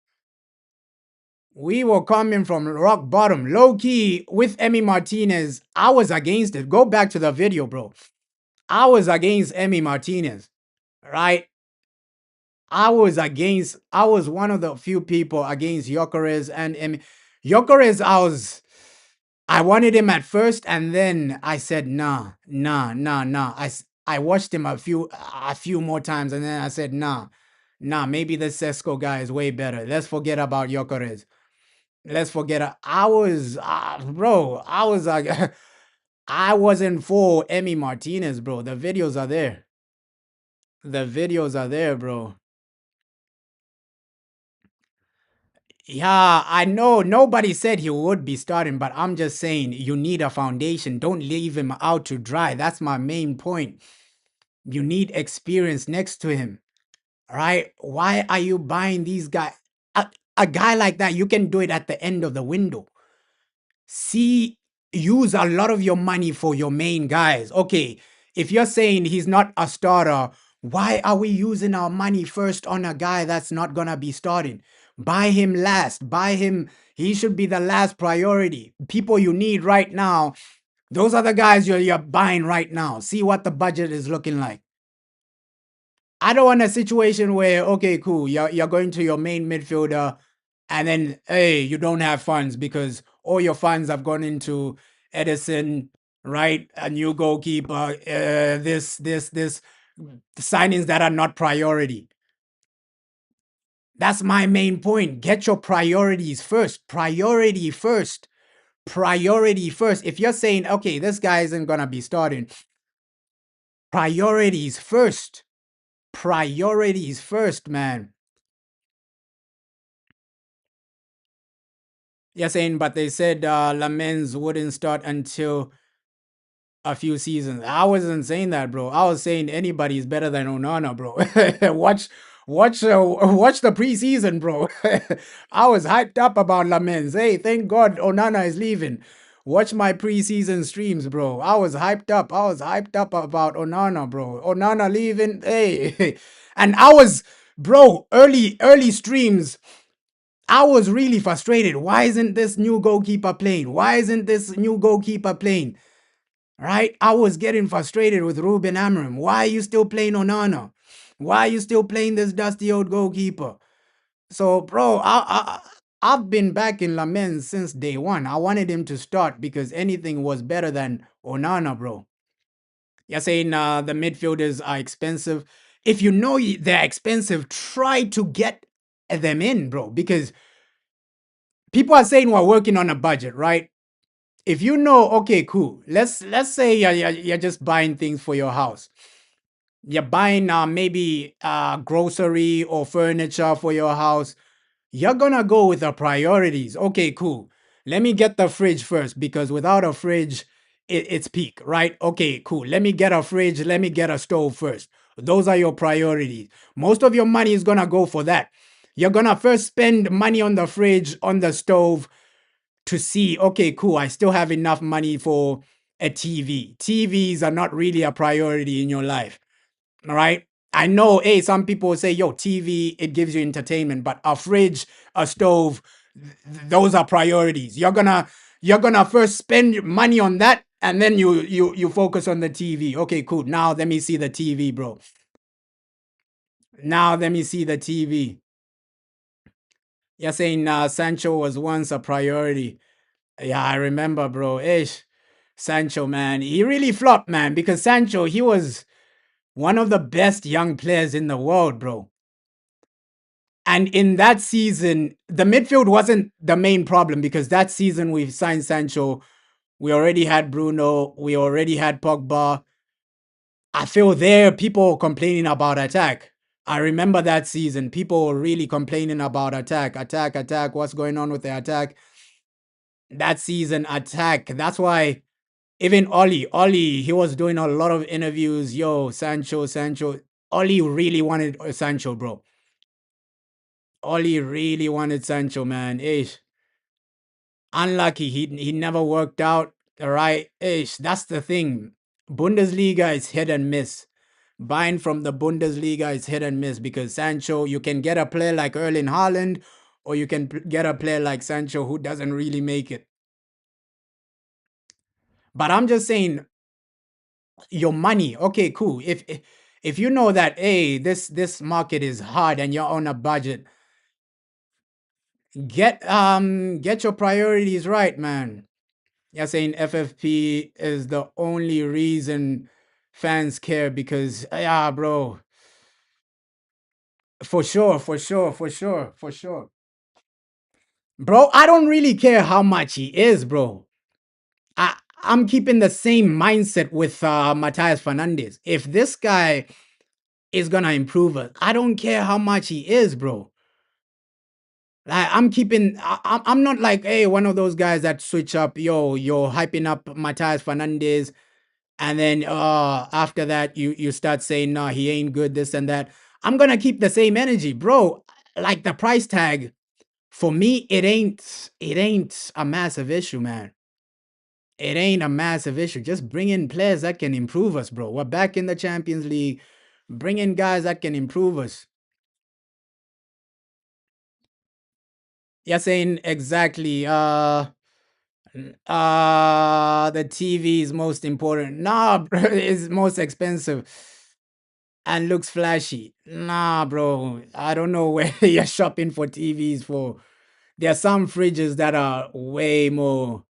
We were coming from rock bottom. Low key with Emi Martinez, I was against it. Go back to the video, bro. I was against Emi Martinez, right? I was one of the few people against Gyökeres and Gyökeres. I wanted him at first, and then I said, nah, nah, nah, nah. I watched him a few more times, and then I said, nah, nah, maybe the Sesko guy is way better. Let's forget about Gyökeres. Let's forget. Bro, I was like, I wasn't for Emmy Martinez, bro. The videos are there. The videos are there, bro. Yeah, I know nobody said he would be starting, but I'm just saying you need a foundation. Don't leave him out to dry. That's my main point. You need experience next to him. All right? Why are you buying these guys? A guy like that, you can do it at the end of the window. See, use a lot of your money for your main guys. Okay, if you're saying he's not a starter, why are we using our money first on a guy that's not gonna be starting? Buy him last. Buy him. He should be the last priority. People you need right now, those are the guys you're buying right now. See what the budget is looking like. I don't want a situation where, okay, cool, you're going to your main midfielder, and then hey, you don't have funds because all your funds have gone into Edison, right? A new goalkeeper, this signings that are not priority. That's my main point. Get your priorities first. Priority first. Priority first. If you're saying, okay, this guy isn't gonna be starting, priorities first. Priorities first, man. You're saying, but they said Lamens wouldn't start until a few seasons. I wasn't saying that, bro. I was saying anybody is better than Onana, bro. Watch the preseason, bro. I was hyped up about Lamens. Hey, thank God Onana is leaving. Watch my preseason streams, bro. I was hyped up. I was hyped up about Onana, bro. Onana leaving. Hey, and I was, bro. Early streams. I was really frustrated. Why isn't this new goalkeeper playing? Why isn't this new goalkeeper playing? Right? I was getting frustrated with Ruben Amorim. Why are you still playing Onana? Why are you still playing this dusty old goalkeeper? So, bro, I've been back in Lamens since day one. I wanted him to start because anything was better than Onana, bro. You're saying the midfielders are expensive. If you know they're expensive, try to get them in, bro, because people are saying we're working on a budget, right? If you know, okay, cool. Let's say you're just buying things for your house. You're buying maybe grocery or furniture for your house. You're gonna go with the priorities. Okay, cool. Let me get the fridge first because without a fridge, it's peak, right? Okay, cool. Let me get a fridge. Let me get a stove first. Those are your priorities. Most of your money is gonna go for that. You're gonna first spend money on the fridge, on the stove, to see, okay, cool, I still have enough money for a TV. TVs are not really a priority in your life. All right. I know, hey, some people say, yo, TV, it gives you entertainment, but a fridge, a stove, those are priorities. You're gonna first spend money on that, and then you focus on the TV. Okay, cool. Now let me see the TV, bro. Now let me see the TV. You're saying Sancho was once a priority. Yeah, I remember, bro. Ish. Sancho, man. He really flopped, man, because Sancho, he was one of the best young players in the world, bro. And in that season, the midfield wasn't the main problem because that season we signed Sancho. We already had Bruno. We already had Pogba. I feel there people complaining about attack. I remember that season. People were really complaining about attack. Attack, attack. What's going on with the attack? That season, attack. That's why even Oli, he was doing a lot of interviews. Yo, Sancho, Sancho. Oli really wanted Sancho, bro. Oli really wanted Sancho, man. Ish. Unlucky. He never worked out. All right. Ish. That's the thing. Bundesliga is hit and miss. Buying from the Bundesliga is hit and miss because Sancho, you can get a player like Erling Haaland, or you can get a player like Sancho who doesn't really make it. But I'm just saying, your money. Okay, cool. If you know that, hey, this market is hard and you're on a budget, get your priorities right, man. You're saying FFP is the only reason fans care because yeah, bro. For sure, for sure, for sure, for sure. Bro, I don't really care how much he is, bro. I'm keeping the same mindset with Matthias Fernandez. If this guy is gonna improve us, I don't care how much he is, bro. Like, I'm keeping. I'm not like, hey, one of those guys that switch up. Yo, you're hyping up Matthias Fernandez, and then after that, you start saying, no, he ain't good, this and that. I'm gonna keep the same energy, bro. Like the price tag for me, it ain't a massive issue, man. It ain't a massive issue. Just bring in players that can improve us, bro. We're back in the Champions League. Bring in guys that can improve us. You're saying exactly. The TV is most important. Nah, bro, it's most expensive and looks flashy. Nah, bro. I don't know where you're shopping for TVs for. There are some fridges that are way more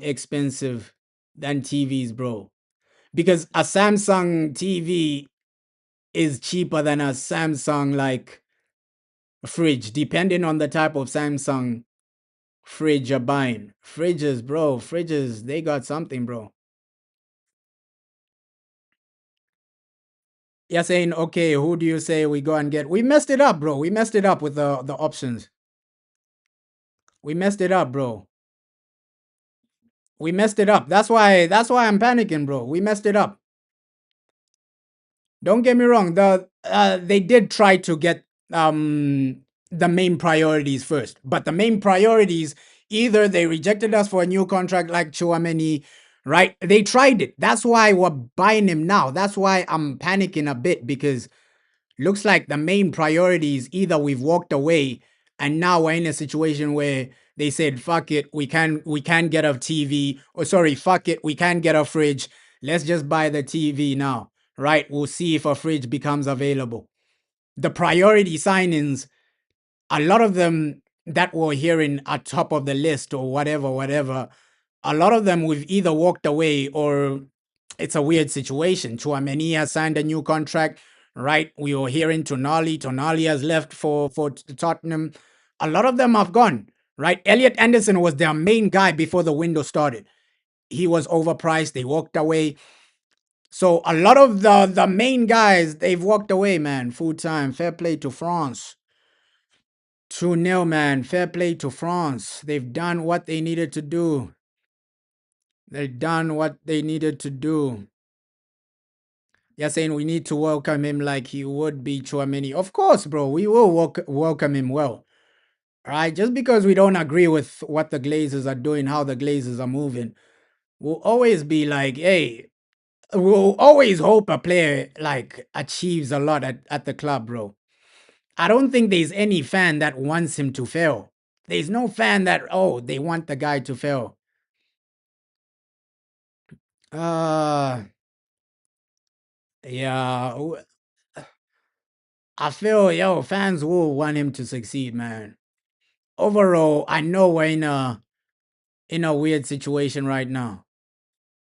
expensive than TVs, bro. Because a Samsung TV is cheaper than a Samsung like fridge, depending on the type of Samsung fridge you're buying. Fridges, bro, fridges, they got something, bro. You're saying, okay, who do you say we go and get? We messed it up, bro. We messed it up with the options. We messed it up, bro. We messed it up. That's why I'm panicking, bro. We messed it up. Don't get me wrong. They did try to get the main priorities first, but the main priorities, either they rejected us for a new contract like Chouameni, right? They tried it. That's why we're buying him now. That's why I'm panicking a bit because looks like the main priorities, either we've walked away and now we're in a situation where they said, fuck it, we can get a TV, or sorry, fuck it, we can get a fridge. Let's just buy the TV now, right? We'll see if a fridge becomes available. The priority signings, a lot of them that we're hearing at top of the list or whatever, a lot of them we've either walked away or it's a weird situation. Chouameni has signed a new contract, right? We were hearing Tonali. Tonali has left for Tottenham. A lot of them have gone, right? Elliot Anderson was their main guy before the window started. He was overpriced. They walked away. So a lot of the main guys, they've walked away, man. Full time. Fair play to France. 2-0, man. Fair play to France. They've done what they needed to do. They've done what they needed to do. You're saying we need to welcome him like he would be Chouameni. Of course, bro. We will welcome him well. All right. Just because we don't agree with what the Glazers are doing, how the Glazers are moving, we'll always be like, hey, we'll always hope a player like achieves a lot at the club, bro. I don't think there's any fan that wants him to fail. There's no fan that, oh, they want the guy to fail. Uh, yeah. I feel, yo, fans will want him to succeed, man. Overall, I know we're in a weird situation right now.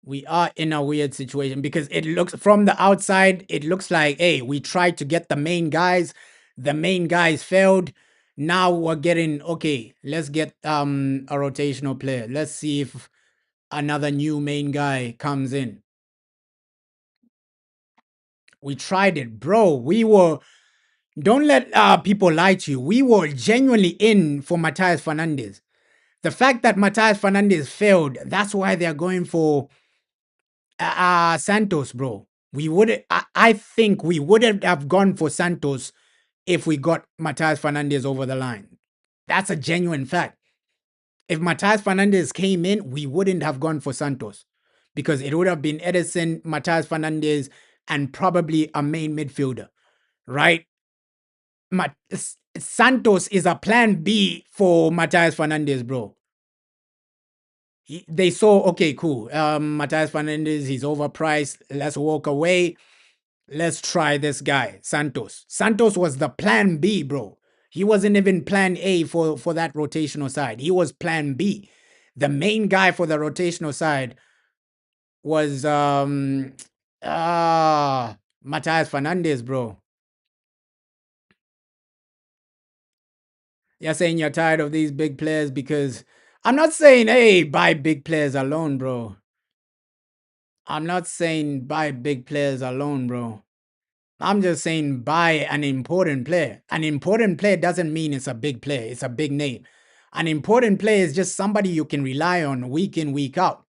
We are in a weird situation because it looks from the outside, it looks like, hey, we tried to get the main guys. The main guys failed. Now we're getting, okay, let's get a rotational player. Let's see if another new main guy comes in. We tried it, bro. We were, don't let people lie to you. We were genuinely in for Matthias Fernandez. The fact that Matthias Fernandez failed, that's why they're going for Santos, bro. We would, I think we wouldn't have gone for Santos if we got Matthias Fernandez over the line. That's a genuine fact. If Matthias Fernandez came in, we wouldn't have gone for Santos because it would have been Edison, Matthias Fernandez, and probably a main midfielder, right? Santos is a plan B for Matthias Fernandez, bro. They saw, okay, cool. Matthias Fernandez, he's overpriced. Let's walk away. Let's try this guy, Santos. Santos was the plan B, bro. He wasn't even plan A for that rotational side. He was plan B. The main guy for the rotational side was Matthias Fernandez, bro. You're saying you're tired of these big players because I'm not saying, hey, buy big players alone, bro. I'm not saying buy big players alone, bro. I'm just saying buy an important player. An important player doesn't mean it's a big player, it's a big name. An important player is just somebody you can rely on week in, week out.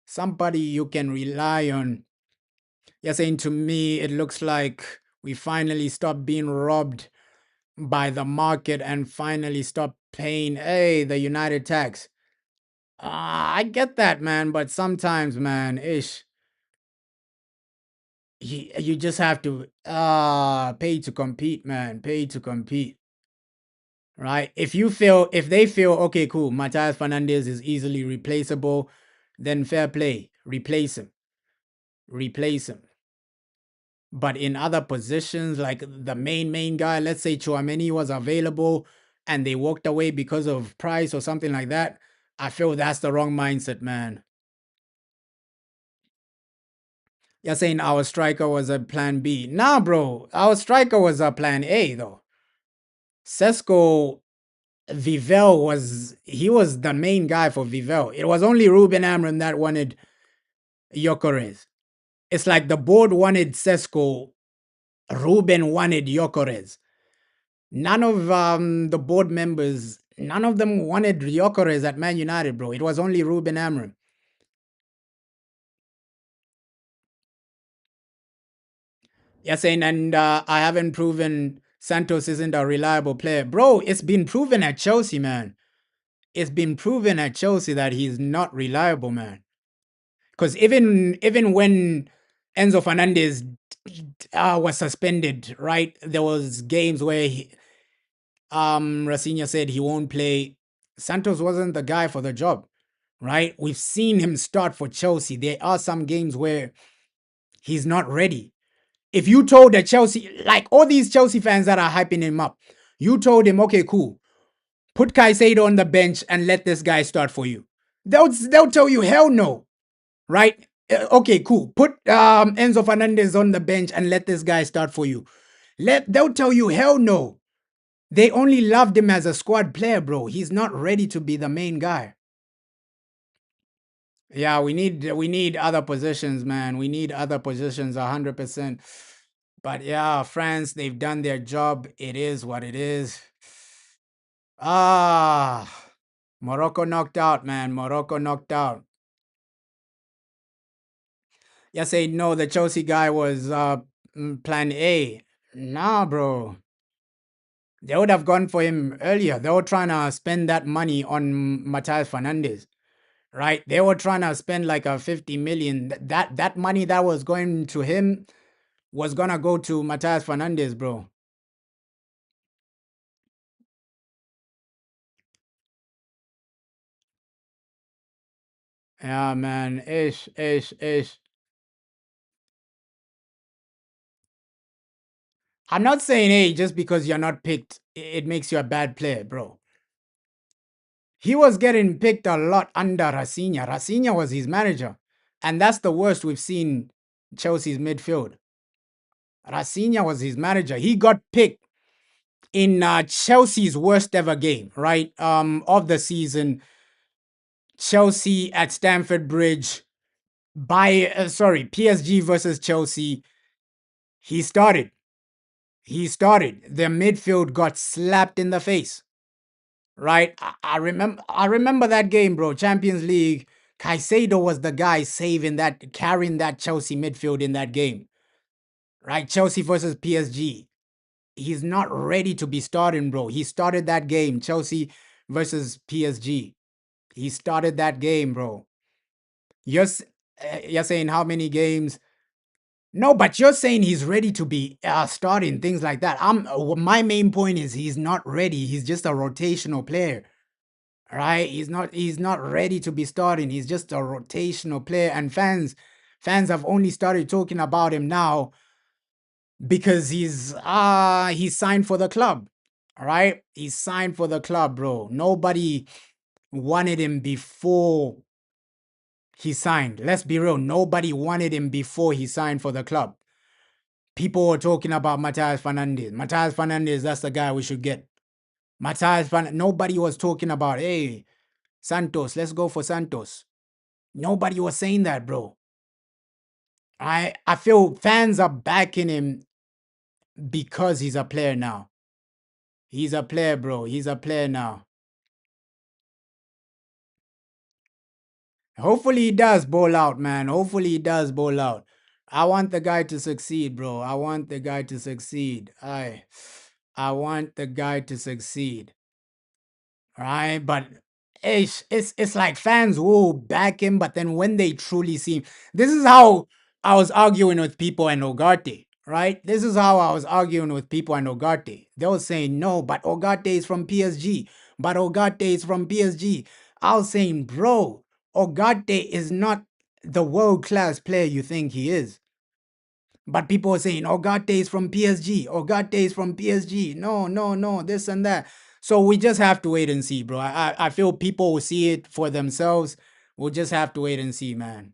Somebody you can rely on. You're saying to me, it looks like we finally stopped being robbed by the market and finally stopped paying, hey, the United tax. I get that, man, but sometimes, man, you just have to pay to compete, man. Pay to compete. Right? If they feel okay, cool, Matthias Fernandez is easily replaceable, then fair play. Replace him. Replace him. But in other positions, like the main guy, let's say Chouameni was available and they walked away because of price or something like that, I feel that's the wrong mindset, man. You're saying our striker was a plan B. Nah, bro. Our striker was a plan A, though. Sesko Vivel was the main guy for Vivel. It was only Ruben Amram that wanted Gyökeres. It's like the board wanted Sesko, Ruben wanted Gyökeres. None of the board members, none of them wanted Gyökeres at Man United, bro. It was only Ruben Amram. You're saying, and I haven't proven Santos isn't a reliable player. Bro, it's been proven at Chelsea, man. It's been proven at Chelsea that he's not reliable, man. Because even when Enzo Fernandez was suspended, right? There was games where Rafinha said he won't play. Santos wasn't the guy for the job, right? We've seen him start for Chelsea. There are some games where he's not ready. If you told the Chelsea, like all these Chelsea fans that are hyping him up, you told him, okay, cool, put Caicedo on the bench and let this guy start for you. They'll tell you, hell no, right? Okay, cool. Put Enzo Fernandez on the bench and let this guy start for you. They'll tell you, hell no. They only loved him as a squad player, bro. He's not ready to be the main guy. Yeah, we need other positions, man. We need other positions 100%. But yeah, France, they've done their job. It is what it is. Ah, Morocco knocked out, man. Morocco knocked out. You say no, the Chelsea guy was plan A. Nah, bro. They would have gone for him earlier. They were trying to spend that money on Matthias Fernandez, right? They were trying to spend like a 50 million. That money that was going to him was gonna go to Matthias Fernandez, bro. Yeah, man. Ish. I'm not saying, hey, just because you're not picked, it makes you a bad player, bro. He was getting picked a lot under Rafinha. Rafinha was his manager. And that's the worst we've seen Chelsea's midfield. Rafinha was his manager. He got picked in Chelsea's worst ever game, right? Of the season. Chelsea at Stamford Bridge PSG versus Chelsea. He started. Their midfield got slapped in the face. Right? I remember that game, bro. Champions League. Caicedo was the guy carrying that Chelsea midfield in that game. Right? Chelsea versus PSG. He's not ready to be starting, bro. He started that game, Chelsea versus PSG. He started that game, bro. You're saying how many games? No, but you're saying he's ready to be starting things like that. My main point is he's not ready. He's just a rotational player, right? He's not ready to be starting. He's just a rotational player, and Fans have only started talking about him now because he's signed for the club. All right? He's signed for the club, bro. Nobody wanted him before he signed. Let's be real. Nobody wanted him before he signed for the club. People were talking about Matthias Fernandez. Matthias Fernandez, that's the guy we should get. Nobody was talking about, hey, Santos, let's go for Santos. Nobody was saying that, bro. I feel fans are backing him because he's a player now. He's a player, bro. He's a player now. Hopefully he does bowl out, man. Hopefully he does bowl out. I want the guy to succeed, bro. I want the guy to succeed. I want the guy to succeed. Right? But it's like fans will back him, but then when they truly see him, this is how I was arguing with people and Ogarte, right? This is how I was arguing with people and Ogarte. They were saying, no, but Ogarte is from PSG. But Ogarte is from PSG. I was saying, bro, Ogarte is not the world-class player you think he is. But people are saying, Ogate is from PSG. Ogate is from PSG. No, no, no, this and that. So we just have to wait and see, bro. I feel people will see it for themselves. We'll just have to wait and see, man.